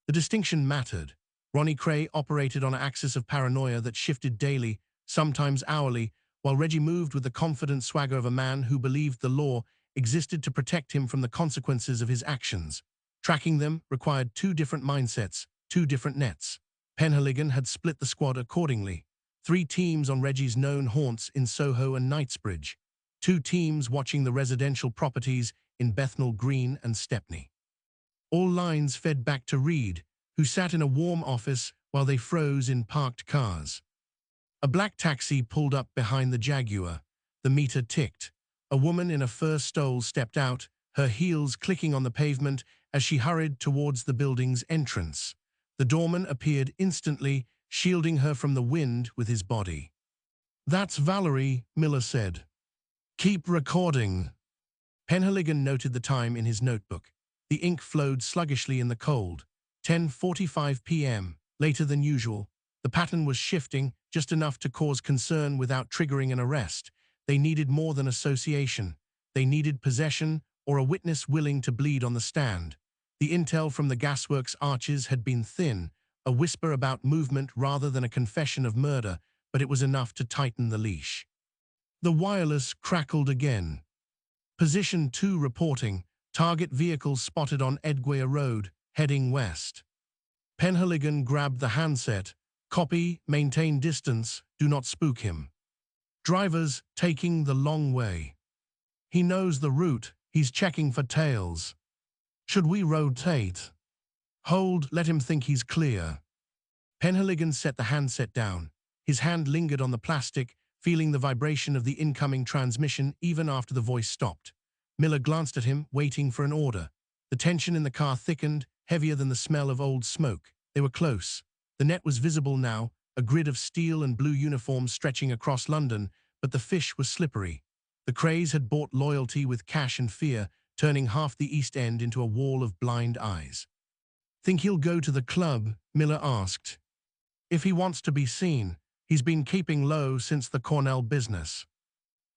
A: The distinction mattered. Ronnie Kray operated on an axis of paranoia that shifted daily, sometimes hourly, while Reggie moved with the confident swagger of a man who believed the law existed to protect him from the consequences of his actions. Tracking them required 2 different mindsets, 2 different nets. Penhaligon had split the squad accordingly. 3 teams on Reggie's known haunts in Soho and Knightsbridge. 2 teams watching the residential properties in Bethnal Green and Stepney. All lines fed back to Reed, who sat in a warm office while they froze in parked cars. A black taxi pulled up behind the Jaguar. The meter ticked. A woman in a fur stole stepped out, her heels clicking on the pavement as she hurried towards the building's entrance. The doorman appeared instantly, shielding her from the wind with his body. "That's Valerie," Miller said. "Keep recording." Penhaligon noted the time in his notebook. The ink flowed sluggishly in the cold. 10:45 p.m., later than usual. The pattern was shifting, just enough to cause concern without triggering an arrest. They needed more than association. They needed possession or a witness willing to bleed on the stand. The intel from the gasworks arches had been thin, a whisper about movement rather than a confession of murder, but it was enough to tighten the leash. The wireless crackled again. Position 2 reporting, target vehicle spotted on Edgware Road, heading west. Penhaligon grabbed the handset. Copy, maintain distance, do not spook him. Drivers taking the long way. He knows the route, he's checking for tails. Should we rotate? Hold, let him think he's clear. Penhaligon set the handset down. His hand lingered on the plastic, feeling the vibration of the incoming transmission even after the voice stopped. Miller glanced at him, waiting for an order. The tension in the car thickened, heavier than the smell of old smoke. They were close. The net was visible now, a grid of steel and blue uniforms stretching across London, but the fish was slippery. The craze had bought loyalty with cash and fear, turning half the East End into a wall of blind eyes. Think he'll go to the club? Miller asked. If he wants to be seen. He's been keeping low since the Cornell business.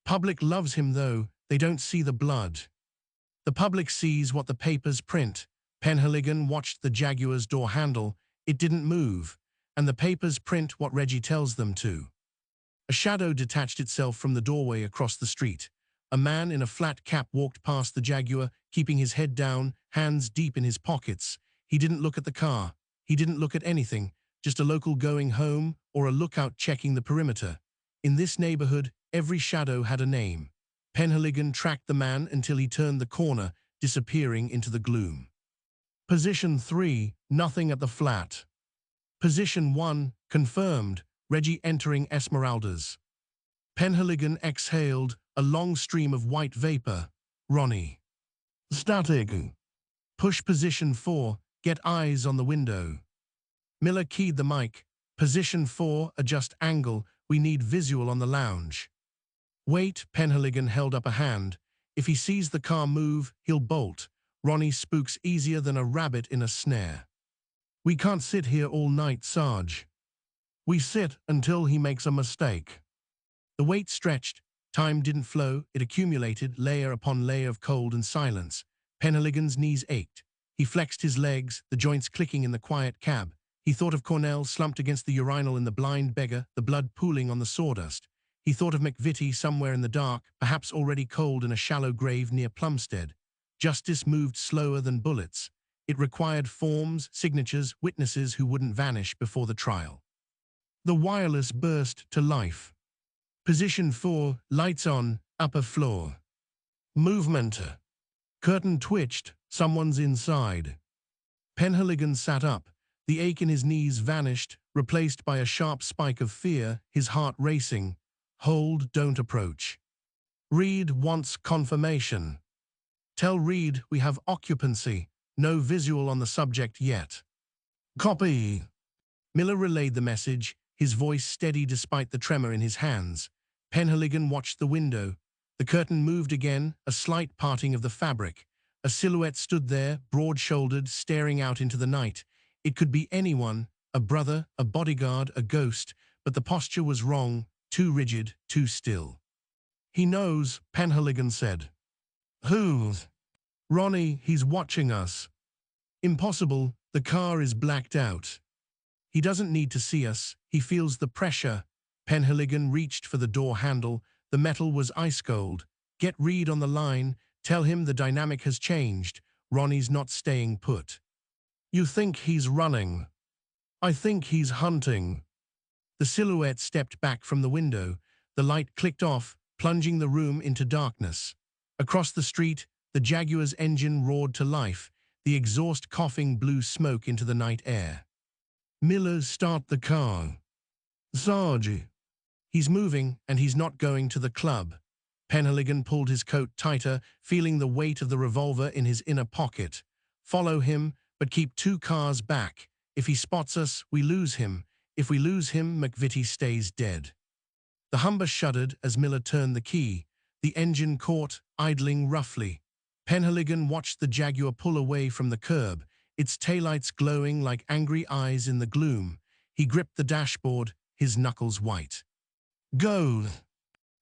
A: Public loves him though, they don't see the blood. The public sees what the papers print. Penhaligon watched the Jaguar's door handle. It didn't move, and the papers print what Reggie tells them to. A shadow detached itself from the doorway across the street. A man in a flat cap walked past the Jaguar, keeping his head down, hands deep in his pockets. He didn't look at the car. He didn't look at anything, just a local going home or a lookout checking the perimeter. In this neighborhood, every shadow had a name. Penhaligon tracked the man until he turned the corner, disappearing into the gloom. Position 3, nothing at the flat. Position 1, confirmed, Reggie entering Esmeralda's. Penhaligon exhaled, a long stream of white vapor. Ronnie. Static. Push position 4, get eyes on the window. Miller keyed the mic. Position 4, adjust angle, we need visual on the lounge. Wait, Penhaligon held up a hand. If he sees the car move, he'll bolt. Ronnie spooks easier than a rabbit in a snare. We can't sit here all night, Sarge. We sit until he makes a mistake. The wait stretched. Time didn't flow. It accumulated, layer upon layer of cold and silence. Penhaligon's knees ached. He flexed his legs, the joints clicking in the quiet cab. He thought of Cornell slumped against the urinal in The Blind Beggar, the blood pooling on the sawdust. He thought of McVitie somewhere in the dark, perhaps already cold in a shallow grave near Plumstead. Justice moved slower than bullets. It required forms, signatures, witnesses who wouldn't vanish before the trial. The wireless burst to life. Position 4, lights on, upper floor. Movement. Curtain twitched, someone's inside. Penhaligon sat up. The ache in his knees vanished, replaced by a sharp spike of fear, his heart racing. Hold, don't approach. Reed wants confirmation. Tell Reed we have occupancy, no visual on the subject yet. Copy. Miller relayed the message, his voice steady despite the tremor in his hands. Penhaligon watched the window. The curtain moved again, a slight parting of the fabric. A silhouette stood there, broad-shouldered, staring out into the night. It could be anyone, a brother, a bodyguard, a ghost, but the posture was wrong, too rigid, too still. He knows, Penhaligon said. Who? Ronnie, he's watching us. Impossible, the car is blacked out. He doesn't need to see us, he feels the pressure. Penhaligon reached for the door handle, the metal was ice cold. Get Reed on the line, tell him the dynamic has changed, Ronnie's not staying put. You think he's running. I think he's hunting. The silhouette stepped back from the window. The light clicked off, plunging the room into darkness. Across the street, the Jaguar's engine roared to life. The exhaust coughing blew smoke into the night air. Miller, start the car. Sarge. He's moving, and he's not going to the club. Penhaligon pulled his coat tighter, feeling the weight of the revolver in his inner pocket. Follow him, but keep 2 cars back. If he spots us, we lose him. If we lose him, McVitie stays dead. The Humber shuddered as Miller turned the key. The engine caught, idling roughly. Penhaligon watched the Jaguar pull away from the curb, its taillights glowing like angry eyes in the gloom. He gripped the dashboard, his knuckles white. Go!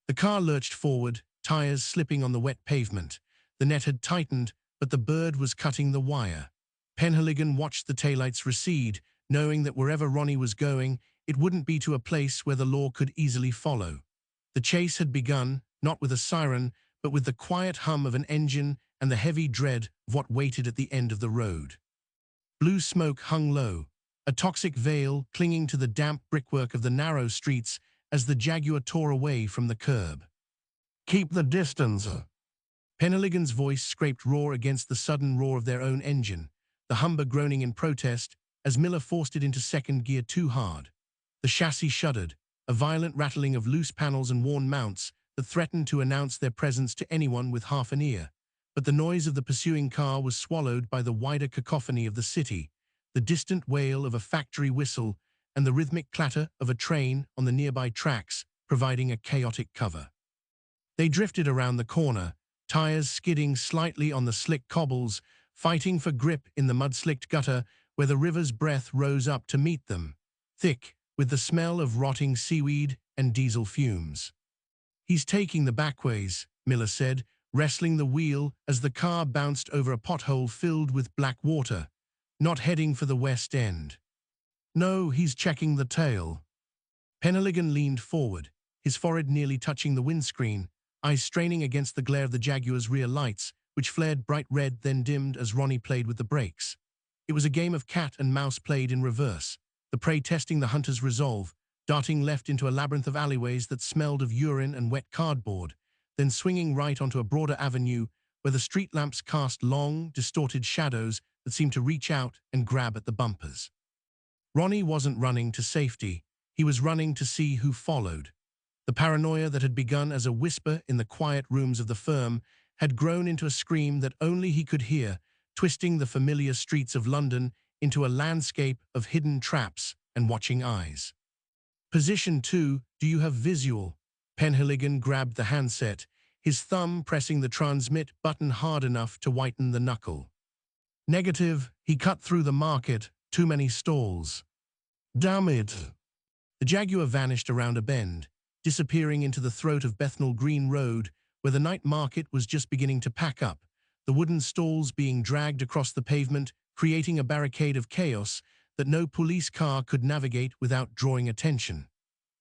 A: The car lurched forward, tires slipping on the wet pavement. The net had tightened, but the bird was cutting the wire. Penhaligon watched the taillights recede, knowing that wherever Ronnie was going, it wouldn't be to a place where the law could easily follow. The chase had begun, not with a siren, but with the quiet hum of an engine and the heavy dread of what waited at the end of the road. Blue smoke hung low, a toxic veil clinging to the damp brickwork of the narrow streets as the Jaguar tore away from the curb. "Keep the distance." Penhaligon's voice scraped raw against the sudden roar of their own engine, the Humber groaning in protest as Miller forced it into second gear too hard. The chassis shuddered, a violent rattling of loose panels and worn mounts that threatened to announce their presence to anyone with half an ear. But the noise of the pursuing car was swallowed by the wider cacophony of the city, the distant wail of a factory whistle and the rhythmic clatter of a train on the nearby tracks, providing a chaotic cover. They drifted around the corner, tires skidding slightly on the slick cobbles, fighting for grip in the mud-slicked gutter where the river's breath rose up to meet them, thick with the smell of rotting seaweed and diesel fumes. "He's taking the backways," Miller said, wrestling the wheel as the car bounced over a pothole filled with black water, "not heading for the West End." "No, he's checking the tail." Penhaligon leaned forward, his forehead nearly touching the windscreen, eyes straining against the glare of the Jaguar's rear lights, which flared bright red then dimmed as Ronnie played with the brakes. It was a game of cat and mouse played in reverse, the prey testing the hunter's resolve, darting left into a labyrinth of alleyways that smelled of urine and wet cardboard, then swinging right onto a broader avenue where the street lamps cast long, distorted shadows that seemed to reach out and grab at the bumpers. Ronnie wasn't running to safety, he was running to see who followed. The paranoia that had begun as a whisper in the quiet rooms of the firm had grown into a scream that only he could hear, twisting the familiar streets of London into a landscape of hidden traps and watching eyes. "Position 2, do you have visual?" Penhaligon grabbed the handset, his thumb pressing the transmit button hard enough to whiten the knuckle. "Negative, he cut through the market, too many stalls." "Damn it." The Jaguar vanished around a bend, disappearing into the throat of Bethnal Green Road, where the night market was just beginning to pack up, the wooden stalls being dragged across the pavement, creating a barricade of chaos that no police car could navigate without drawing attention.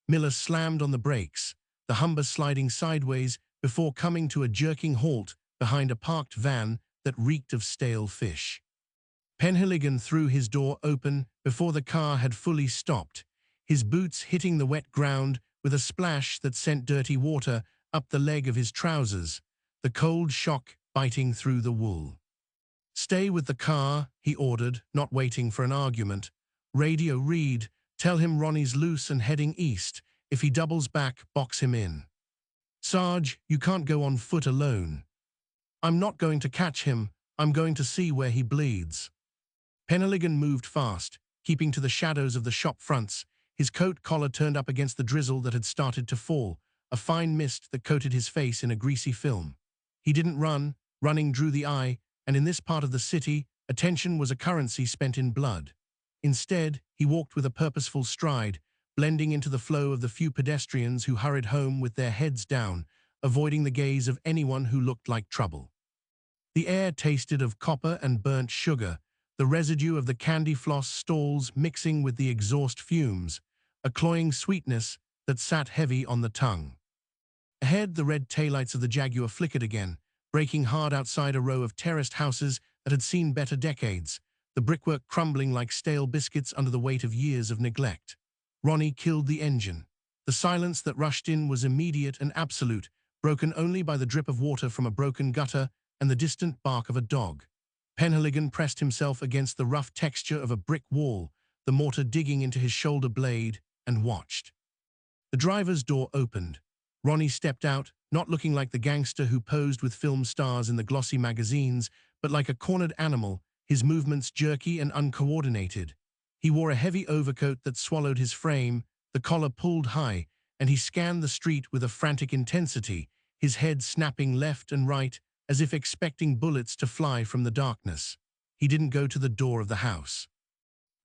A: Miller slammed on the brakes, the Humber sliding sideways before coming to a jerking halt behind a parked van that reeked of stale fish. Penhaligon threw his door open before the car had fully stopped, his boots hitting the wet ground with a splash that sent dirty water up the leg of his trousers, the cold shock biting through the wool. "Stay with the car," he ordered, not waiting for an argument. "Radio read, tell him Ronnie's loose and heading east. If he doubles back, box him in." "Sarge, you can't go on foot alone." "I'm not going to catch him, I'm going to see where he bleeds." Penhaligon moved fast, keeping to the shadows of the shop fronts, his coat collar turned up against the drizzle that had started to fall, a fine mist that coated his face in a greasy film. He didn't run, running drew the eye, and in this part of the city, attention was a currency spent in blood. Instead, he walked with a purposeful stride, blending into the flow of the few pedestrians who hurried home with their heads down, avoiding the gaze of anyone who looked like trouble. The air tasted of copper and burnt sugar, the residue of the candy floss stalls mixing with the exhaust fumes, a cloying sweetness that sat heavy on the tongue. Ahead, the red taillights of the Jaguar flickered again, breaking hard outside a row of terraced houses that had seen better decades, the brickwork crumbling like stale biscuits under the weight of years of neglect. Ronnie killed the engine. The silence that rushed in was immediate and absolute, broken only by the drip of water from a broken gutter and the distant bark of a dog. Penhaligon pressed himself against the rough texture of a brick wall, the mortar digging into his shoulder blade, and watched. The driver's door opened. Ronnie stepped out, not looking like the gangster who posed with film stars in the glossy magazines, but like a cornered animal, his movements jerky and uncoordinated. He wore a heavy overcoat that swallowed his frame, the collar pulled high, and he scanned the street with a frantic intensity, his head snapping left and right, as if expecting bullets to fly from the darkness. He didn't go to the door of the house.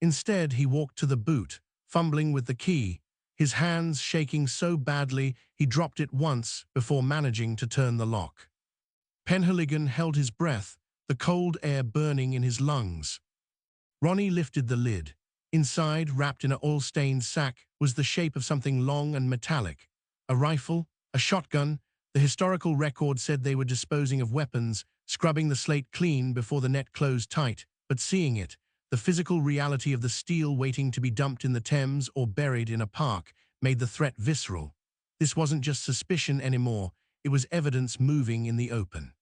A: Instead, he walked to the boot, fumbling with the key, his hands shaking so badly he dropped it once before managing to turn the lock. Penhaligon held his breath, the cold air burning in his lungs. Ronnie lifted the lid, Inside, wrapped in an oil-stained sack, was the shape of something long and metallic. A rifle, a shotgun. The historical record said they were disposing of weapons, scrubbing the slate clean before the net closed tight. But seeing it, the physical reality of the steel waiting to be dumped in the Thames or buried in a park, made the threat visceral. This wasn't just suspicion anymore, it was evidence moving in the open.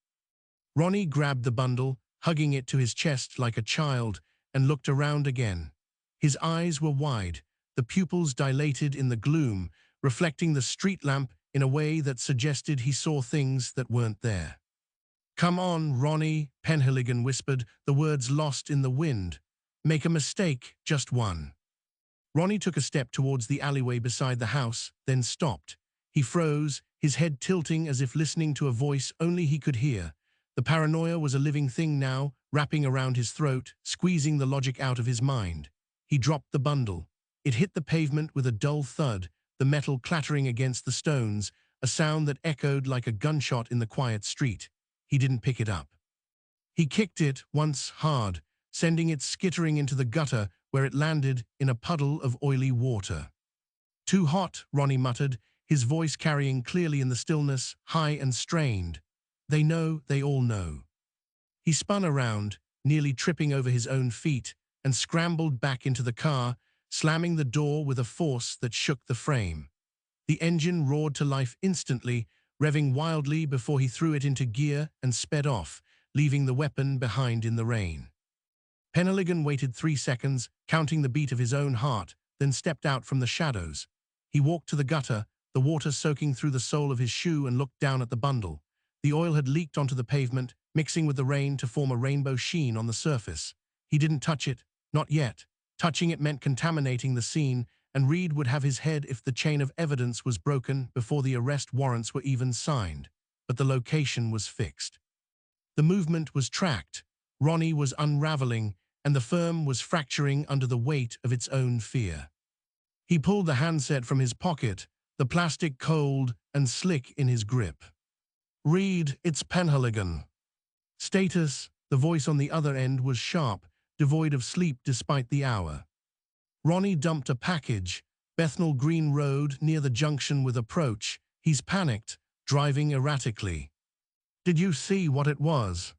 A: Ronnie grabbed the bundle, hugging it to his chest like a child, and looked around again. His eyes were wide, the pupils dilated in the gloom, reflecting the street lamp in a way that suggested he saw things that weren't there. "Come on, Ronnie," Penhaligon whispered, the words lost in the wind. "Make a mistake, just one." Ronnie took a step towards the alleyway beside the house, then stopped. He froze, his head tilting as if listening to a voice only he could hear. The paranoia was a living thing now, wrapping around his throat, squeezing the logic out of his mind. He dropped the bundle. It hit the pavement with a dull thud, the metal clattering against the stones, a sound that echoed like a gunshot in the quiet street. He didn't pick it up. He kicked it once hard, sending it skittering into the gutter where it landed in a puddle of oily water. "Too hot," Ronnie muttered, his voice carrying clearly in the stillness, high and strained. "They know, they all know." He spun around, nearly tripping over his own feet, and scrambled back into the car, slamming the door with a force that shook the frame. The engine roared to life instantly, revving wildly before he threw it into gear and sped off, leaving the weapon behind in the rain. Penhaligon waited 3 seconds, counting the beat of his own heart, then stepped out from the shadows. He walked to the gutter, the water soaking through the sole of his shoe, and looked down at the bundle. The oil had leaked onto the pavement, mixing with the rain to form a rainbow sheen on the surface. He didn't touch it, not yet. Touching it meant contaminating the scene, and Reed would have his head if the chain of evidence was broken before the arrest warrants were even signed. But the location was fixed. The movement was tracked. Ronnie was unraveling, and the firm was fracturing under the weight of its own fear. He pulled the handset from his pocket, the plastic cold and slick in his grip. "Reed, it's Penhaligon." "Status," the voice on the other end was sharp, devoid of sleep despite the hour. Ronnie dumped a package, Bethnal Green Road near the junction with approach. He's panicked, driving erratically. "Did you see what it was?"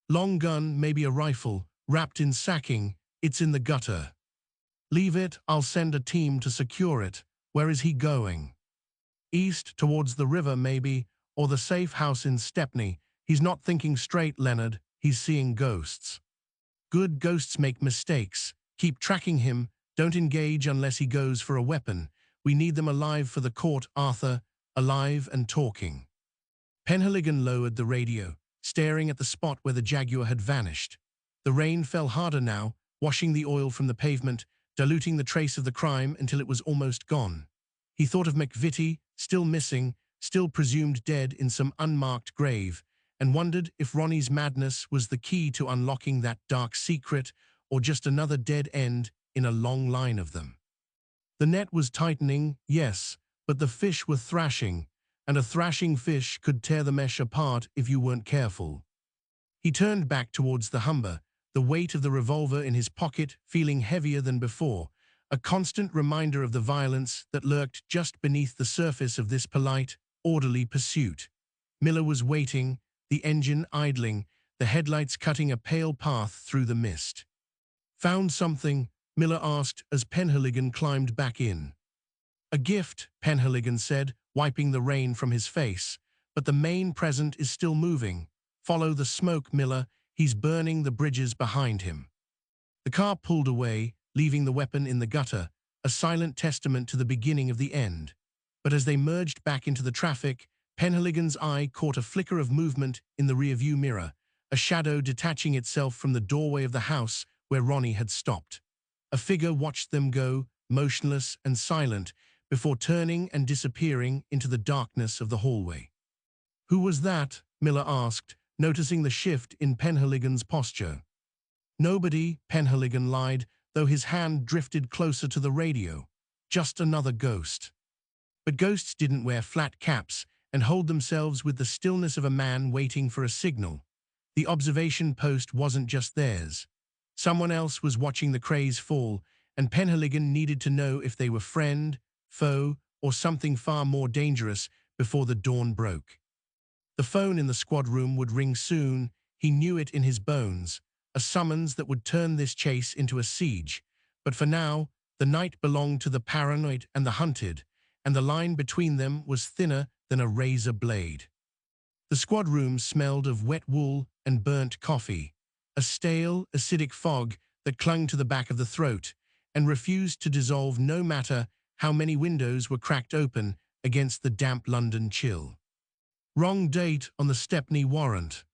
A: "Long gun, maybe a rifle, wrapped in sacking. It's in the gutter." "Leave it, I'll send a team to secure it." "Where is he going?" "East, towards the river maybe, or the safe house in Stepney." "He's not thinking straight, Leonard. He's seeing ghosts." "Good, ghosts make mistakes. Keep tracking him. Don't engage unless he goes for a weapon. We need them alive for the court, Arthur. Alive and talking." Penhaligon lowered the radio, staring at the spot where the Jaguar had vanished. The rain fell harder now, washing the oil from the pavement, diluting the trace of the crime until it was almost gone. He thought of McVitie, still missing, still presumed dead in some unmarked grave, and wondered if Ronnie's madness was the key to unlocking that dark secret, or just another dead end in a long line of them. The net was tightening, yes, but the fish were thrashing, and a thrashing fish could tear the mesh apart if you weren't careful. He turned back towards the Humber, the weight of the revolver in his pocket feeling heavier than before, a constant reminder of the violence that lurked just beneath the surface of this polite, orderly pursuit. Miller was waiting, the engine idling, the headlights cutting a pale path through the mist. "Found something?" Miller asked as Penhaligon climbed back in. "A gift," Penhaligon said, wiping the rain from his face. "But the main present is still moving. Follow the smoke, Miller. He's burning the bridges behind him." The car pulled away, leaving the weapon in the gutter, a silent testament to the beginning of the end. But as they merged back into the traffic, Penhaligon's eye caught a flicker of movement in the rearview mirror, a shadow detaching itself from the doorway of the house where Ronnie had stopped. A figure watched them go, motionless and silent, before turning and disappearing into the darkness of the hallway. "Who was that?" Miller asked, noticing the shift in Penhaligon's posture. "Nobody," Penhaligon lied, though his hand drifted closer to the radio. "Just another ghost." But ghosts didn't wear flat caps and hold themselves with the stillness of a man waiting for a signal. The observation post wasn't just theirs. Someone else was watching the craze fall, and Penhaligon needed to know if they were friend, foe, or something far more dangerous before the dawn broke. The phone in the squad room would ring soon, he knew it in his bones, a summons that would turn this chase into a siege. But for now, the night belonged to the paranoid and the hunted, and the line between them was thinner than a razor blade. The squad room smelled of wet wool and burnt coffee, a stale, acidic fog that clung to the back of the throat and refused to dissolve no matter how many windows were cracked open against the damp London chill. Wrong date on the Stepney warrant.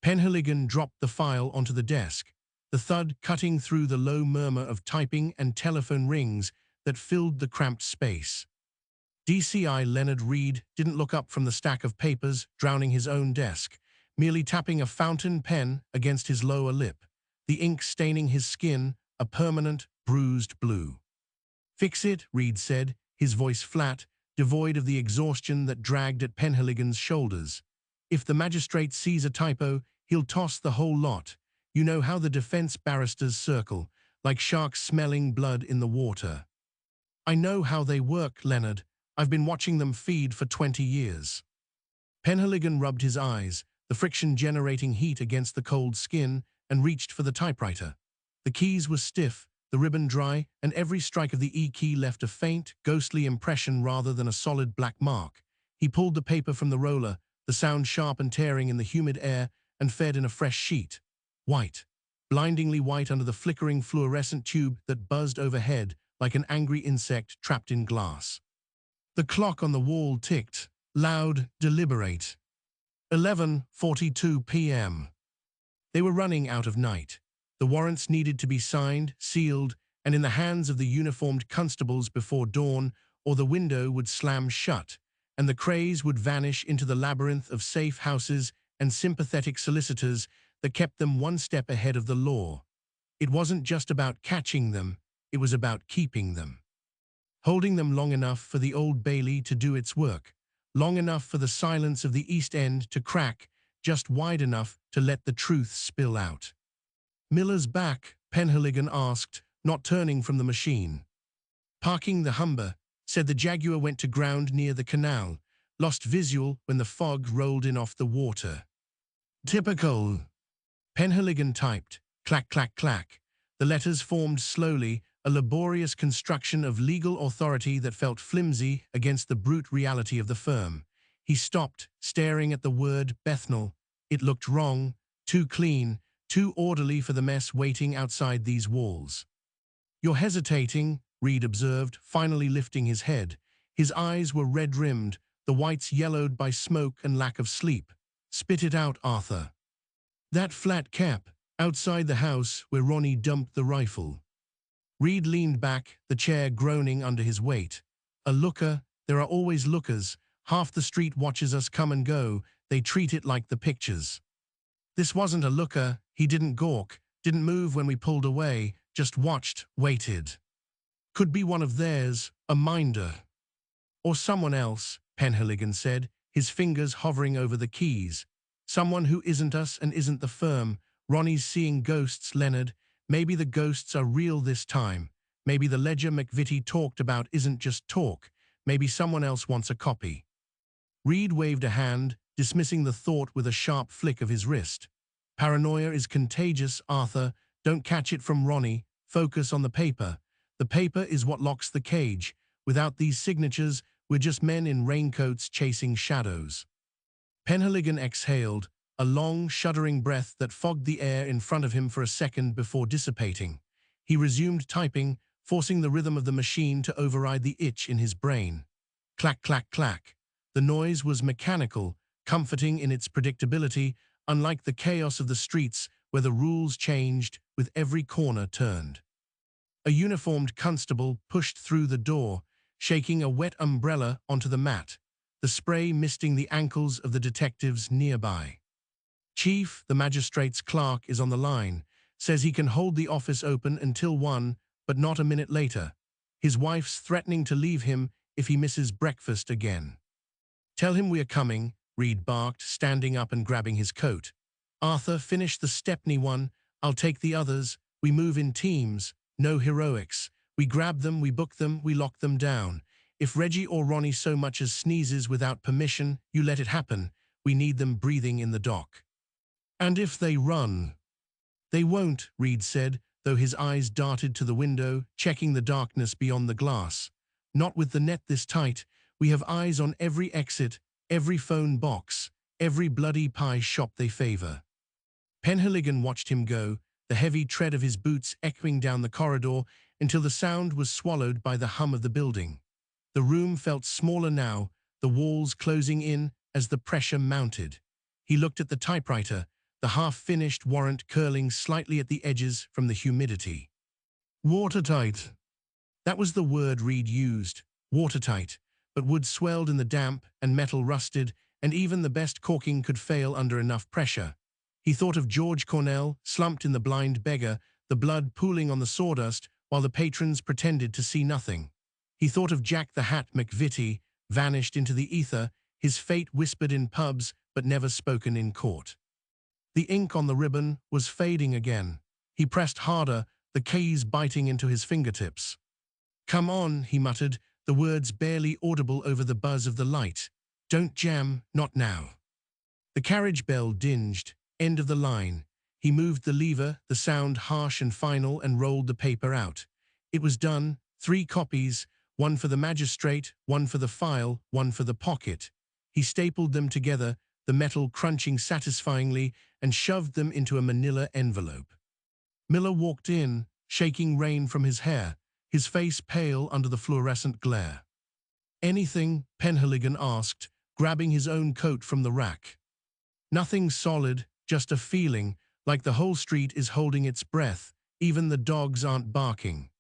A: Penhaligon dropped the file onto the desk, the thud cutting through the low murmur of typing and telephone rings that filled the cramped space. DCI Leonard Reed didn't look up from the stack of papers drowning his own desk, merely tapping a fountain pen against his lower lip, the ink staining his skin a permanent, bruised blue. "Fix it," Reed said, his voice flat, devoid of the exhaustion that dragged at Penhaligon's shoulders. "If the magistrate sees a typo, he'll toss the whole lot. You know how the defense barristers circle, like sharks smelling blood in the water." "I know how they work, Leonard. I've been watching them feed for 20 years. Penhaligon rubbed his eyes, the friction generating heat against the cold skin, and reached for the typewriter. The keys were stiff, the ribbon dry, and every strike of the E key left a faint, ghostly impression rather than a solid black mark. He pulled the paper from the roller, the sound sharp and tearing in the humid air, and fed in a fresh sheet. White. Blindingly white under the flickering fluorescent tube that buzzed overhead like an angry insect trapped in glass. The clock on the wall ticked, loud, deliberate. 11:42 p.m. They were running out of night. The warrants needed to be signed, sealed, and in the hands of the uniformed constables before dawn, or the window would slam shut, and the craze would vanish into the labyrinth of safe houses and sympathetic solicitors that kept them one step ahead of the law. It wasn't just about catching them, it was about keeping them. Holding them long enough for the Old Bailey to do its work, long enough for the silence of the East End to crack, just wide enough to let the truth spill out. "Miller's back?" Penhaligon asked, not turning from the machine. "Parking the Humber," said the Jaguar went to ground near the canal, lost visual when the fog rolled in off the water. "Typical." Penhaligon typed, clack, clack, clack. The letters formed slowly, a laborious construction of legal authority that felt flimsy against the brute reality of the firm. He stopped, staring at the word Bethnal. It looked wrong, too clean, too orderly for the mess waiting outside these walls. "You're hesitating," Reed observed, finally lifting his head. His eyes were red-rimmed, the whites yellowed by smoke and lack of sleep. "Spit it out, Arthur." "That flat cap, outside the house where Ronnie dumped the rifle." Reed leaned back, the chair groaning under his weight. "A looker, there are always lookers. Half the street watches us come and go. They treat it like the pictures. This wasn't a looker. He didn't gawk, didn't move when we pulled away, just watched, waited. Could be one of theirs, a minder." "Or someone else," Penhaligon said, his fingers hovering over the keys. "Someone who isn't us and isn't the firm. Ronnie's seeing ghosts, Leonard. Maybe the ghosts are real this time. Maybe the ledger McVitie talked about isn't just talk. Maybe someone else wants a copy." Reed waved a hand, dismissing the thought with a sharp flick of his wrist. "Paranoia is contagious, Arthur. Don't catch it from Ronnie. Focus on the paper. The paper is what locks the cage. Without these signatures, we're just men in raincoats chasing shadows." Penhaligon exhaled, a long, shuddering breath that fogged the air in front of him for a second before dissipating. He resumed typing, forcing the rhythm of the machine to override the itch in his brain. Clack, clack, clack. The noise was mechanical, comforting in its predictability, unlike the chaos of the streets where the rules changed with every corner turned. A uniformed constable pushed through the door, shaking a wet umbrella onto the mat, the spray misting the ankles of the detectives nearby. "Chief, the magistrate's clerk is on the line. Says he can hold the office open until 1, but not a minute later. His wife's threatening to leave him if he misses breakfast again." "Tell him we are coming," Reed barked, standing up and grabbing his coat. "Arthur, finish the Stepney one. I'll take the others. We move in teams. No heroics. We grab them, we book them, we lock them down. If Reggie or Ronnie so much as sneezes without permission, you let it happen. We need them breathing in the dock. And if they run? They won't, Reed said, though his eyes darted to the window, checking the darkness beyond the glass. Not with the net this tight. We have eyes on every exit, every phone box, every bloody pie shop they favor. Penhaligon watched him go, the heavy tread of his boots echoing down the corridor until the sound was swallowed by the hum of the building. The room felt smaller now, the walls closing in as the pressure mounted. He looked at the typewriter, the half-finished warrant curling slightly at the edges from the humidity. Watertight. That was the word Reed used, watertight, but wood swelled in the damp and metal rusted, and even the best caulking could fail under enough pressure. He thought of George Cornell, slumped in the blind beggar, the blood pooling on the sawdust, while the patrons pretended to see nothing. He thought of Jack the Hat McVitie, vanished into the ether, his fate whispered in pubs but never spoken in court. The ink on the ribbon was fading again. He pressed harder, the keys biting into his fingertips. "Come on," he muttered, the words barely audible over the buzz of the light. "Don't jam, not now." The carriage bell dinged, end of the line. He moved the lever, the sound harsh and final, and rolled the paper out. It was done, 3 copies, one for the magistrate, one for the file, one for the pocket. He stapled them together, the metal crunching satisfyingly, and shoved them into a manila envelope. Miller walked in, shaking rain from his hair, his face pale under the fluorescent glare. "Anything?" Penhaligon asked, grabbing his own coat from the rack. "Nothing solid, just a feeling, like the whole street is holding its breath, even the dogs aren't barking."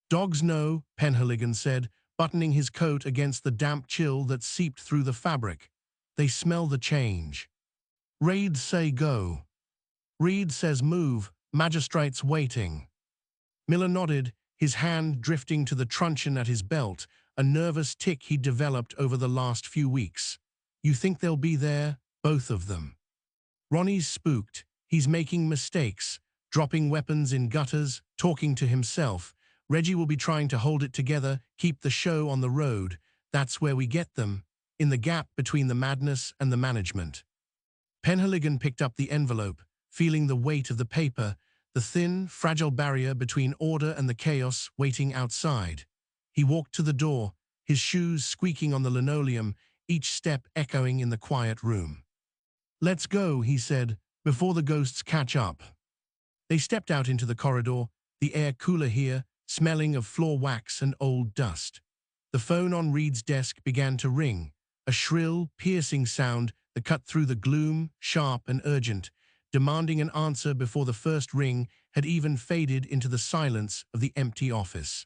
A: "Dogs know," Penhaligon said, buttoning his coat against the damp chill that seeped through the fabric. "They smell the change." "Reed say go." "Reed says move, magistrate's waiting." Miller nodded, his hand drifting to the truncheon at his belt, a nervous tic he'd developed over the last few weeks. "You think they'll be there, both of them?" "Ronnie's spooked. He's making mistakes, dropping weapons in gutters, talking to himself. Reggie will be trying to hold it together, keep the show on the road. That's where we get them, in the gap between the madness and the management." Penhaligon picked up the envelope, feeling the weight of the paper, the thin, fragile barrier between order and the chaos waiting outside. He walked to the door, his shoes squeaking on the linoleum, each step echoing in the quiet room. "Let's go," he said, "before the ghosts catch up." They stepped out into the corridor, the air cooler here, smelling of floor wax and old dust. The phone on Reed's desk began to ring, a shrill, piercing sound that cut through the gloom, sharp and urgent, demanding an answer before the first ring had even faded into the silence of the empty office.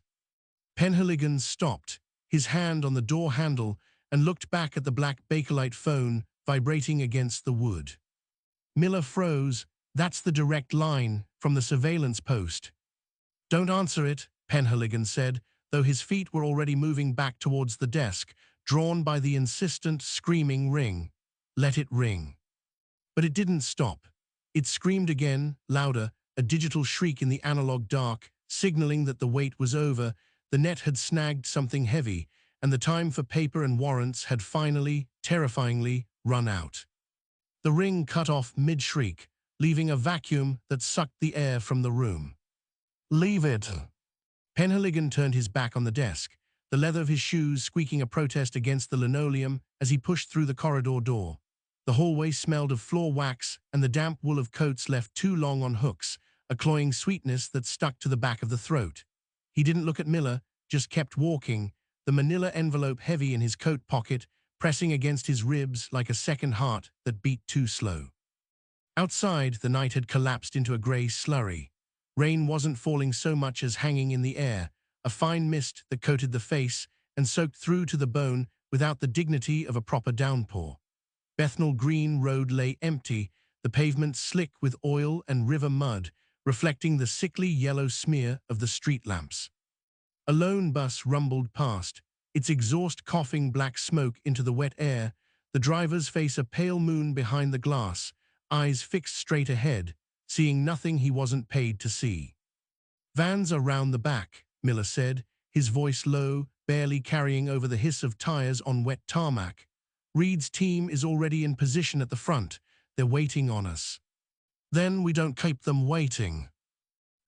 A: Penhaligon stopped, his hand on the door handle, and looked back at the black Bakelite phone vibrating against the wood. Miller froze. "That's the direct line from the surveillance post." "Don't answer it," Penhaligon said, though his feet were already moving back towards the desk, drawn by the insistent, screaming ring. "Let it ring." But it didn't stop. It screamed again, louder, a digital shriek in the analog dark, signaling that the wait was over, the net had snagged something heavy, and the time for paper and warrants had finally, terrifyingly, run out. The ring cut off mid-shriek, leaving a vacuum that sucked the air from the room. "Leave it." Penhaligon turned his back on the desk, the leather of his shoes squeaking a protest against the linoleum as he pushed through the corridor door. The hallway smelled of floor wax, and the damp wool of coats left too long on hooks, a cloying sweetness that stuck to the back of the throat. He didn't look at Miller, just kept walking, the manila envelope heavy in his coat pocket, pressing against his ribs like a second heart that beat too slow. Outside, the night had collapsed into a grey slurry. Rain wasn't falling so much as hanging in the air, a fine mist that coated the face and soaked through to the bone without the dignity of a proper downpour. Bethnal Green Road lay empty, the pavement slick with oil and river mud, reflecting the sickly yellow smear of the street lamps. A lone bus rumbled past, its exhaust coughing black smoke into the wet air, the driver's face a pale moon behind the glass, eyes fixed straight ahead, seeing nothing he wasn't paid to see. Vans are round the back, Miller said, his voice low, barely carrying over the hiss of tires on wet tarmac. Reed's team is already in position at the front. They're waiting on us. Then we don't keep them waiting.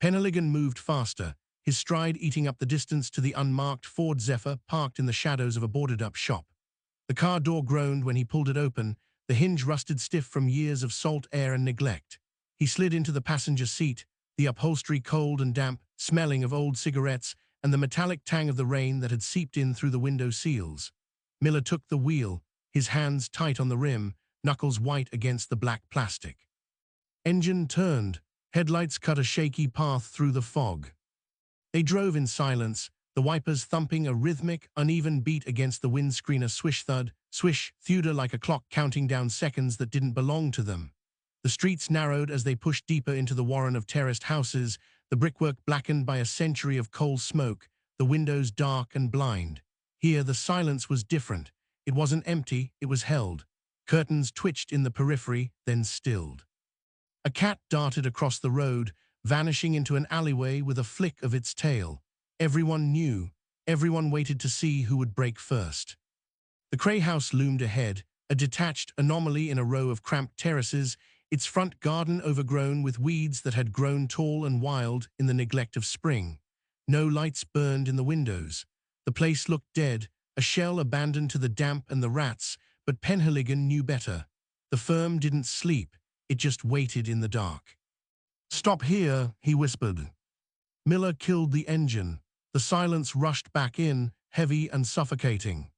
A: Penhaligon moved faster, his stride eating up the distance to the unmarked Ford Zephyr parked in the shadows of a boarded-up shop. The car door groaned when he pulled it open, the hinge rusted stiff from years of salt air and neglect. He slid into the passenger seat, the upholstery cold and damp, smelling of old cigarettes and the metallic tang of the rain that had seeped in through the window seals. Miller took the wheel, his hands tight on the rim, knuckles white against the black plastic. Engine turned, headlights cut a shaky path through the fog. They drove in silence, the wipers thumping a rhythmic, uneven beat against the windscreen, a swish-thud, swish, thudder like a clock counting down seconds that didn't belong to them. The streets narrowed as they pushed deeper into the warren of terraced houses, the brickwork blackened by a century of coal smoke, the windows dark and blind. Here the silence was different. It wasn't empty, it was held. Curtains twitched in the periphery, then stilled. A cat darted across the road, vanishing into an alleyway with a flick of its tail. Everyone knew. Everyone waited to see who would break first. The Cray house loomed ahead, a detached anomaly in a row of cramped terraces, its front garden overgrown with weeds that had grown tall and wild in the neglect of spring. No lights burned in the windows. The place looked dead, a shell abandoned to the damp and the rats, but Penhaligon knew better. The firm didn't sleep, it just waited in the dark. "Stop here," he whispered. Miller killed the engine. The silence rushed back in, heavy and suffocating.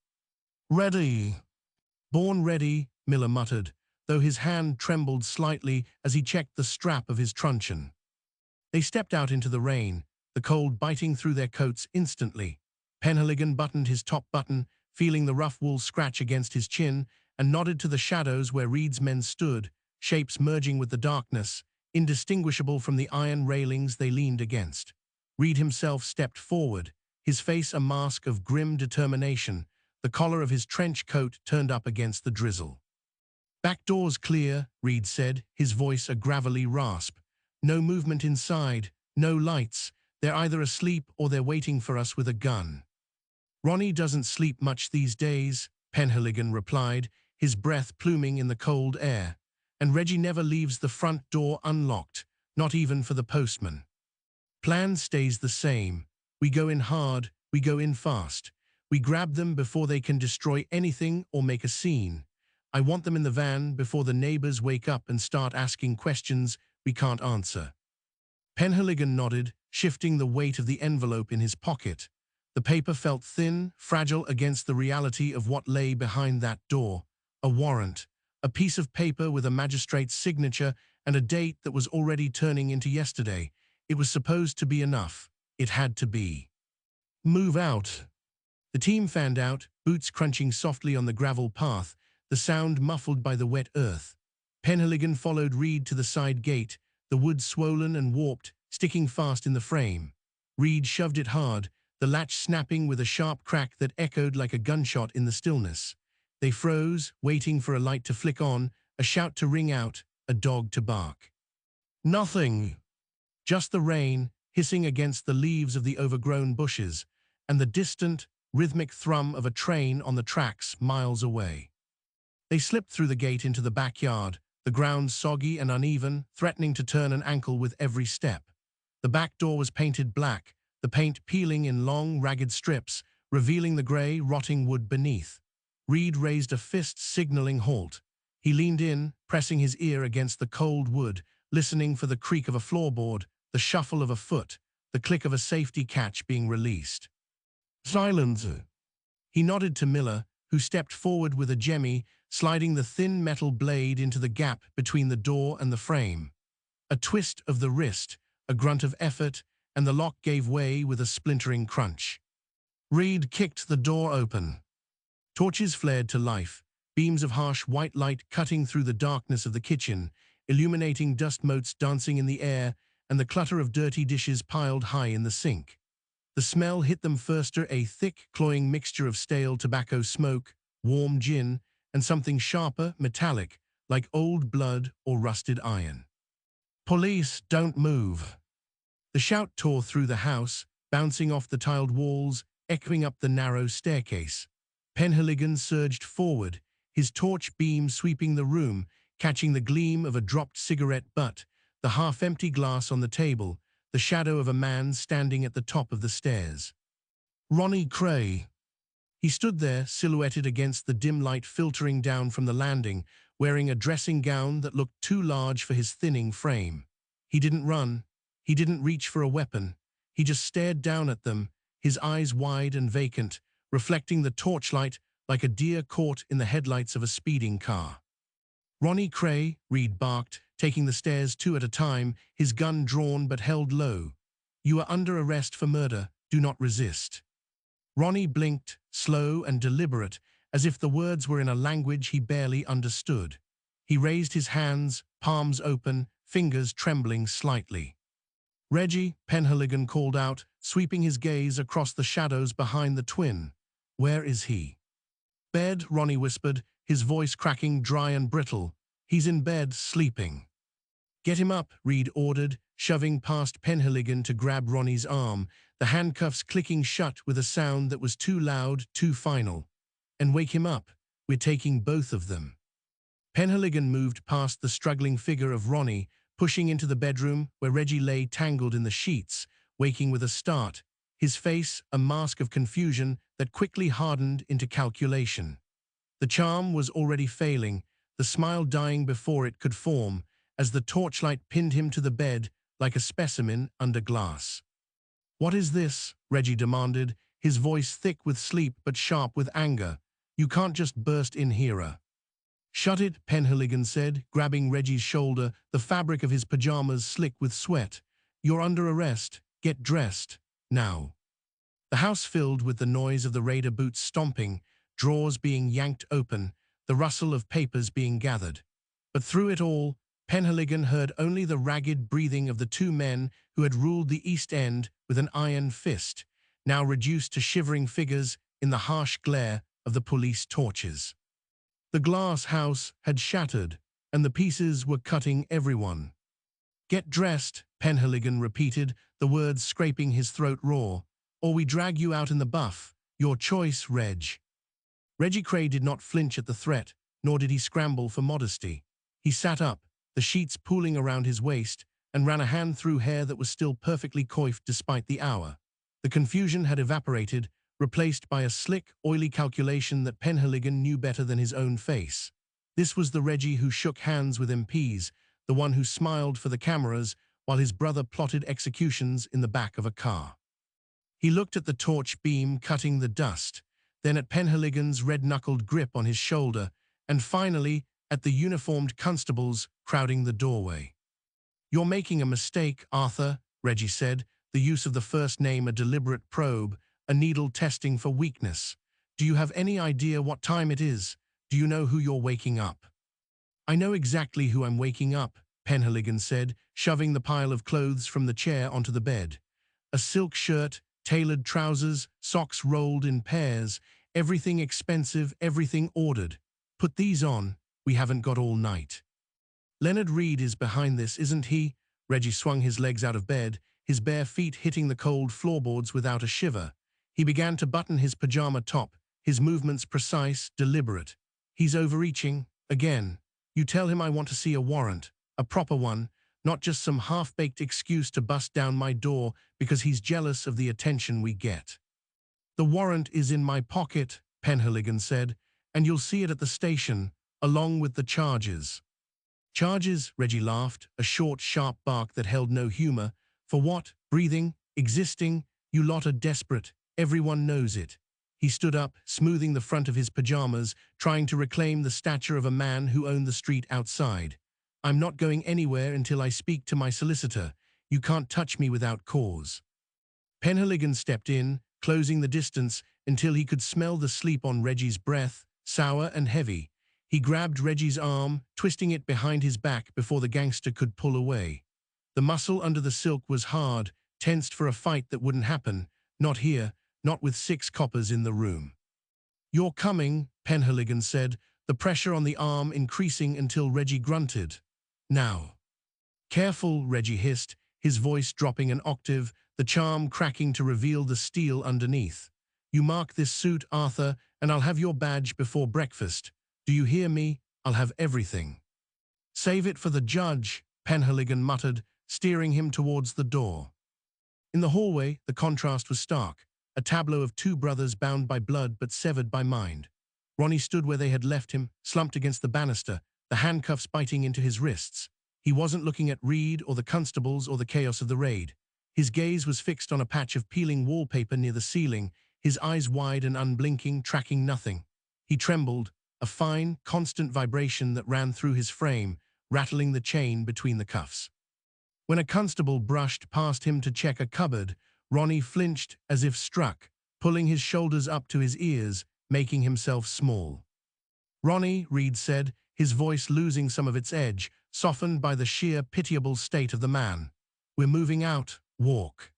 A: "Ready." "Born ready," Miller muttered, though his hand trembled slightly as he checked the strap of his truncheon. They stepped out into the rain, the cold biting through their coats instantly. Penhaligon buttoned his top button, feeling the rough wool scratch against his chin, and nodded to the shadows where Reed's men stood, shapes merging with the darkness, indistinguishable from the iron railings they leaned against. Reed himself stepped forward, his face a mask of grim determination, the collar of his trench coat turned up against the drizzle. "Back door's clear," Reed said, his voice a gravelly rasp. "No movement inside, no lights. They're either asleep or they're waiting for us with a gun." "Ronnie doesn't sleep much these days," Penhaligon replied, his breath pluming in the cold air. "And Reggie never leaves the front door unlocked, not even for the postman. Plan stays the same. We go in hard, we go in fast. We grab them before they can destroy anything or make a scene. I want them in the van before the neighbors wake up and start asking questions we can't answer." Penhaligon nodded, shifting the weight of the envelope in his pocket. The paper felt thin, fragile against the reality of what lay behind that door. A warrant. A piece of paper with a magistrate's signature and a date that was already turning into yesterday. It was supposed to be enough. It had to be. "Move out." The team fanned out, boots crunching softly on the gravel path, the sound muffled by the wet earth. Penhaligon followed Reed to the side gate, the wood swollen and warped, sticking fast in the frame. Reed shoved it hard, the latch snapping with a sharp crack that echoed like a gunshot in the stillness. They froze, waiting for a light to flick on, a shout to ring out, a dog to bark. Nothing. Just the rain, hissing against the leaves of the overgrown bushes, and the distant, rhythmic thrum of a train on the tracks miles away. They slipped through the gate into the backyard, the ground soggy and uneven, threatening to turn an ankle with every step. The back door was painted black, the paint peeling in long, ragged strips, revealing the gray, rotting wood beneath. Reed raised a fist signaling halt. He leaned in, pressing his ear against the cold wood, listening for the creak of a floorboard, the shuffle of a foot, the click of a safety catch being released. "Silence." He nodded to Miller, who stepped forward with a jemmy, sliding the thin metal blade into the gap between the door and the frame. A twist of the wrist, a grunt of effort, and the lock gave way with a splintering crunch. Reed kicked the door open. Torches flared to life, beams of harsh white light cutting through the darkness of the kitchen, illuminating dust motes dancing in the air and the clutter of dirty dishes piled high in the sink. The smell hit them first, a thick, cloying mixture of stale tobacco smoke, warm gin, and something sharper, metallic, like old blood or rusted iron. "Police, don't move." The shout tore through the house, bouncing off the tiled walls, echoing up the narrow staircase. Penhaligon surged forward, his torch beam sweeping the room, catching the gleam of a dropped cigarette butt, the half-empty glass on the table, the shadow of a man standing at the top of the stairs. Ronnie Cray. He stood there, silhouetted against the dim light filtering down from the landing, wearing a dressing gown that looked too large for his thinning frame. He didn't run. He didn't reach for a weapon. He just stared down at them, his eyes wide and vacant, reflecting the torchlight like a deer caught in the headlights of a speeding car. Ronnie Cray, Reed barked, taking the stairs two at a time, his gun drawn but held low. You are under arrest for murder. Do not resist. Ronnie blinked, slow and deliberate, as if the words were in a language he barely understood. He raised his hands, palms open, fingers trembling slightly. Reggie, Penhaligon called out, sweeping his gaze across the shadows behind the twin. Where is he? Bed, Ronnie whispered, his voice cracking dry and brittle. He's in bed, sleeping. Get him up, Reed ordered, shoving past Penhaligon to grab Ronnie's arm, the handcuffs clicking shut with a sound that was too loud, too final. And wake him up. We're taking both of them. Penhaligon moved past the struggling figure of Ronnie, pushing into the bedroom where Reggie lay tangled in the sheets, waking with a start, his face a mask of confusion that quickly hardened into calculation. The charm was already failing, the smile dying before it could form, as the torchlight pinned him to the bed like a specimen under glass. What is this? Reggie demanded, his voice thick with sleep but sharp with anger. You can't just burst in here. Shut it, Penhaligon said, grabbing Reggie's shoulder, the fabric of his pajamas slick with sweat. You're under arrest. Get dressed. Now. The house filled with the noise of the raider boots stomping, drawers being yanked open, the rustle of papers being gathered. But through it all, Penhaligon heard only the ragged breathing of the two men who had ruled the East End with an iron fist, now reduced to shivering figures in the harsh glare of the police torches. The glass house had shattered, and the pieces were cutting everyone. Get dressed, Penhaligon repeated, the words scraping his throat raw, or we drag you out in the buff. Your choice, Reg. Reggie Cray did not flinch at the threat, nor did he scramble for modesty. He sat up, the sheets pooling around his waist, and ran a hand through hair that was still perfectly coiffed despite the hour. The confusion had evaporated, replaced by a slick, oily calculation that Penhaligon knew better than his own face. This was the Reggie who shook hands with MPs, the one who smiled for the cameras while his brother plotted executions in the back of a car. He looked at the torch beam cutting the dust, then at Penhaligon's red-knuckled grip on his shoulder, and finally at the uniformed constables crowding the doorway. You're making a mistake, Arthur, Reggie said, the use of the first name a deliberate probe, a needle testing for weakness. Do you have any idea what time it is? Do you know who you're waking up? I know exactly who I'm waking up, Penhaligon said, shoving the pile of clothes from the chair onto the bed. A silk shirt, tailored trousers, socks rolled in pairs, everything expensive, everything ordered. Put these on, we haven't got all night. Leonard Reed is behind this, isn't he? Reggie swung his legs out of bed, his bare feet hitting the cold floorboards without a shiver. He began to button his pajama top, his movements precise, deliberate. He's overreaching, again. You tell him I want to see a warrant, a proper one, not just some half-baked excuse to bust down my door because he's jealous of the attention we get. The warrant is in my pocket, Penhaligon said, and you'll see it at the station, along with the charges. Charges, Reggie laughed, a short, sharp bark that held no humor. For what? Breathing? Existing? You lot are desperate. Everyone knows it. He stood up, smoothing the front of his pajamas, trying to reclaim the stature of a man who owned the street outside. I'm not going anywhere until I speak to my solicitor. You can't touch me without cause. Penhaligon stepped in, closing the distance until he could smell the sleep on Reggie's breath, sour and heavy. He grabbed Reggie's arm, twisting it behind his back before the gangster could pull away. The muscle under the silk was hard, tensed for a fight that wouldn't happen. Not here, not with 6 coppers in the room. You're coming, Penhaligon said, the pressure on the arm increasing until Reggie grunted. Now. Careful, Reggie hissed, his voice dropping an octave, the charm cracking to reveal the steel underneath. "You mark this suit, Arthur, and I'll have your badge before breakfast. Do you hear me? I'll have everything." "Save it for the judge," Penhaligon muttered, steering him towards the door. In the hallway, the contrast was stark, a tableau of two brothers bound by blood but severed by mind. Ronnie stood where they had left him, slumped against the banister, the handcuffs biting into his wrists. He wasn't looking at Reed or the constables or the chaos of the raid. His gaze was fixed on a patch of peeling wallpaper near the ceiling, his eyes wide and unblinking, tracking nothing. He trembled, a fine, constant vibration that ran through his frame, rattling the chain between the cuffs. When a constable brushed past him to check a cupboard, Ronnie flinched as if struck, pulling his shoulders up to his ears, making himself small. "Ronnie," Reed said, his voice losing some of its edge, softened by the sheer pitiable state of the man. "We're moving out. Walk."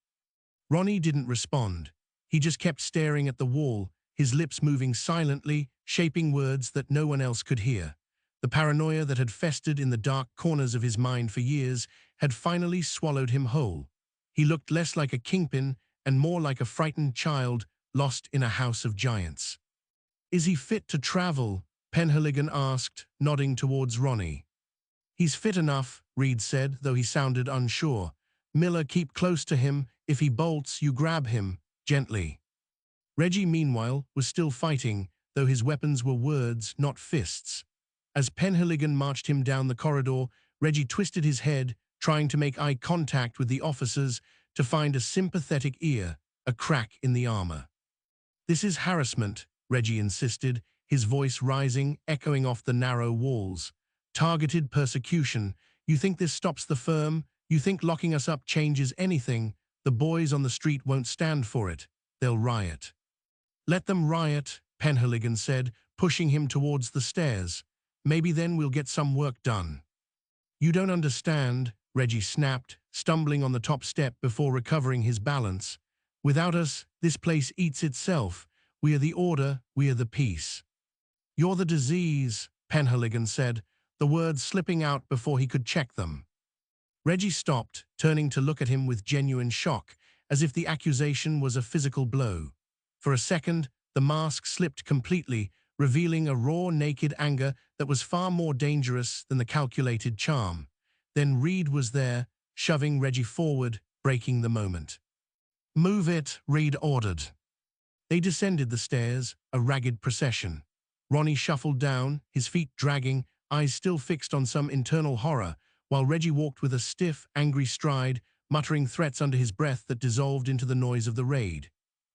A: Ronnie didn't respond. He just kept staring at the wall, his lips moving silently, shaping words that no one else could hear. The paranoia that had festered in the dark corners of his mind for years had finally swallowed him whole. He looked less like a kingpin and more like a frightened child lost in a house of giants. "Is he fit to travel?" Penhaligon asked, nodding towards Ronnie. "He's fit enough," Reed said, though he sounded unsure. "Miller, keep close to him. If he bolts, you grab him, gently." Reggie, meanwhile, was still fighting, though his weapons were words, not fists. As Penhaligon marched him down the corridor, Reggie twisted his head, trying to make eye contact with the officers, to find a sympathetic ear, a crack in the armor. "This is harassment," Reggie insisted, his voice rising, echoing off the narrow walls. "Targeted persecution. You think this stops the firm? You think locking us up changes anything? The boys on the street won't stand for it. They'll riot." "Let them riot," Penhaligon said, pushing him towards the stairs. "Maybe then we'll get some work done." "You don't understand," Reggie snapped, stumbling on the top step before recovering his balance. "Without us, this place eats itself. We are the order, we are the peace." "You're the disease," Penhaligon said, the words slipping out before he could check them. Reggie stopped, turning to look at him with genuine shock, as if the accusation was a physical blow. For a second, the mask slipped completely, revealing a raw, naked anger that was far more dangerous than the calculated charm. Then Reed was there, shoving Reggie forward, breaking the moment. "Move it," Reed ordered. They descended the stairs, a ragged procession. Ronnie shuffled down, his feet dragging, eyes still fixed on some internal horror, while Reggie walked with a stiff, angry stride, muttering threats under his breath that dissolved into the noise of the raid.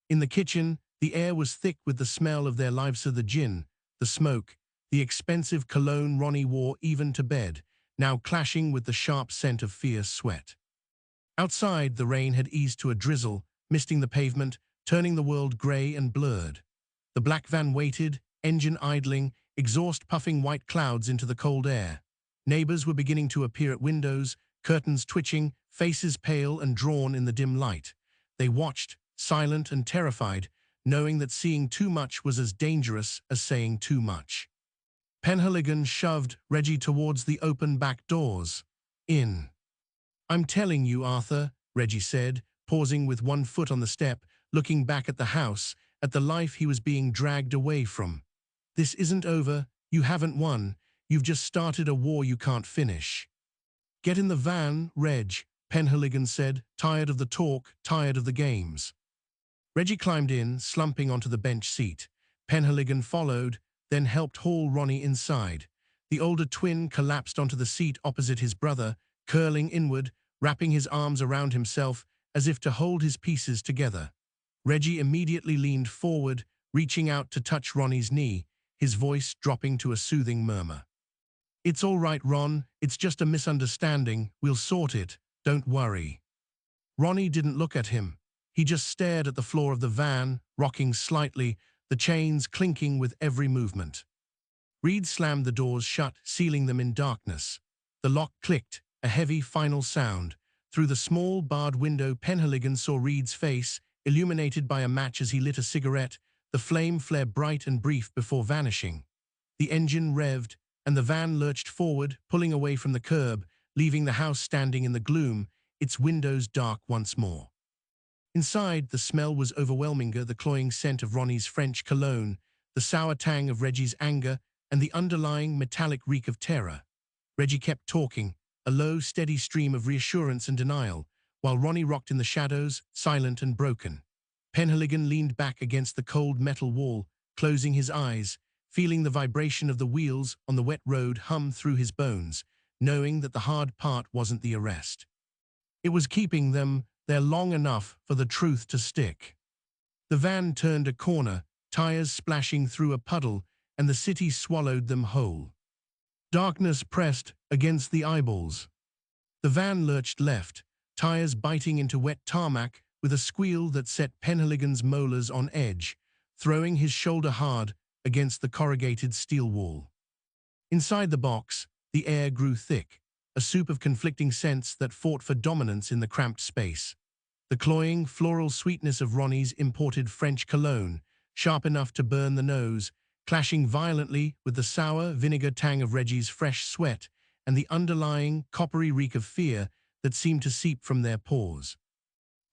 A: In the kitchen, the air was thick with the smell of their lives of the gin, the smoke, the expensive cologne Ronnie wore even to bed, now clashing with the sharp scent of fierce sweat. Outside, the rain had eased to a drizzle, misting the pavement, turning the world grey and blurred. The black van waited, engine idling, exhaust puffing white clouds into the cold air. Neighbors were beginning to appear at windows, curtains twitching, faces pale and drawn in the dim light. They watched, silent and terrified, knowing that seeing too much was as dangerous as saying too much. Penhaligon shoved Reggie towards the open back doors. "In." "I'm telling you, Arthur," Reggie said, pausing with one foot on the step, looking back at the house, at the life he was being dragged away from. "This isn't over. You haven't won. You've just started a war you can't finish." "Get in the van, Reg," Penhaligon said, tired of the talk, tired of the games. Reggie climbed in, slumping onto the bench seat. Penhaligon followed, then helped haul Ronnie inside. The older twin collapsed onto the seat opposite his brother, curling inward, wrapping his arms around himself as if to hold his pieces together. Reggie immediately leaned forward, reaching out to touch Ronnie's knee, his voice dropping to a soothing murmur. "It's all right, Ron. It's just a misunderstanding. We'll sort it. Don't worry." Ronnie didn't look at him. He just stared at the floor of the van, rocking slightly, the chains clinking with every movement. Reed slammed the doors shut, sealing them in darkness. The lock clicked, a heavy final sound. Through the small, barred window, Penhaligon saw Reed's face, illuminated by a match as he lit a cigarette, the flame flare bright and brief before vanishing. The engine revved, and the van lurched forward, pulling away from the curb, leaving the house standing in the gloom, its windows dark once more. Inside, the smell was overwhelming, the cloying scent of Ronnie's French cologne, the sour tang of Reggie's anger, and the underlying metallic reek of terror. Reggie kept talking, a low, steady stream of reassurance and denial, while Ronnie rocked in the shadows, silent and broken. Penhaligon leaned back against the cold metal wall, closing his eyes, feeling the vibration of the wheels on the wet road hum through his bones, knowing that the hard part wasn't the arrest. It was keeping them there long enough for the truth to stick. The van turned a corner, tires splashing through a puddle, and the city swallowed them whole. Darkness pressed against the eyeballs. The van lurched left, tires biting into wet tarmac with a squeal that set Penhaligon's molars on edge, throwing his shoulder hard against the corrugated steel wall. Inside the box, the air grew thick, a soup of conflicting scents that fought for dominance in the cramped space. The cloying, floral sweetness of Ronnie's imported French cologne, sharp enough to burn the nose, clashing violently with the sour vinegar tang of Reggie's fresh sweat and the underlying coppery reek of fear that seemed to seep from their pores.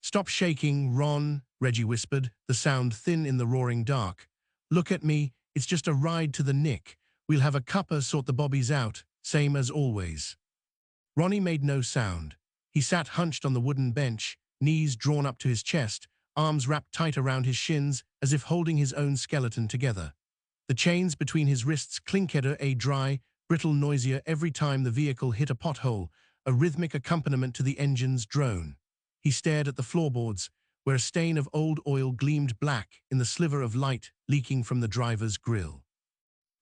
A: "Stop shaking, Ron," Reggie whispered, the sound thin in the roaring dark. "Look at me, it's just a ride to the Nick. We'll have a cuppa, sort the bobbies out, same as always." Ronnie made no sound. He sat hunched on the wooden bench, knees drawn up to his chest, arms wrapped tight around his shins as if holding his own skeleton together. The chains between his wrists clinked a dry, brittle noisier every time the vehicle hit a pothole, a rhythmic accompaniment to the engine's drone. He stared at the floorboards, where a stain of old oil gleamed black in the sliver of light leaking from the driver's grille.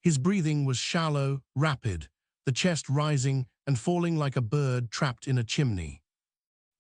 A: His breathing was shallow, rapid, the chest rising and falling like a bird trapped in a chimney.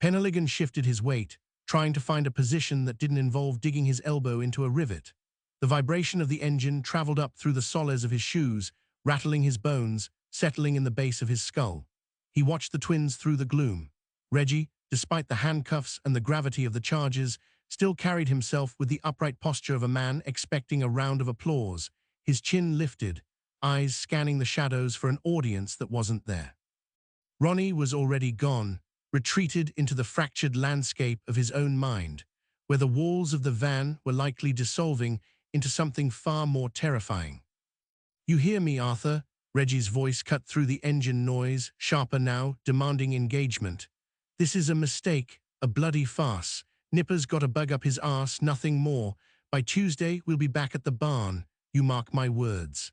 A: Penhaligon shifted his weight, trying to find a position that didn't involve digging his elbow into a rivet. The vibration of the engine traveled up through the soles of his shoes, rattling his bones, settling in the base of his skull. He watched the twins through the gloom. Reggie, despite the handcuffs and the gravity of the charges, still carried himself with the upright posture of a man expecting a round of applause, his chin lifted, eyes scanning the shadows for an audience that wasn't there. Ronnie was already gone, retreated into the fractured landscape of his own mind, where the walls of the van were likely dissolving into something far more terrifying. "You hear me, Arthur?" Reggie's voice cut through the engine noise, sharper now, demanding engagement. "This is a mistake, a bloody farce. Nipper's got a bug up his arse, nothing more. By Tuesday, we'll be back at the barn. You mark my words."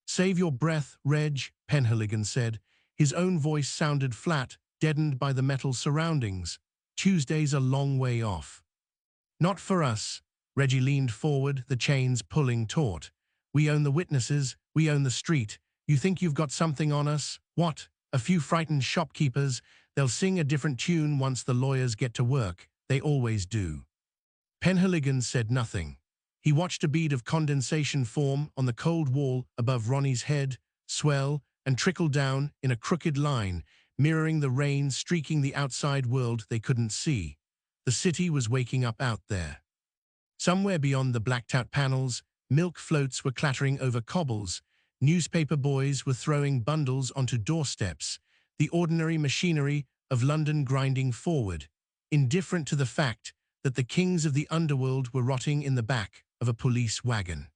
A: "Save your breath, Reg," Penhaligon said. His own voice sounded flat, deadened by the metal surroundings. "Tuesday's a long way off." "Not for us." Reggie leaned forward, the chains pulling taut. "We own the witnesses, we own the street. You think you've got something on us? What? A few frightened shopkeepers? They'll sing a different tune once the lawyers get to work. They always do." Penhaligon said nothing. He watched a bead of condensation form on the cold wall above Ronnie's head, swell, and trickle down in a crooked line, mirroring the rain streaking the outside world they couldn't see. The city was waking up out there. Somewhere beyond the blacked-out panels, milk floats were clattering over cobbles, newspaper boys were throwing bundles onto doorsteps, the ordinary machinery of London grinding forward, indifferent to the fact that the kings of the underworld were rotting in the back of a police wagon.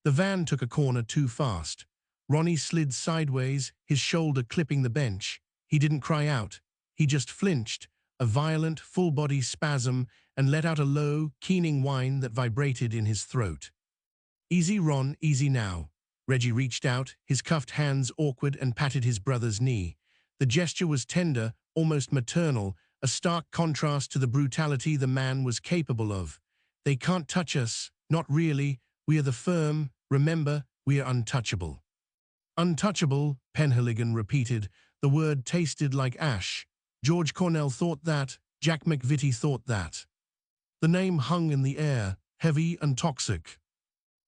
A: The van took a corner too fast. Ronnie slid sideways, his shoulder clipping the bench. He didn't cry out. He just flinched, a violent, full-body spasm, and let out a low, keening whine that vibrated in his throat. "Easy, Ron, easy now." Reggie reached out, his cuffed hands awkward, and patted his brother's knee. The gesture was tender, almost maternal, a stark contrast to the brutality the man was capable of. "They can't touch us, not really. We are the firm. Remember, we are untouchable." "Untouchable," Penhaligon repeated. The word tasted like ash. George Cornell thought that. Jack McVitie thought that. The name hung in the air, heavy and toxic.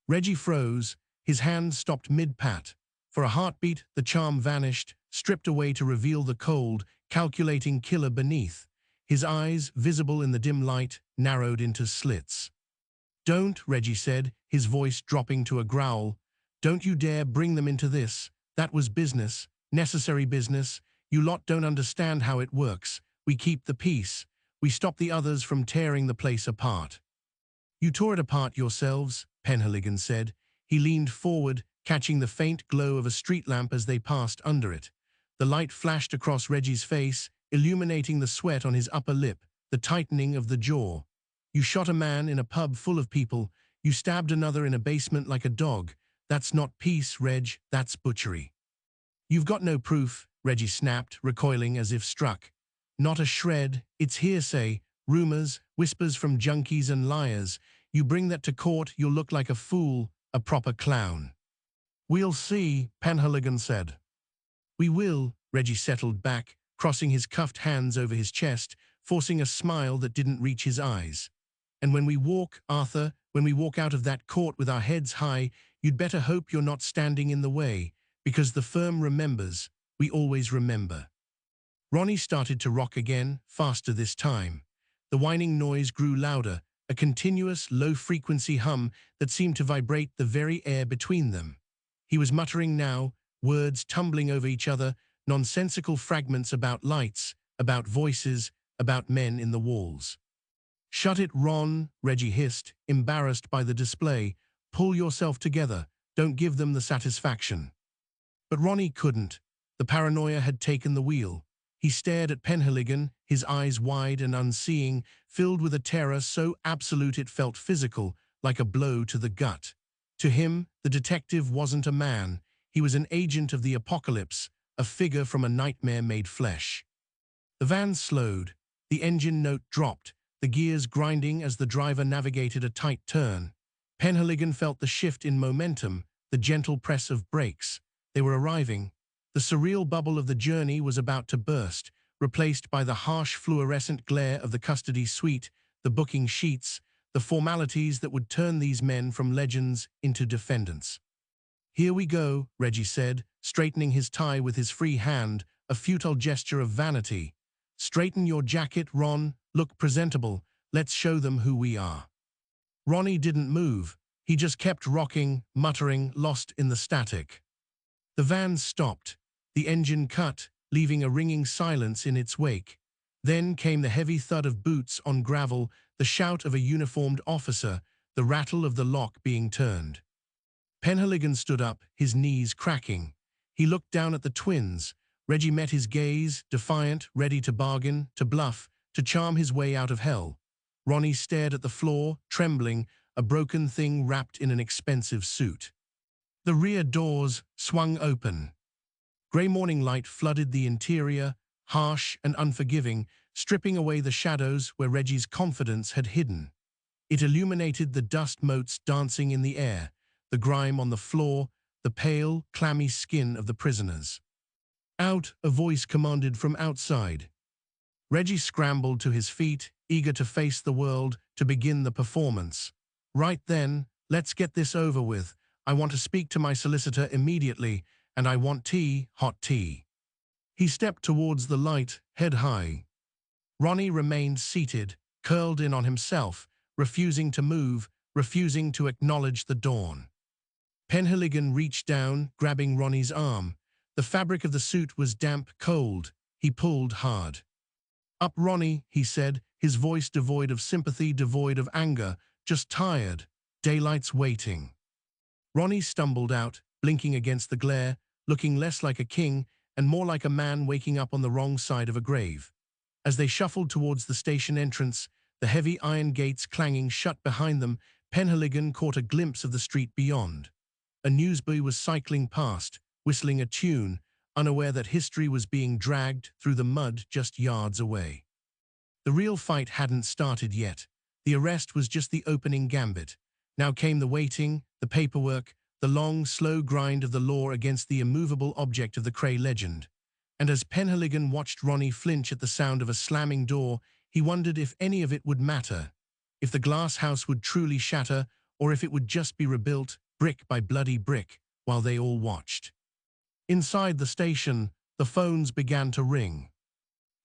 A: Reggie froze, his hand stopped mid-pat. For a heartbeat, the charm vanished, stripped away to reveal the cold, calculating killer beneath. His eyes, visible in the dim light, narrowed into slits. "Don't," Reggie said, his voice dropping to a growl. "Don't you dare bring them into this. That was business, necessary business. You lot don't understand how it works. We keep the peace. We stop the others from tearing the place apart." "You tore it apart yourselves," Penhaligon said. He leaned forward, catching the faint glow of a street lamp as they passed under it. The light flashed across Reggie's face, illuminating the sweat on his upper lip, the tightening of the jaw. "You shot a man in a pub full of people. You stabbed another in a basement like a dog. That's not peace, Reg, that's butchery." "You've got no proof," Reggie snapped, recoiling as if struck. "Not a shred. It's hearsay, rumors, whispers from junkies and liars. You bring that to court, you'll look like a fool, a proper clown." "We'll see," Penhaligon said. "We will," Reggie settled back, crossing his cuffed hands over his chest, forcing a smile that didn't reach his eyes. "And when we walk, Arthur, when we walk out of that court with our heads high, you'd better hope you're not standing in the way, because the firm remembers, we always remember." Ronnie started to rock again, faster this time. The whining noise grew louder, a continuous, low-frequency hum that seemed to vibrate the very air between them. He was muttering now, words tumbling over each other, nonsensical fragments about lights, about voices, about men in the walls. "Shut it, Ron," Reggie hissed, embarrassed by the display. "Pull yourself together. Don't give them the satisfaction." But Ronnie couldn't. The paranoia had taken the wheel. He stared at Penhaligon, his eyes wide and unseeing, filled with a terror so absolute it felt physical, like a blow to the gut. To him, the detective wasn't a man. He was an agent of the apocalypse, a figure from a nightmare made flesh. The van slowed. The engine note dropped, the gears grinding as the driver navigated a tight turn. Penhaligon felt the shift in momentum, the gentle press of brakes. They were arriving. The surreal bubble of the journey was about to burst, replaced by the harsh fluorescent glare of the custody suite, the booking sheets, the formalities that would turn these men from legends into defendants. "Here we go," Reggie said, straightening his tie with his free hand, a futile gesture of vanity. "Straighten your jacket, Ron. Look presentable. Let's show them who we are." Ronnie didn't move. He just kept rocking, muttering, lost in the static. The van stopped. The engine cut, leaving a ringing silence in its wake. Then came the heavy thud of boots on gravel, the shout of a uniformed officer, the rattle of the lock being turned. Penhaligon stood up, his knees cracking. He looked down at the twins. Reggie met his gaze, defiant, ready to bargain, to bluff, to charm his way out of hell. Ronnie stared at the floor, trembling, a broken thing wrapped in an expensive suit. The rear doors swung open. Grey morning light flooded the interior, harsh and unforgiving, stripping away the shadows where Reggie's confidence had hidden. It illuminated the dust motes dancing in the air, the grime on the floor, the pale, clammy skin of the prisoners. "Out," a voice commanded from outside. Reggie scrambled to his feet, eager to face the world, to begin the performance. "Right then, let's get this over with. I want to speak to my solicitor immediately, and I want tea, hot tea." He stepped towards the light, head high. Ronnie remained seated, curled in on himself, refusing to move, refusing to acknowledge the dawn. Penhaligon reached down, grabbing Ronnie's arm. The fabric of the suit was damp, cold. He pulled hard. "Up, Ronnie," he said, his voice devoid of sympathy, devoid of anger, just tired. "Daylight's waiting." Ronnie stumbled out, blinking against the glare, looking less like a king and more like a man waking up on the wrong side of a grave. As they shuffled towards the station entrance, the heavy iron gates clanging shut behind them, Penhaligon caught a glimpse of the street beyond. A newsboy was cycling past, whistling a tune, unaware that history was being dragged through the mud just yards away. The real fight hadn't started yet. The arrest was just the opening gambit. Now came the waiting, the paperwork, the long, slow grind of the law against the immovable object of the Cray legend. And as Penhaligon watched Ronnie flinch at the sound of a slamming door, he wondered if any of it would matter, if the glass house would truly shatter, or if it would just be rebuilt, brick by bloody brick, while they all watched. Inside the station, the phones began to ring.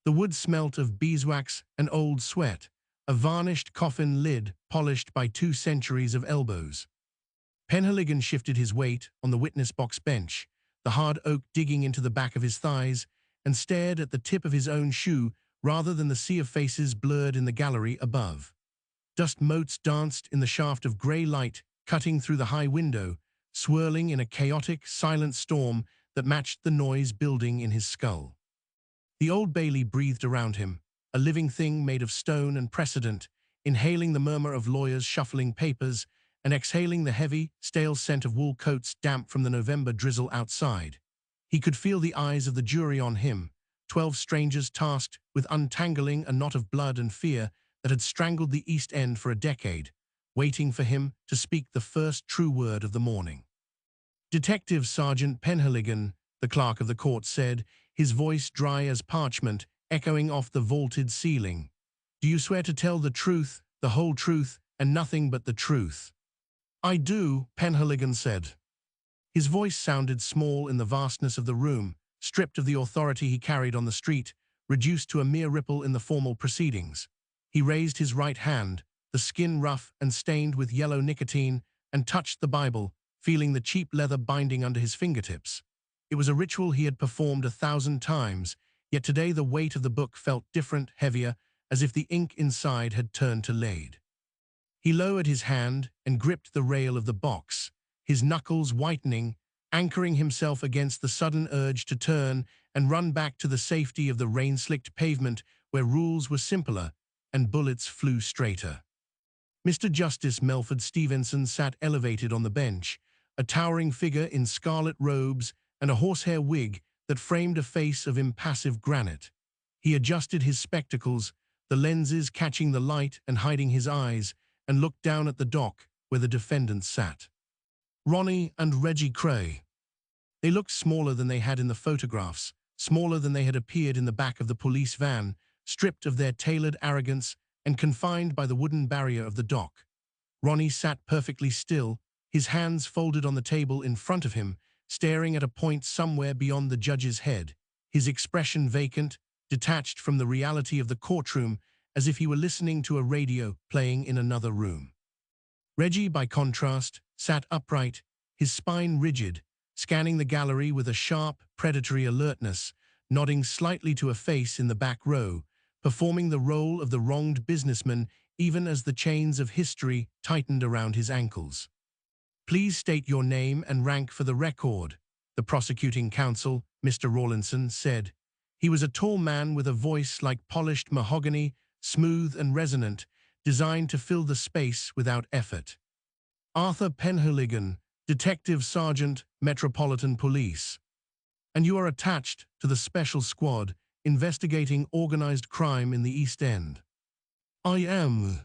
A: The wood smelt of beeswax and old sweat, a varnished coffin lid polished by 2 centuries of elbows. Penhaligon shifted his weight on the witness box bench, the hard oak digging into the back of his thighs, and stared at the tip of his own shoe rather than the sea of faces blurred in the gallery above. Dust motes danced in the shaft of grey light cutting through the high window, swirling in a chaotic, silent storm that matched the noise building in his skull. The Old Bailey breathed around him, a living thing made of stone and precedent, inhaling the murmur of lawyers shuffling papers and exhaling the heavy, stale scent of wool coats damp from the November drizzle outside. He could feel the eyes of the jury on him, 12 strangers tasked with untangling a knot of blood and fear that had strangled the East End for a decade, waiting for him to speak the first true word of the morning. Detective Sergeant Penhaligon, the clerk of the court said, his voice dry as parchment, echoing off the vaulted ceiling. "Do you swear to tell the truth, the whole truth, and nothing but the truth?" "I do," Penhaligon said. His voice sounded small in the vastness of the room, stripped of the authority he carried on the street, reduced to a mere ripple in the formal proceedings. He raised his right hand, the skin rough and stained with yellow nicotine, and touched the Bible, feeling the cheap leather binding under his fingertips. It was a ritual he had performed 1,000 times, yet today the weight of the book felt different, heavier, as if the ink inside had turned to lead. He lowered his hand and gripped the rail of the box, his knuckles whitening, anchoring himself against the sudden urge to turn and run back to the safety of the rain-slicked pavement where rules were simpler and bullets flew straighter. Mr. Justice Melford Stevenson sat elevated on the bench, a towering figure in scarlet robes and a horsehair wig that framed a face of impassive granite. He adjusted his spectacles, the lenses catching the light and hiding his eyes, and looked down at the dock where the defendants sat. Ronnie and Reggie Cray. They looked smaller than they had in the photographs, smaller than they had appeared in the back of the police van, stripped of their tailored arrogance and confined by the wooden barrier of the dock. Ronnie sat perfectly still, his hands folded on the table in front of him, staring at a point somewhere beyond the judge's head, his expression vacant, detached from the reality of the courtroom, as if he were listening to a radio playing in another room. Reggie, by contrast, sat upright, his spine rigid, scanning the gallery with a sharp, predatory alertness, nodding slightly to a face in the back row, performing the role of the wronged businessman even as the chains of history tightened around his ankles. "Please state your name and rank for the record," the prosecuting counsel, Mr. Rawlinson, said. He was a tall man with a voice like polished mahogany, smooth and resonant, designed to fill the space without effort. "Arthur Penhaligon, Detective Sergeant, Metropolitan Police. And you are attached to the special squad investigating organized crime in the East End." "I am."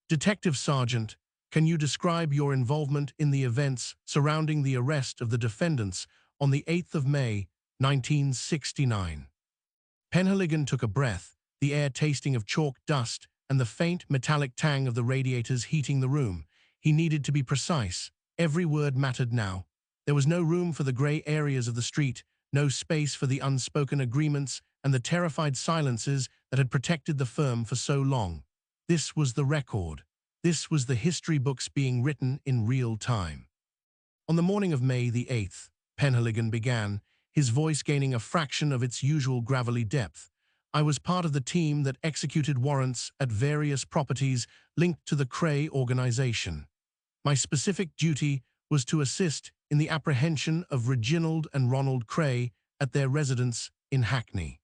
A: "Detective Sergeant, can you describe your involvement in the events surrounding the arrest of the defendants on the 8th of May, 1969? Penhaligon took a breath, the air tasting of chalk dust and the faint metallic tang of the radiators heating the room. He needed to be precise. Every word mattered now. There was no room for the grey areas of the street, no space for the unspoken agreements and the terrified silences that had protected the firm for so long. This was the record. This was the history books being written in real time. On the morning of May the 8th, Penhaligon began, his voice gaining a fraction of its usual gravelly depth. "I was part of the team that executed warrants at various properties linked to the Cray organization. My specific duty was to assist in the apprehension of Reginald and Ronald Cray at their residence in Hackney."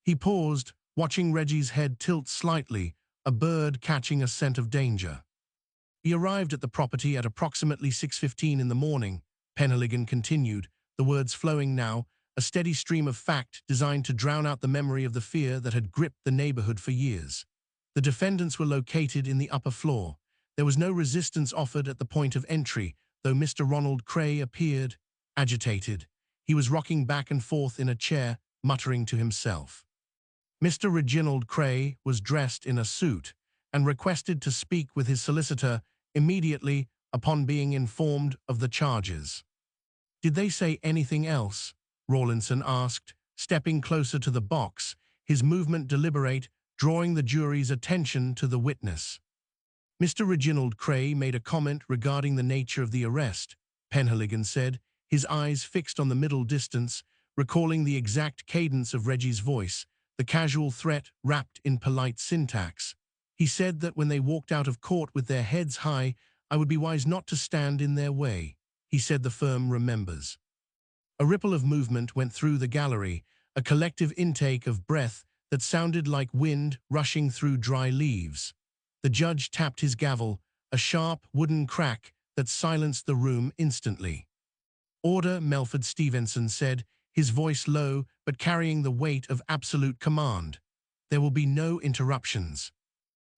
A: He paused, watching Reggie's head tilt slightly, a bird catching a scent of danger. "We arrived at the property at approximately 6:15 in the morning," Penhaligon continued, the words flowing now, a steady stream of fact designed to drown out the memory of the fear that had gripped the neighborhood for years. "The defendants were located in the upper floor. There was no resistance offered at the point of entry, though Mr. Ronald Cray appeared agitated. He was rocking back and forth in a chair, muttering to himself. Mr. Reginald Cray was dressed in a suit and requested to speak with his solicitor immediately upon being informed of the charges. "Did they say anything else?" Rawlinson asked, stepping closer to the box, his movement deliberate, drawing the jury's attention to the witness. "Mr. Reginald Cray made a comment regarding the nature of the arrest," Penhaligon said, his eyes fixed on the middle distance, recalling the exact cadence of Reggie's voice, the casual threat wrapped in polite syntax. He said that when they walked out of court with their heads high, I would be wise not to stand in their way. He said the firm remembers. A ripple of movement went through the gallery, a collective intake of breath that sounded like wind rushing through dry leaves. The judge tapped his gavel, a sharp wooden crack that silenced the room instantly. "Order," Melford Stevenson said, his voice low but carrying the weight of absolute command. "There will be no interruptions."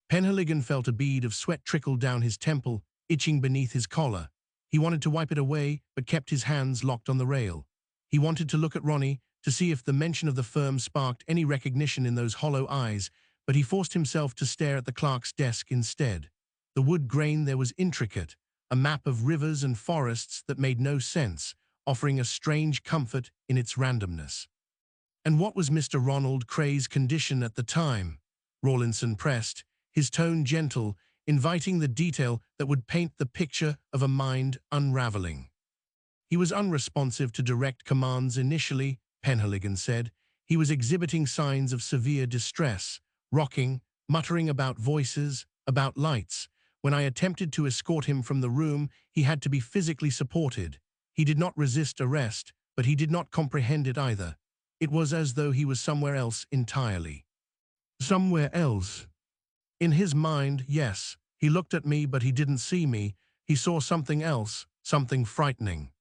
A: Penhaligon felt a bead of sweat trickle down his temple, itching beneath his collar. He wanted to wipe it away, but kept his hands locked on the rail. He wanted to look at Ronnie, to see if the mention of the firm sparked any recognition in those hollow eyes, but he forced himself to stare at the clerk's desk instead. The wood grain there was intricate, a map of rivers and forests that made no sense, offering a strange comfort in its randomness. "And what was Mr. Ronald Cray's condition at the time?" Rawlinson pressed, his tone gentle, inviting the detail that would paint the picture of a mind unraveling. "He was unresponsive to direct commands initially," Penhaligon said. "He was exhibiting signs of severe distress, rocking, muttering about voices, about lights. When I attempted to escort him from the room, he had to be physically supported. He did not resist arrest, but he did not comprehend it either. It was as though he was somewhere else entirely." "Somewhere else?" "In his mind, yes. He looked at me, but he didn't see me. He saw something else, something frightening."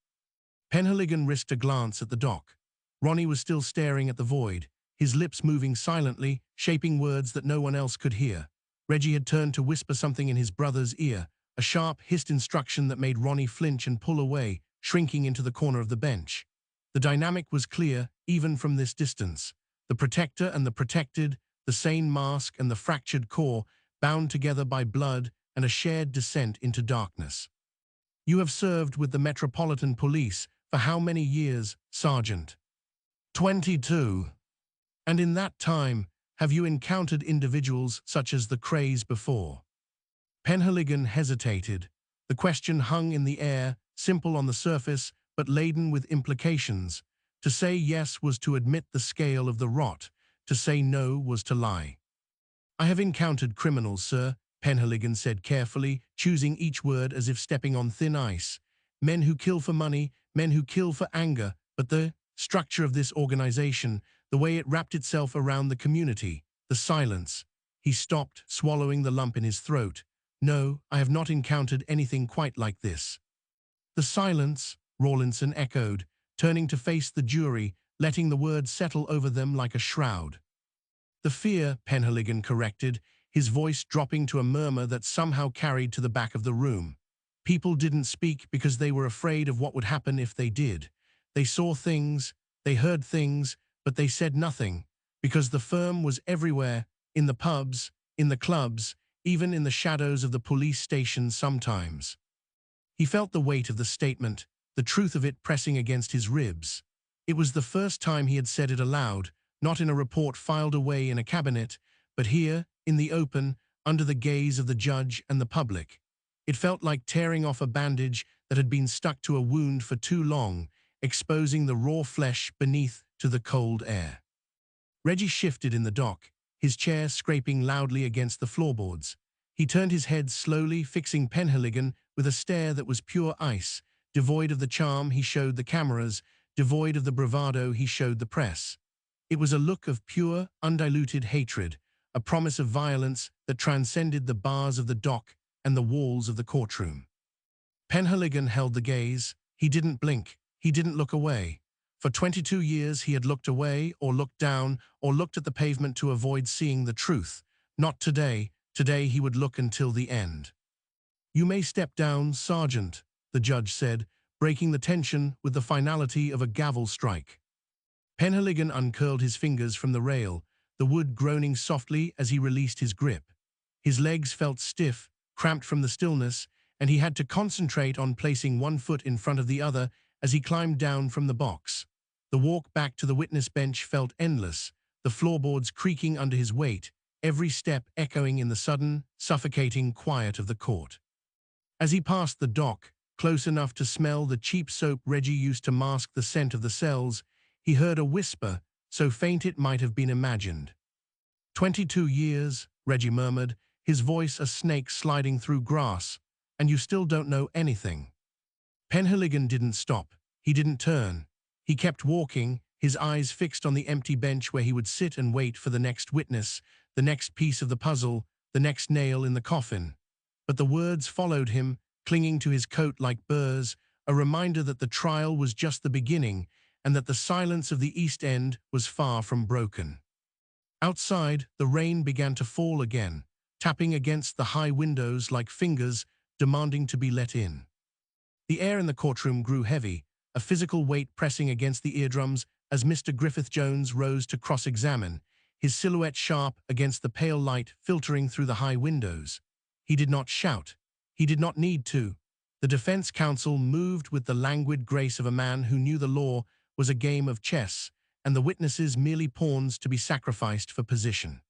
A: Penhaligon risked a glance at the dock. Ronnie was still staring at the void, his lips moving silently, shaping words that no one else could hear. Reggie had turned to whisper something in his brother's ear, a sharp, hissed instruction that made Ronnie flinch and pull away, shrinking into the corner of the bench. The dynamic was clear, even from this distance. The protector and the protected, the sane mask and the fractured core, bound together by blood and a shared descent into darkness. "You have served with the Metropolitan Police for how many years, Sergeant?" 22. "And in that time, have you encountered individuals such as the Crays before?" Penhaligon hesitated. The question hung in the air, simple on the surface, but laden with implications. To say yes was to admit the scale of the rot. To say no was to lie. "I have encountered criminals, sir," Penhaligon said carefully, choosing each word as if stepping on thin ice. "Men who kill for money, men who kill for anger, but the structure of this organization, the way it wrapped itself around the community, the silence." He stopped, swallowing the lump in his throat. "No, I have not encountered anything quite like this." "The silence," Rawlinson echoed, turning to face the jury, letting the words settle over them like a shroud. "The fear," Penhaligon corrected, his voice dropping to a murmur that somehow carried to the back of the room. "People didn't speak because they were afraid of what would happen if they did. They saw things, they heard things, but they said nothing, because the firm was everywhere, in the pubs, in the clubs, even in the shadows of the police station sometimes." He felt the weight of the statement, the truth of it pressing against his ribs. It was the first time he had said it aloud, not in a report filed away in a cabinet, but here, in the open, under the gaze of the judge and the public. It felt like tearing off a bandage that had been stuck to a wound for too long, exposing the raw flesh beneath to the cold air. Reggie shifted in the dock, his chair scraping loudly against the floorboards. He turned his head slowly, fixing Penhaligon with a stare that was pure ice, devoid of the charm he showed the cameras, devoid of the bravado he showed the press. It was a look of pure, undiluted hatred, a promise of violence that transcended the bars of the dock and the walls of the courtroom. Penhaligon held the gaze. He didn't blink. He didn't look away. For 22 years he had looked away or looked down or looked at the pavement to avoid seeing the truth. Not today. Today he would look until the end. "You may step down, Sergeant," the judge said, breaking the tension with the finality of a gavel strike. Penhaligon uncurled his fingers from the rail, the wood groaning softly as he released his grip. His legs felt stiff, cramped from the stillness, and he had to concentrate on placing one foot in front of the other as he climbed down from the box. The walk back to the witness bench felt endless, the floorboards creaking under his weight, every step echoing in the sudden, suffocating quiet of the court. As he passed the dock, close enough to smell the cheap soap Reggie used to mask the scent of the cells, he heard a whisper, so faint it might have been imagined. 22 years, Reggie murmured, his voice a snake sliding through grass, and you still don't know anything. Penhaligon didn't stop. He didn't turn. He kept walking, his eyes fixed on the empty bench where he would sit and wait for the next witness, the next piece of the puzzle, the next nail in the coffin. But the words followed him, clinging to his coat like burrs, a reminder that the trial was just the beginning and that the silence of the East End was far from broken. Outside, the rain began to fall again, tapping against the high windows like fingers demanding to be let in. The air in the courtroom grew heavy, a physical weight pressing against the eardrums as Mr. Griffith Jones rose to cross-examine, his silhouette sharp against the pale light filtering through the high windows. He did not shout. He did not need to. The defense counsel moved with the languid grace of a man who knew the law was a game of chess, and the witnesses merely pawns to be sacrificed for position.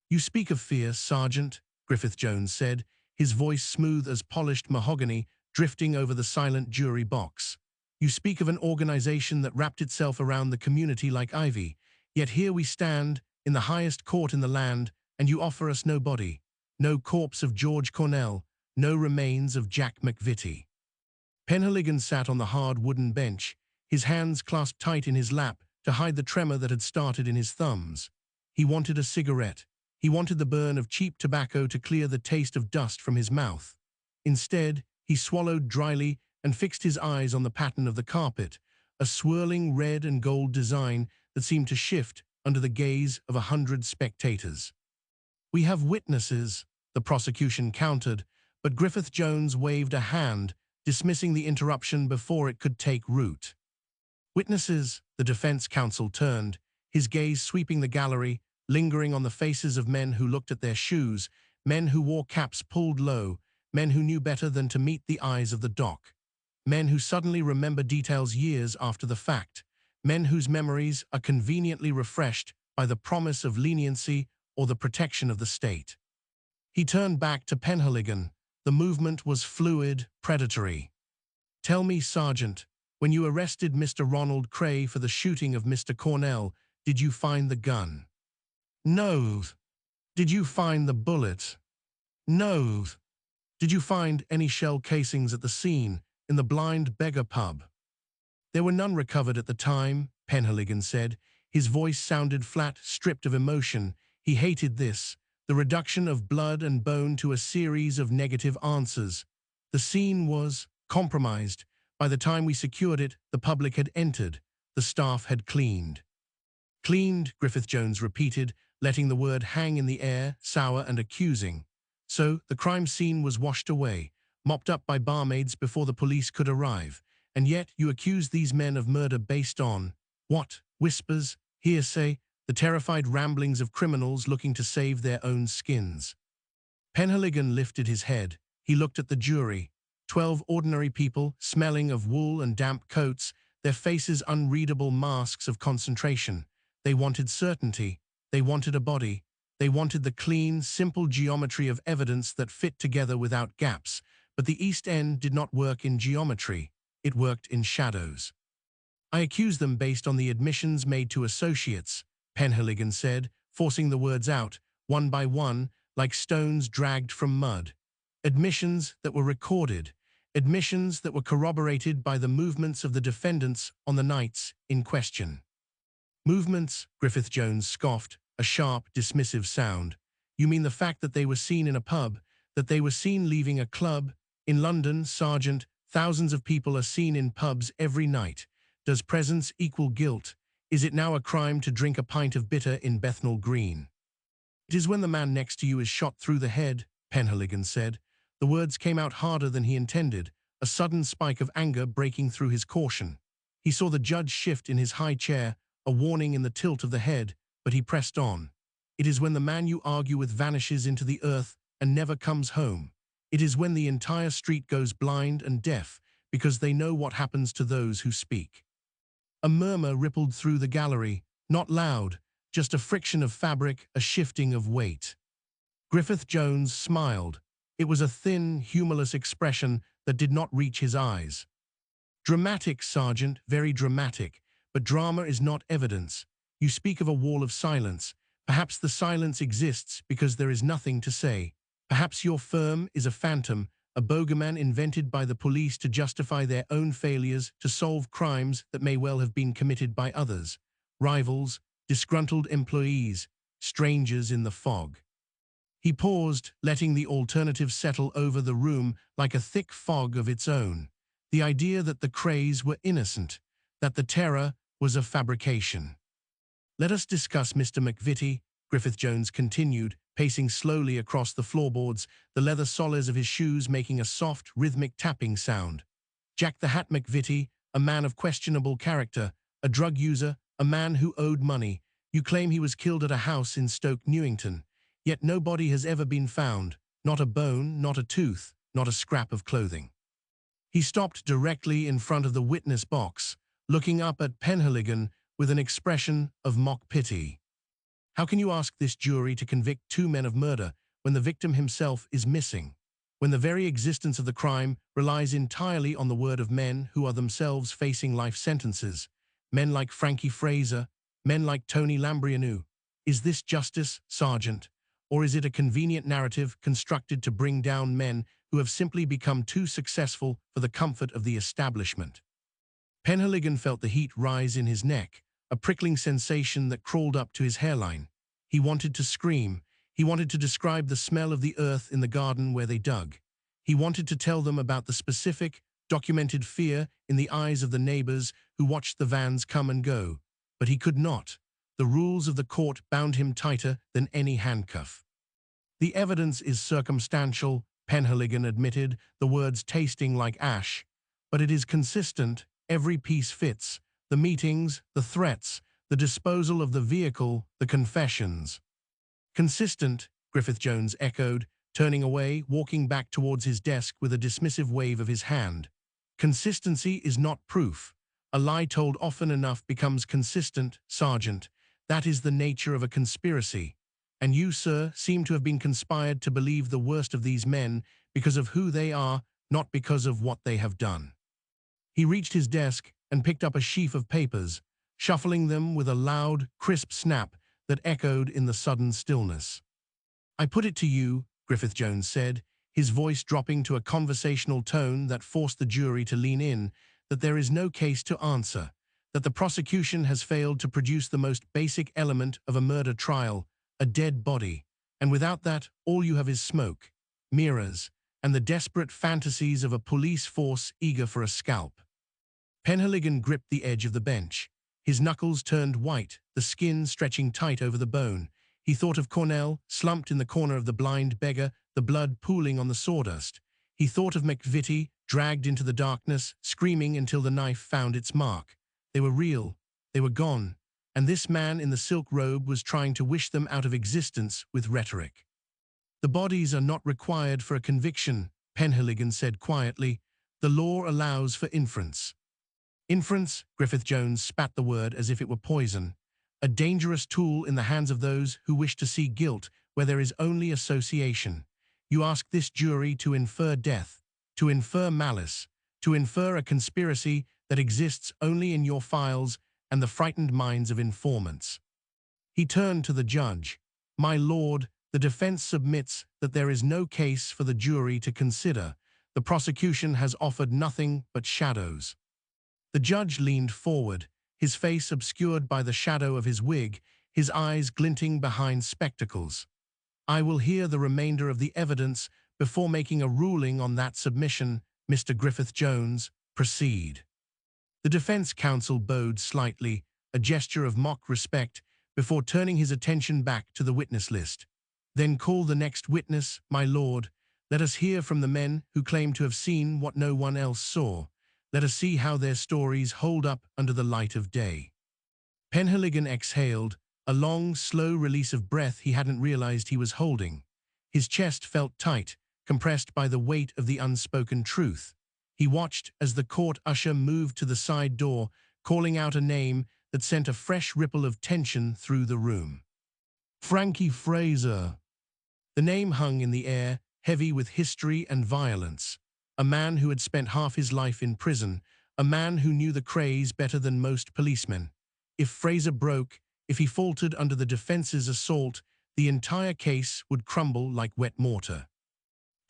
A: "You speak of fear, Sergeant," Griffith Jones said, his voice smooth as polished mahogany drifting over the silent jury box. "You speak of an organization that wrapped itself around the community like ivy, yet here we stand, in the highest court in the land, and you offer us no body, no corpse of George Cornell, no remains of Jack McVitie." Penhaligon sat on the hard wooden bench, his hands clasped tight in his lap to hide the tremor that had started in his thumbs. He wanted a cigarette. He wanted the burn of cheap tobacco to clear the taste of dust from his mouth. Instead, he swallowed dryly and fixed his eyes on the pattern of the carpet, a swirling red and gold design that seemed to shift under the gaze of 100 spectators. "We have witnesses," the prosecution countered, but Griffith Jones waved a hand, dismissing the interruption before it could take root. "Witnesses," the defense counsel turned, his gaze sweeping the gallery, lingering on the faces of men who looked at their shoes, men who wore caps pulled low, men who knew better than to meet the eyes of the dock, men who suddenly remember details years after the fact, men whose memories are conveniently refreshed by the promise of leniency or the protection of the state. He turned back to Penhaligon. The movement was fluid, predatory. "Tell me, Sergeant, when you arrested Mr. Ronald Cray for the shooting of Mr. Cornell, did you find the gun?" "No." "Did you find the bullet?" "No." "Did you find any shell casings at the scene, in the Blind Beggar pub?" "There were none recovered at the time," Penhaligon said. His voice sounded flat, stripped of emotion. He hated this, the reduction of blood and bone to a series of negative answers. The scene was compromised. By the time we secured it, the public had entered. The staff had cleaned. "Cleaned," Griffith Jones repeated, letting the word hang in the air, sour and accusing. "So the crime scene was washed away, mopped up by barmaids before the police could arrive. And yet you accuse these men of murder based on, what, whispers, hearsay, the terrified ramblings of criminals looking to save their own skins." Penhaligon lifted his head. He looked at the jury. 12 ordinary people, smelling of wool and damp coats, their faces unreadable masks of concentration. They wanted certainty. They wanted a body. They wanted the clean, simple geometry of evidence that fit together without gaps. But the East End did not work in geometry. It worked in shadows. "I accuse them based on the admissions made to associates," Penhaligon said, forcing the words out, one by one, like stones dragged from mud. "Admissions that were recorded. Admissions that were corroborated by the movements of the defendants on the nights in question." "Movements," Griffith Jones scoffed, a sharp, dismissive sound. "You mean the fact that they were seen in a pub, that they were seen leaving a club? In London, Sergeant, thousands of people are seen in pubs every night. Does presence equal guilt? Is it now a crime to drink a pint of bitter in Bethnal Green?" "It is when the man next to you is shot through the head," Penhaligon said. The words came out harder than he intended, a sudden spike of anger breaking through his caution. He saw the judge shift in his high chair, a warning in the tilt of the head, but he pressed on. "It is when the man you argue with vanishes into the earth and never comes home. It is when the entire street goes blind and deaf because they know what happens to those who speak." A murmur rippled through the gallery, not loud, just a friction of fabric, a shifting of weight. Griffith Jones smiled. It was a thin, humorless expression that did not reach his eyes. "Dramatic, Sergeant, very dramatic, but drama is not evidence. You speak of a wall of silence. Perhaps the silence exists because there is nothing to say. Perhaps your firm is a phantom, a bogeyman invented by the police to justify their own failures to solve crimes that may well have been committed by others. Rivals, disgruntled employees, strangers in the fog. He paused, letting the alternative settle over the room like a thick fog of its own. The idea that the Krays were innocent, that the terror was a fabrication. "Let us discuss Mr. McVitie," Griffith Jones continued, pacing slowly across the floorboards, the leather soles of his shoes making a soft, rhythmic tapping sound. "Jack the Hat McVitie, a man of questionable character, a drug user, a man who owed money. You claim he was killed at a house in Stoke Newington. Yet no body has ever been found, not a bone, not a tooth, not a scrap of clothing." He stopped directly in front of the witness box, looking up at Penhaligon with an expression of mock pity. "How can you ask this jury to convict two men of murder when the victim himself is missing? When the very existence of the crime relies entirely on the word of men who are themselves facing life sentences? Men like Frankie Fraser, men like Tony Lambrianou. Is this justice, Sergeant? Or is it a convenient narrative constructed to bring down men who have simply become too successful for the comfort of the establishment?" Penhaligon felt the heat rise in his neck, a prickling sensation that crawled up to his hairline. He wanted to scream. He wanted to describe the smell of the earth in the garden where they dug. He wanted to tell them about the specific, documented fear in the eyes of the neighbors who watched the vans come and go. But he could not. The rules of the court bound him tighter than any handcuff. "The evidence is circumstantial," Penhaligon admitted, the words tasting like ash. "But it is consistent. Every piece fits. The meetings, the threats, the disposal of the vehicle, the confessions." "Consistent," Griffith Jones echoed, turning away, walking back towards his desk with a dismissive wave of his hand. "Consistency is not proof. A lie told often enough becomes consistent, Sergeant. That is the nature of a conspiracy. And you, sir, seem to have been conspired to believe the worst of these men because of who they are, not because of what they have done." He reached his desk and picked up a sheaf of papers, shuffling them with a loud, crisp snap that echoed in the sudden stillness. "I put it to you," Griffith Jones said, his voice dropping to a conversational tone that forced the jury to lean in, "that there is no case to answer, that the prosecution has failed to produce the most basic element of a murder trial, a dead body, and without that, all you have is smoke, mirrors, and the desperate fantasies of a police force eager for a scalp." Penhaligon gripped the edge of the bench. His knuckles turned white, the skin stretching tight over the bone. He thought of Cornell, slumped in the corner of the blind beggar, the blood pooling on the sawdust. He thought of McVitie, dragged into the darkness, screaming until the knife found its mark. They were real. They were gone. And this man in the silk robe was trying to wish them out of existence with rhetoric. "The bodies are not required for a conviction," Penhaligon said quietly. "The law allows for inference." "Inference," Griffith Jones spat the word as if it were poison. "A dangerous tool in the hands of those who wish to see guilt where there is only association. You ask this jury to infer death, to infer malice, to infer a conspiracy that exists only in your files and the frightened minds of informants." He turned to the judge. "My lord, the defense submits that there is no case for the jury to consider. The prosecution has offered nothing but shadows." The judge leaned forward, his face obscured by the shadow of his wig, his eyes glinting behind spectacles. "I will hear the remainder of the evidence before making a ruling on that submission. Mr. Griffith Jones, proceed." The defense counsel bowed slightly, a gesture of mock respect, before turning his attention back to the witness list. "Then call the next witness, my lord. Let us hear from the men who claim to have seen what no one else saw. Let us see how their stories hold up under the light of day." Penhaligon exhaled, a long, slow release of breath he hadn't realized he was holding. His chest felt tight, compressed by the weight of the unspoken truth. He watched as the court usher moved to the side door, calling out a name that sent a fresh ripple of tension through the room. "Frankie Fraser." The name hung in the air, heavy with history and violence. A man who had spent half his life in prison, a man who knew the Krays better than most policemen. If Fraser broke, If he faltered under the defense's assault, the entire case would crumble like wet mortar.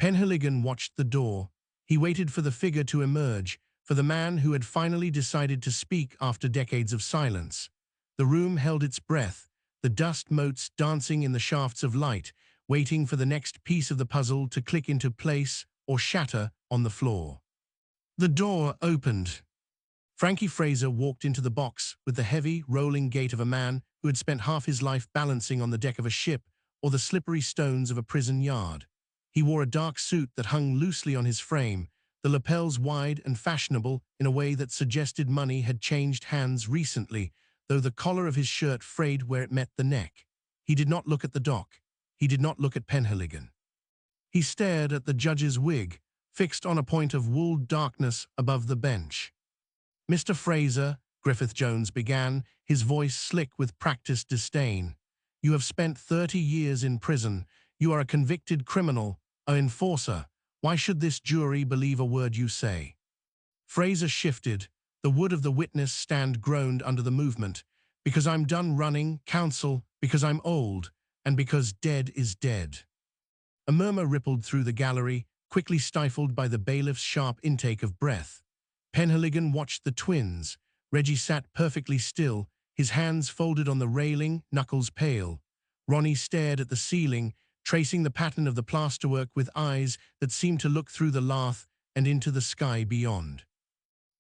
A: Penhaligon watched the door. He waited for the figure to emerge, for the man who had finally decided to speak after decades of silence. The room held its breath, the dust motes dancing in the shafts of light, waiting for the next piece of the puzzle to click into place or shatter on the floor. The door opened. Frankie Fraser walked into the box with the heavy, rolling gait of a man who had spent half his life balancing on the deck of a ship or the slippery stones of a prison yard. He wore a dark suit that hung loosely on his frame, the lapels wide and fashionable in a way that suggested money had changed hands recently, though the collar of his shirt frayed where it met the neck. He did not look at the dock. He did not look at Penhaligon. He stared at the judge's wig, fixed on a point of wooled darkness above the bench. "Mr. Fraser," Griffith Jones began, his voice slick with practiced disdain. "You have spent 30 years in prison. You are a convicted criminal, an enforcer. Why should this jury believe a word you say?" Fraser shifted. The wood of the witness stand groaned under the movement. "Because I'm done running, counsel, because I'm old, and because dead is dead." A murmur rippled through the gallery, quickly stifled by the bailiff's sharp intake of breath. Penhaligon watched the twins. Reggie sat perfectly still, his hands folded on the railing, knuckles pale. Ronnie stared at the ceiling, tracing the pattern of the plasterwork with eyes that seemed to look through the lath and into the sky beyond.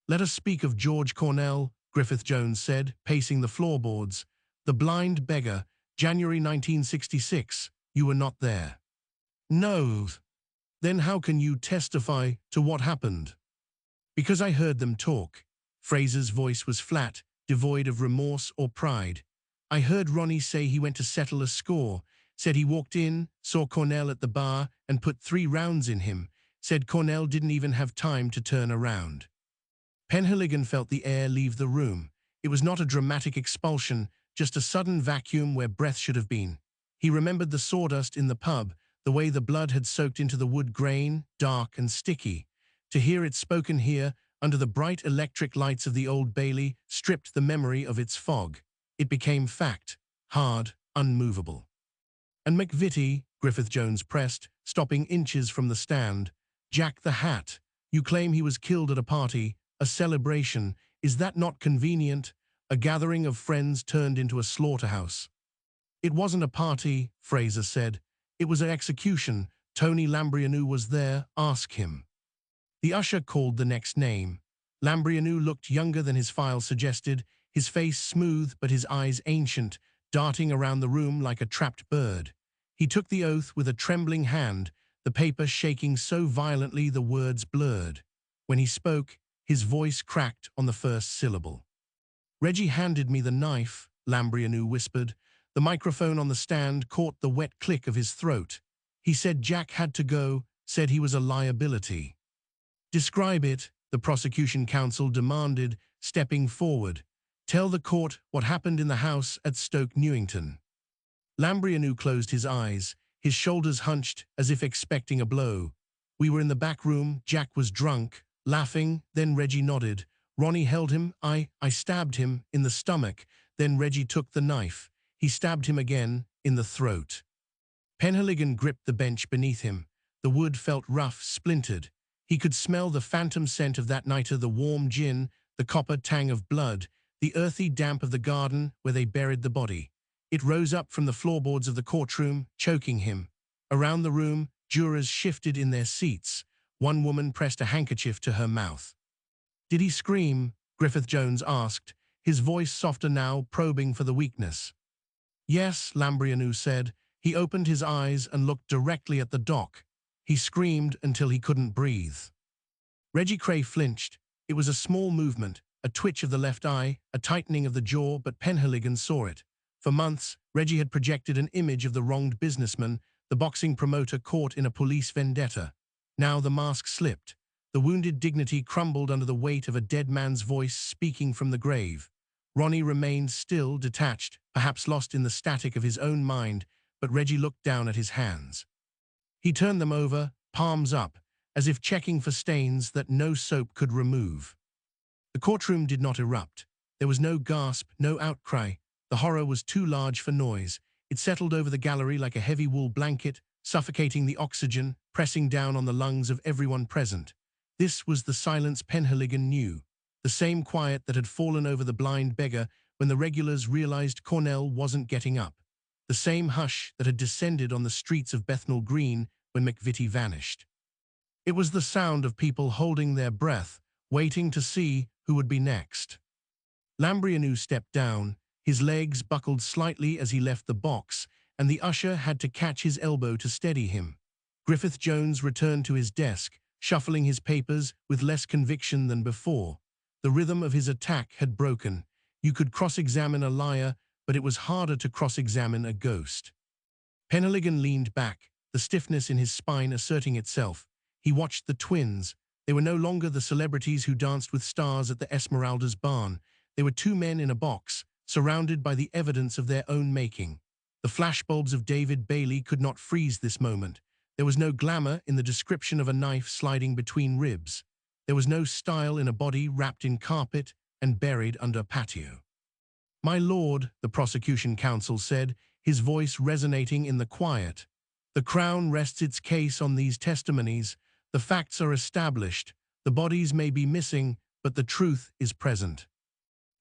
A: "Let us speak of George Cornell," Griffith Jones said, pacing the floorboards. "The blind beggar, January 1966. You were not there." "No." "Then how can you testify to what happened?" "Because I heard them talk." Fraser's voice was flat, devoid of remorse or pride. "I heard Ronnie say he went to settle a score, said he walked in, saw Cornell at the bar, and put 3 rounds in him, said Cornell didn't even have time to turn around." Penhaligon felt the air leave the room. It was not a dramatic expulsion, just a sudden vacuum where breath should have been. He remembered the sawdust in the pub, the way the blood had soaked into the wood grain, dark and sticky. To hear it spoken here, under the bright electric lights of the Old Bailey, stripped the memory of its fog. It became fact, hard, unmovable. "And McVitie," Griffith Jones pressed, stopping inches from the stand. "Jack the Hat. You claim he was killed at a party, a celebration. Is that not convenient? A gathering of friends turned into a slaughterhouse." "It wasn't a party," Fraser said. "It was an execution. Tony Lambrianou was there. Ask him." The usher called the next name. Lambrianou looked younger than his file suggested, his face smooth but his eyes ancient, darting around the room like a trapped bird. He took the oath with a trembling hand, the paper shaking so violently the words blurred. When he spoke, his voice cracked on the first syllable. "Reggie handed me the knife," Lambrianou whispered. The microphone on the stand caught the wet click of his throat. "He said Jack had to go, said he was a liability." "Describe it," the prosecution counsel demanded, stepping forward. "Tell the court what happened in the house at Stoke Newington." Lambrianou closed his eyes, his shoulders hunched as if expecting a blow. "We were in the back room, Jack was drunk, laughing, then Reggie nodded. Ronnie held him, I stabbed him in the stomach, then Reggie took the knife. He stabbed him again, in the throat." Penhaligon gripped the bench beneath him. The wood felt rough, splintered. He could smell the phantom scent of that night of the warm gin, the copper tang of blood, the earthy damp of the garden where they buried the body. It rose up from the floorboards of the courtroom, choking him. Around the room, jurors shifted in their seats. One woman pressed a handkerchief to her mouth. "Did he scream?" Griffith Jones asked, his voice softer now, probing for the weakness. "Yes," Lambrianou said. He opened his eyes and looked directly at the dock. He screamed until he couldn't breathe. Reggie Cray flinched. It was a small movement, a twitch of the left eye, a tightening of the jaw, but Penhaligon saw it. For months, Reggie had projected an image of the wronged businessman, the boxing promoter caught in a police vendetta. Now the mask slipped. The wounded dignity crumbled under the weight of a dead man's voice speaking from the grave. Ronnie remained still, detached, perhaps lost in the static of his own mind, but Reggie looked down at his hands. He turned them over, palms up, as if checking for stains that no soap could remove. The courtroom did not erupt. There was no gasp, no outcry. The horror was too large for noise. It settled over the gallery like a heavy wool blanket, suffocating the oxygen, pressing down on the lungs of everyone present. This was the silence Penhaligon knew, the same quiet that had fallen over the blind beggar when the regulars realized Cornell wasn't getting up, the same hush that had descended on the streets of Bethnal Green when McVitie vanished. It was the sound of people holding their breath, waiting to see who would be next. Lambrianou stepped down, his legs buckled slightly as he left the box, and the usher had to catch his elbow to steady him. Griffith Jones returned to his desk, shuffling his papers with less conviction than before. The rhythm of his attack had broken. You could cross-examine a liar, but it was harder to cross-examine a ghost. Penhaligon leaned back, the stiffness in his spine asserting itself. He watched the twins. They were no longer the celebrities who danced with stars at the Esmeralda's barn. They were two men in a box, surrounded by the evidence of their own making. The flashbulbs of David Bailey could not freeze this moment. There was no glamour in the description of a knife sliding between ribs. There was no style in a body wrapped in carpet and buried under a patio. "My lord," the prosecution counsel said, his voice resonating in the quiet, "the Crown rests its case on these testimonies. The facts are established. The bodies may be missing, but the truth is present."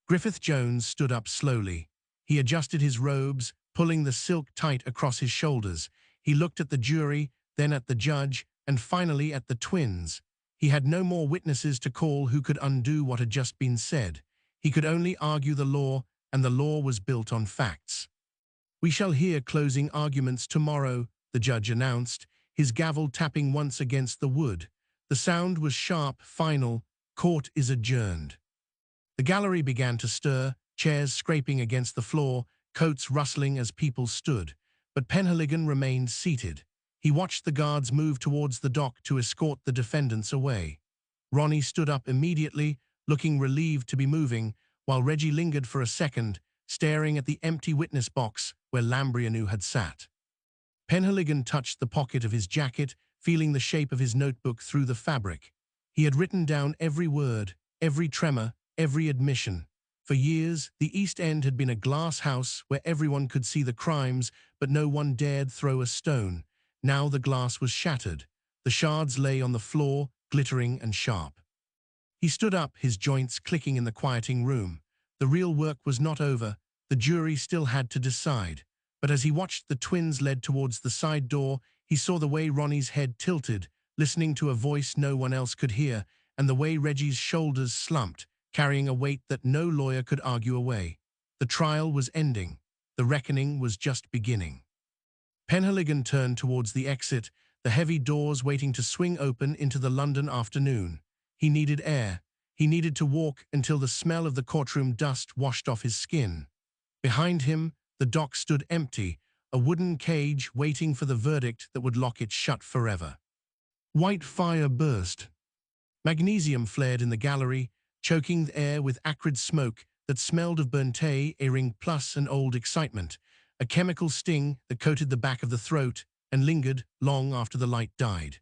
A: Griffith Jones stood up slowly. He adjusted his robes, pulling the silk tight across his shoulders. He looked at the jury, then at the judge, and finally at the twins. He had no more witnesses to call who could undo what had just been said. He could only argue the law, and the law was built on facts. "We shall hear closing arguments tomorrow," the judge announced, his gavel tapping once against the wood. The sound was sharp, final. "Court is adjourned." The gallery began to stir, chairs scraping against the floor, coats rustling as people stood. But Penhaligon remained seated. He watched the guards move towards the dock to escort the defendants away. Ronnie stood up immediately, looking relieved to be moving, while Reggie lingered for a second, staring at the empty witness box where Lambrianou had sat. Penhaligon touched the pocket of his jacket, feeling the shape of his notebook through the fabric. He had written down every word, every tremor, every admission. For years, the East End had been a glass house where everyone could see the crimes, but no one dared throw a stone. Now the glass was shattered. The shards lay on the floor, glittering and sharp. He stood up, his joints clicking in the quieting room. The real work was not over. The jury still had to decide. But as he watched the twins led towards the side door, he saw the way Ronnie's head tilted, listening to a voice no one else could hear, and the way Reggie's shoulders slumped, carrying a weight that no lawyer could argue away. The trial was ending. The reckoning was just beginning. Penhaligon turned towards the exit, the heavy doors waiting to swing open into the London afternoon. He needed air. He needed to walk until the smell of the courtroom dust washed off his skin. Behind him, the dock stood empty, a wooden cage waiting for the verdict that would lock it shut forever. White fire burst. Magnesium flared in the gallery, choking the air with acrid smoke that smelled of burnt earring plus an old excitement, a chemical sting that coated the back of the throat and lingered long after the light died.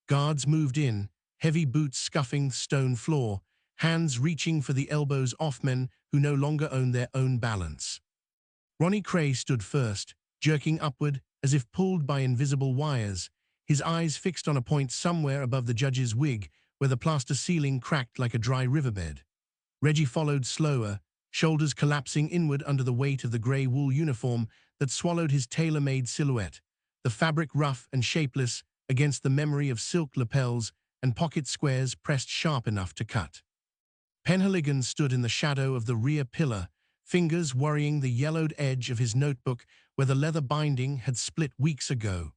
A: Guards moved in, heavy boots scuffing the stone floor, hands reaching for the elbows off men who no longer owned their own balance. Ronnie Cray stood first, jerking upward as if pulled by invisible wires, his eyes fixed on a point somewhere above the judge's wig where the plaster ceiling cracked like a dry riverbed. Reggie followed slower, shoulders collapsing inward under the weight of the grey wool uniform that swallowed his tailor-made silhouette, the fabric rough and shapeless against the memory of silk lapels and pocket squares pressed sharp enough to cut. Penhaligon stood in the shadow of the rear pillar, fingers worrying the yellowed edge of his notebook where the leather binding had split weeks ago.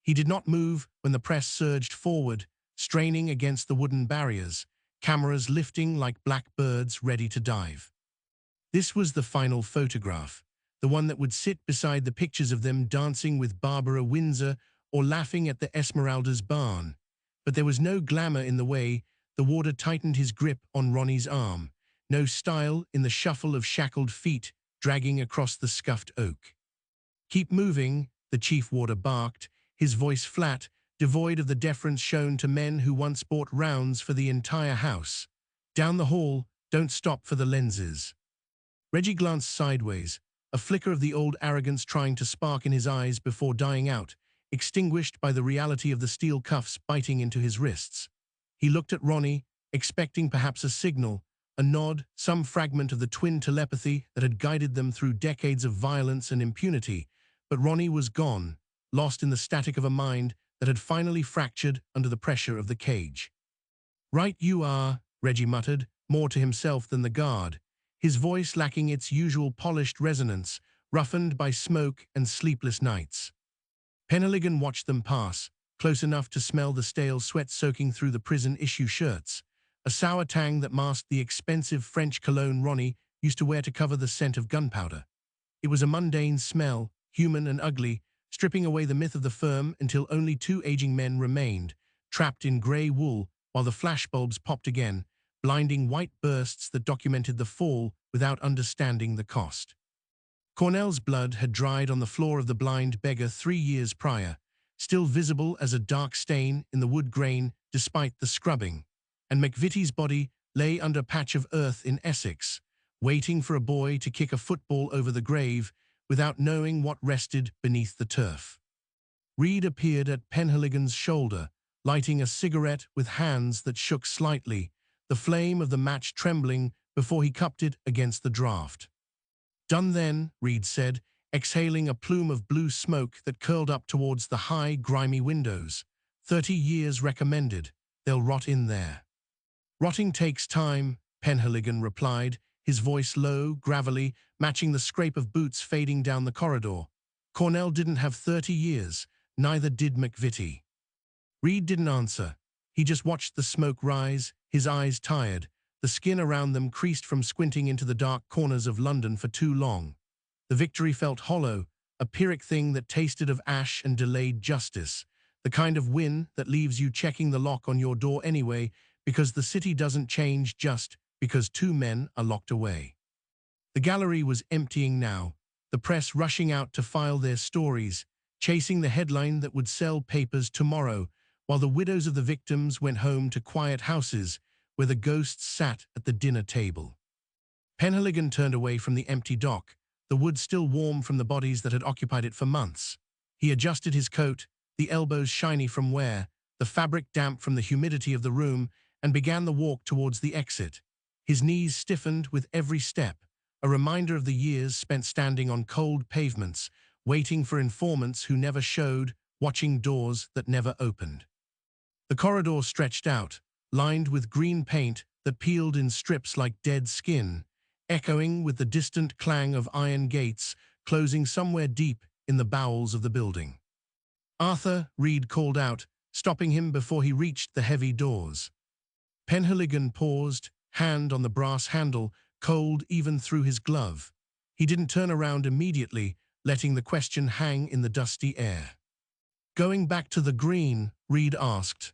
A: He did not move when the press surged forward, straining against the wooden barriers, cameras lifting like black birds ready to dive. This was the final photograph, the one that would sit beside the pictures of them dancing with Barbara Windsor or laughing at the Esmeralda's barn. But there was no glamour in the way the warder tightened his grip on Ronnie's arm, no style in the shuffle of shackled feet dragging across the scuffed oak. "Keep moving," the chief warder barked, his voice flat, devoid of the deference shown to men who once bought rounds for the entire house. "Down the hall, don't stop for the lenses." Reggie glanced sideways. a flicker of the old arrogance trying to spark in his eyes before dying out, extinguished by the reality of the steel cuffs biting into his wrists. He looked at Ronnie, expecting perhaps a signal, a nod, some fragment of the twin telepathy that had guided them through decades of violence and impunity, but Ronnie was gone, lost in the static of a mind that had finally fractured under the pressure of the cage. "Right you are," Reggie muttered, more to himself than the guard, his voice lacking its usual polished resonance, roughened by smoke and sleepless nights. Penhaligon watched them pass, close enough to smell the stale sweat soaking through the prison-issue shirts, a sour tang that masked the expensive French cologne Ronnie used to wear to cover the scent of gunpowder. It was a mundane smell, human and ugly, stripping away the myth of the firm until only two aging men remained, trapped in grey wool while the flashbulbs popped again, blinding white bursts that documented the fall without understanding the cost. Cornell's blood had dried on the floor of the blind beggar 3 years prior, still visible as a dark stain in the wood grain despite the scrubbing, and McVitie's body lay under a patch of earth in Essex, waiting for a boy to kick a football over the grave without knowing what rested beneath the turf. Reed appeared at Penhaligon's shoulder, lighting a cigarette with hands that shook slightly, the flame of the match trembling before he cupped it against the draft. "Done then," Reed said, exhaling a plume of blue smoke that curled up towards the high, grimy windows. 30 years recommended. They'll rot in there." "Rotting takes time," Penhaligon replied, his voice low, gravelly, matching the scrape of boots fading down the corridor. "Cornell didn't have 30 years, neither did McVitie." Reed didn't answer. He just watched the smoke rise, his eyes tired, the skin around them creased from squinting into the dark corners of London for too long. The victory felt hollow, a Pyrrhic thing that tasted of ash and delayed justice, the kind of win that leaves you checking the lock on your door anyway because the city doesn't change just because two men are locked away. The gallery was emptying now, the press rushing out to file their stories, chasing the headline that would sell papers tomorrow, while the widows of the victims went home to quiet houses where the ghosts sat at the dinner table. Penhaligon turned away from the empty dock, the wood still warm from the bodies that had occupied it for months. He adjusted his coat, the elbows shiny from wear, the fabric damp from the humidity of the room, and began the walk towards the exit. His knees stiffened with every step, a reminder of the years spent standing on cold pavements, waiting for informants who never showed, watching doors that never opened. The corridor stretched out, lined with green paint that peeled in strips like dead skin, echoing with the distant clang of iron gates closing somewhere deep in the bowels of the building. "Arthur," Reed called out, stopping him before he reached the heavy doors. Penhaligon paused, hand on the brass handle, cold even through his glove. He didn't turn around immediately, letting the question hang in the dusty air. "Going back to the green?" Reed asked.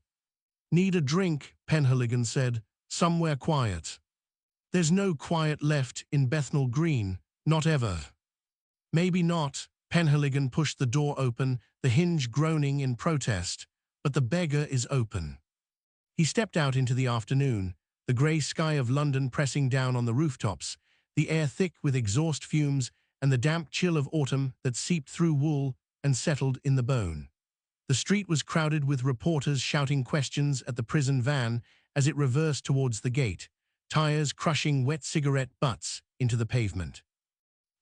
A: "Need a drink," Penhaligon said, "somewhere quiet." "There's no quiet left in Bethnal Green, not ever." "Maybe not." Penhaligon pushed the door open, the hinge groaning in protest, "but the beggar is open." He stepped out into the afternoon, the grey sky of London pressing down on the rooftops, the air thick with exhaust fumes and the damp chill of autumn that seeped through wool and settled in the bone. The street was crowded with reporters shouting questions at the prison van as it reversed towards the gate, tires crushing wet cigarette butts into the pavement.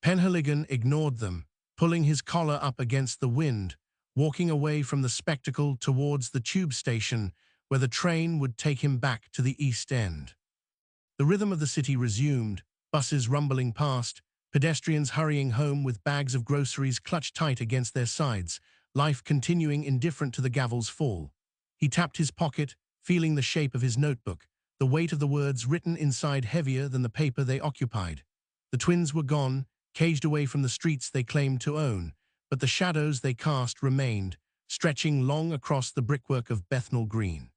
A: Penhaligon ignored them, pulling his collar up against the wind, walking away from the spectacle towards the tube station where the train would take him back to the East End. The rhythm of the city resumed, buses rumbling past, pedestrians hurrying home with bags of groceries clutched tight against their sides, life continuing indifferent to the gavel's fall. He tapped his pocket, feeling the shape of his notebook, the weight of the words written inside heavier than the paper they occupied. The twins were gone, caged away from the streets they claimed to own, but the shadows they cast remained, stretching long across the brickwork of Bethnal Green.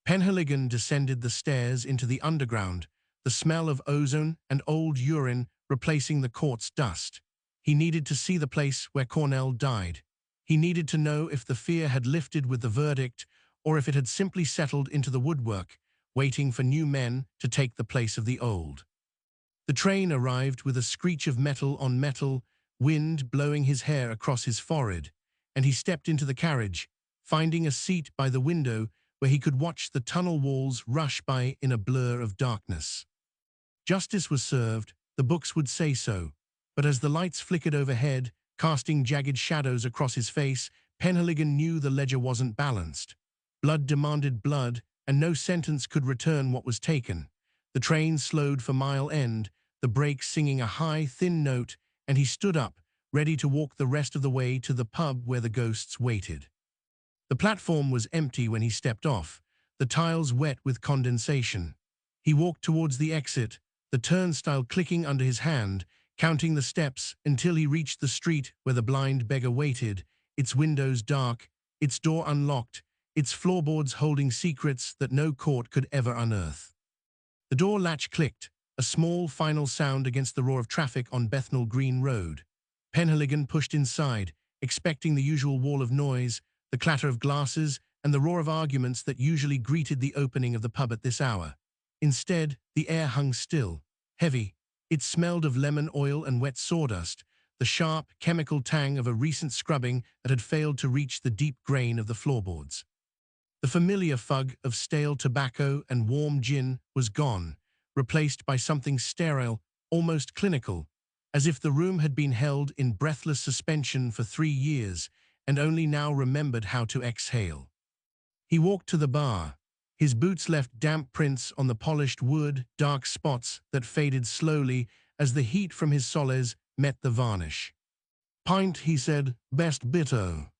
A: Penhaligon descended the stairs into the underground, the smell of ozone and old urine replacing the court's dust. He needed to see the place where Cornell died. He needed to know if the fear had lifted with the verdict or if it had simply settled into the woodwork, waiting for new men to take the place of the old. The train arrived with a screech of metal on metal, wind blowing his hair across his forehead, and he stepped into the carriage, finding a seat by the window where he could watch the tunnel walls rush by in a blur of darkness. Justice was served, the books would say so, but as the lights flickered overhead, casting jagged shadows across his face, Penhaligon knew the ledger wasn't balanced. Blood demanded blood, and no sentence could return what was taken. The train slowed for Mile End, the brakes singing a high, thin note, and he stood up, ready to walk the rest of the way to the pub where the ghosts waited. The platform was empty when he stepped off, the tiles wet with condensation. He walked towards the exit, the turnstile clicking under his hand, counting the steps until he reached the street where the blind beggar waited, its windows dark, its door unlocked, its floorboards holding secrets that no court could ever unearth. The door latch clicked, a small final sound against the roar of traffic on Bethnal Green Road. Penhaligon pushed inside, expecting the usual wall of noise, the clatter of glasses, and the roar of arguments that usually greeted the opening of the pub at this hour. Instead, the air hung still, heavy. It smelled of lemon oil and wet sawdust, the sharp, chemical tang of a recent scrubbing that had failed to reach the deep grain of the floorboards. The familiar fug of stale tobacco and warm gin was gone, replaced by something sterile, almost clinical, as if the room had been held in breathless suspension for 3 years and only now remembered how to exhale. He walked to the bar. His boots left damp prints on the polished wood, dark spots that faded slowly as the heat from his soles met the varnish. "Pint," he said, "best bitto."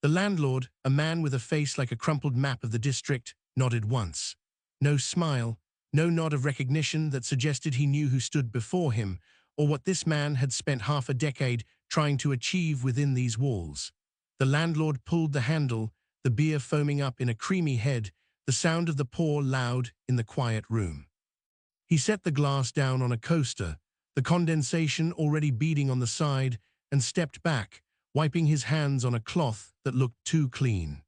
A: The landlord, a man with a face like a crumpled map of the district, nodded once. No smile, no nod of recognition that suggested he knew who stood before him, or what this man had spent half a decade trying to achieve within these walls. The landlord pulled the handle, the beer foaming up in a creamy head, the sound of the pour loud in the quiet room. He set the glass down on a coaster, the condensation already beading on the side, and stepped back, wiping his hands on a cloth that looked too clean.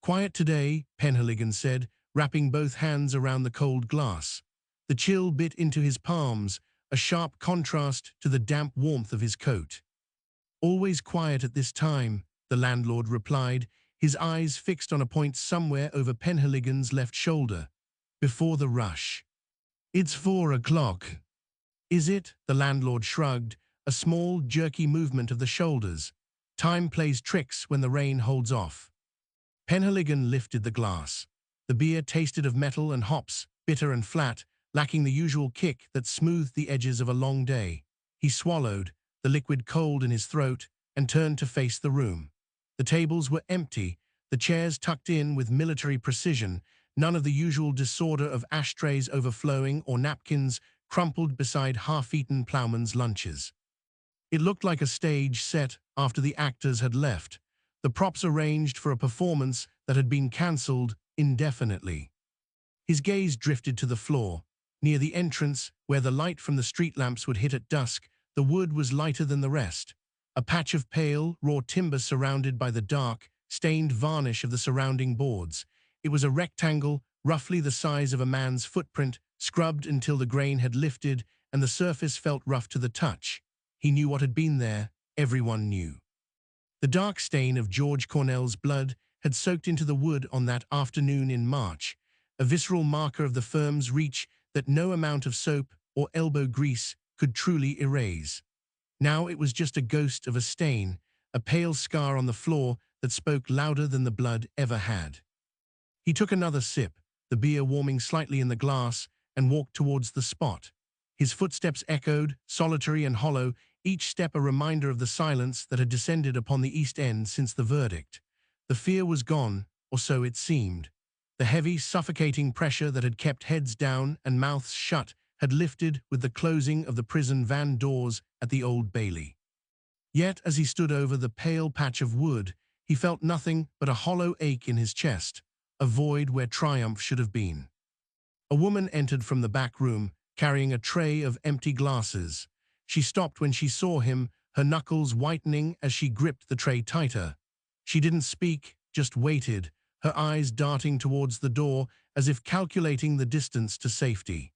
A: "Quiet today," Penhaligon said, wrapping both hands around the cold glass. The chill bit into his palms, a sharp contrast to the damp warmth of his coat. "Always quiet at this time," the landlord replied, his eyes fixed on a point somewhere over Penhaligon's left shoulder. "Before the rush." "It's 4 o'clock." "Is it?" The landlord shrugged, a small, jerky movement of the shoulders. "Time plays tricks when the rain holds off." Penhaligon lifted the glass. The beer tasted of metal and hops, bitter and flat, lacking the usual kick that smoothed the edges of a long day. He swallowed, the liquid cold in his throat, and turned to face the room. The tables were empty, the chairs tucked in with military precision, none of the usual disorder of ashtrays overflowing or napkins crumpled beside half-eaten ploughmen's lunches. It looked like a stage set after the actors had left, the props arranged for a performance that had been cancelled indefinitely. His gaze drifted to the floor. Near the entrance, where the light from the street lamps would hit at dusk, the wood was lighter than the rest. A patch of pale, raw timber surrounded by the dark, stained varnish of the surrounding boards. It was a rectangle, roughly the size of a man's footprint, scrubbed until the grain had lifted and the surface felt rough to the touch. He knew what had been there. Everyone knew. The dark stain of George Cornell's blood had soaked into the wood on that afternoon in March, a visceral marker of the firm's reach that no amount of soap or elbow grease could truly erase. Now it was just a ghost of a stain, a pale scar on the floor that spoke louder than the blood ever had. He took another sip, the beer warming slightly in the glass, and walked towards the spot. His footsteps echoed, solitary and hollow, each step a reminder of the silence that had descended upon the East End since the verdict. The fear was gone, or so it seemed. The heavy, suffocating pressure that had kept heads down and mouths shut had lifted with the closing of the prison van doors at the Old Bailey. Yet, as he stood over the pale patch of wood, he felt nothing but a hollow ache in his chest, a void where triumph should have been. A woman entered from the back room, carrying a tray of empty glasses. She stopped when she saw him, her knuckles whitening as she gripped the tray tighter. She didn't speak, just waited, her eyes darting towards the door as if calculating the distance to safety.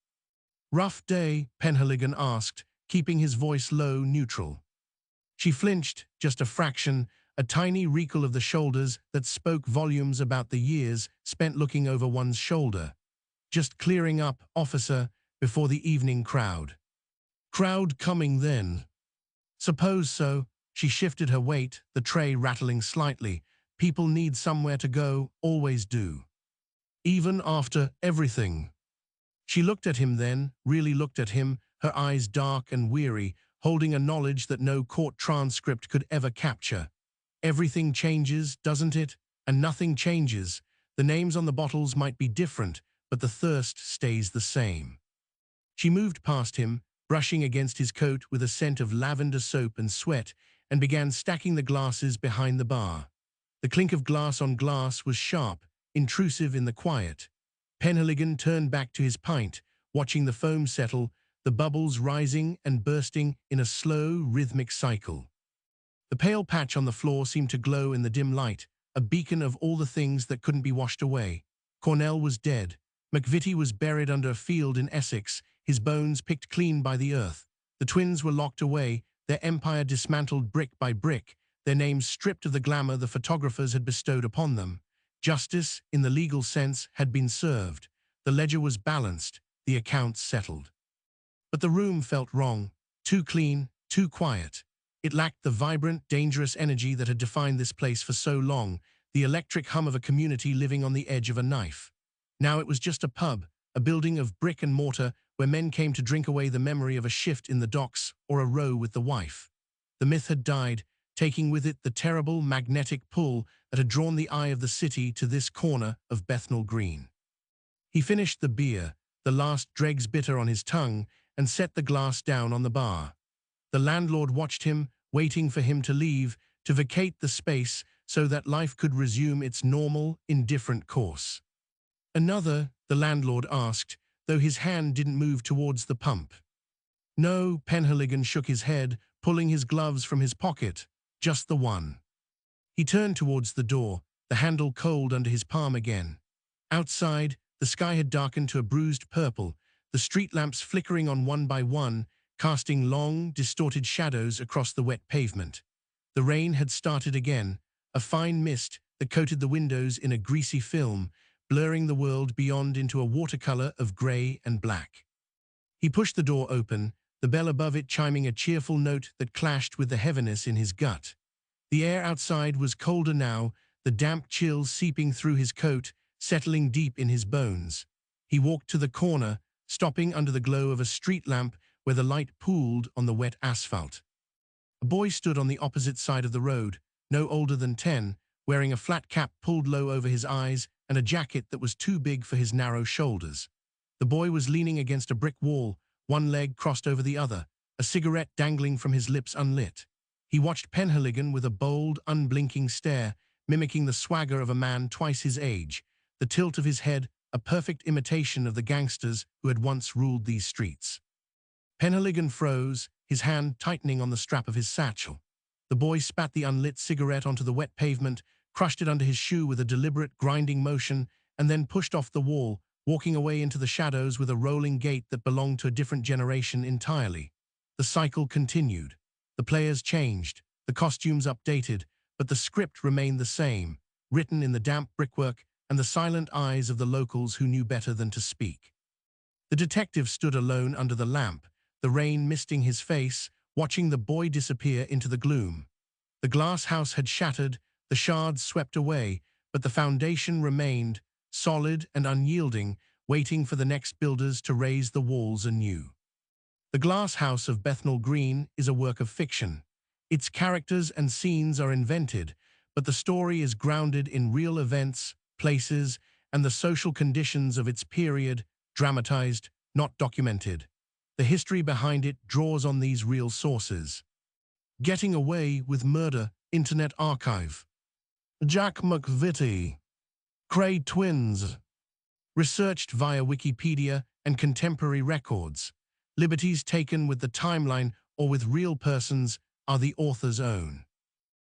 A: Rough day, Penhaligon asked, keeping his voice low, neutral. She flinched, just a fraction, a tiny wrinkle of the shoulders that spoke volumes about the years spent looking over one's shoulder. Just clearing up, officer, before the evening crowd. Crowd coming then? Suppose so. She shifted her weight, the tray rattling slightly. People need somewhere to go, always do. Even after everything. She looked at him then, really looked at him, her eyes dark and weary, holding a knowledge that no court transcript could ever capture. Everything changes, doesn't it? And nothing changes. The names on the bottles might be different, but the thirst stays the same. She moved past him, brushing against his coat with a scent of lavender soap and sweat, and began stacking the glasses behind the bar. The clink of glass on glass was sharp, intrusive in the quiet. Penhaligon turned back to his pint, watching the foam settle, the bubbles rising and bursting in a slow, rhythmic cycle. The pale patch on the floor seemed to glow in the dim light, a beacon of all the things that couldn't be washed away. Cornell was dead. McVitie was buried under a field in Essex, his bones picked clean by the earth. The twins were locked away, their empire dismantled brick by brick, their names stripped of the glamour the photographers had bestowed upon them. Justice, in the legal sense, had been served. The ledger was balanced, the accounts settled. But the room felt wrong, too clean, too quiet. It lacked the vibrant, dangerous energy that had defined this place for so long, the electric hum of a community living on the edge of a knife. Now it was just a pub, a building of brick and mortar where men came to drink away the memory of a shift in the docks or a row with the wife. The myth had died, taking with it the terrible magnetic pull that had drawn the eye of the city to this corner of Bethnal Green. He finished the beer, the last dregs bitter on his tongue, and set the glass down on the bar. The landlord watched him, waiting for him to leave, to vacate the space so that life could resume its normal, indifferent course. Another, the landlord asked, though his hand didn't move towards the pump. No, Penhaligon shook his head, pulling his gloves from his pocket. Just the one. He turned towards the door, the handle cold under his palm again. Outside, the sky had darkened to a bruised purple, the street lamps flickering on one by one, casting long, distorted shadows across the wet pavement. The rain had started again, a fine mist that coated the windows in a greasy film, blurring the world beyond into a watercolor of grey and black. He pushed the door open, the bell above it chiming a cheerful note that clashed with the heaviness in his gut. The air outside was colder now, the damp chill seeping through his coat, settling deep in his bones. He walked to the corner, stopping under the glow of a street lamp where the light pooled on the wet asphalt. A boy stood on the opposite side of the road, no older than 10, wearing a flat cap pulled low over his eyes and a jacket that was too big for his narrow shoulders. The boy was leaning against a brick wall, one leg crossed over the other, a cigarette dangling from his lips unlit. He watched Penhaligon with a bold, unblinking stare, mimicking the swagger of a man twice his age, the tilt of his head a perfect imitation of the gangsters who had once ruled these streets. Penhaligon froze, his hand tightening on the strap of his satchel. The boy spat the unlit cigarette onto the wet pavement, crushed it under his shoe with a deliberate, grinding motion, and then pushed off the wall, walking away into the shadows with a rolling gait that belonged to a different generation entirely. The cycle continued. The players changed, the costumes updated, but the script remained the same, written in the damp brickwork and the silent eyes of the locals who knew better than to speak. The detective stood alone under the lamp, the rain misting his face, watching the boy disappear into the gloom. The glass house had shattered, the shards swept away, but the foundation remained, solid and unyielding, waiting for the next builders to raise the walls anew. The glass house of Bethnal Green is a work of fiction. Its characters and scenes are invented, but the story is grounded in real events, places, and the social conditions of its period, dramatized, not documented. The history behind it draws on these real sources. Getting Away with Murder, Internet Archive. Jack McVitie. Cray Twins. Researched via Wikipedia and contemporary records. Liberties taken with the timeline or with real persons are the author's own.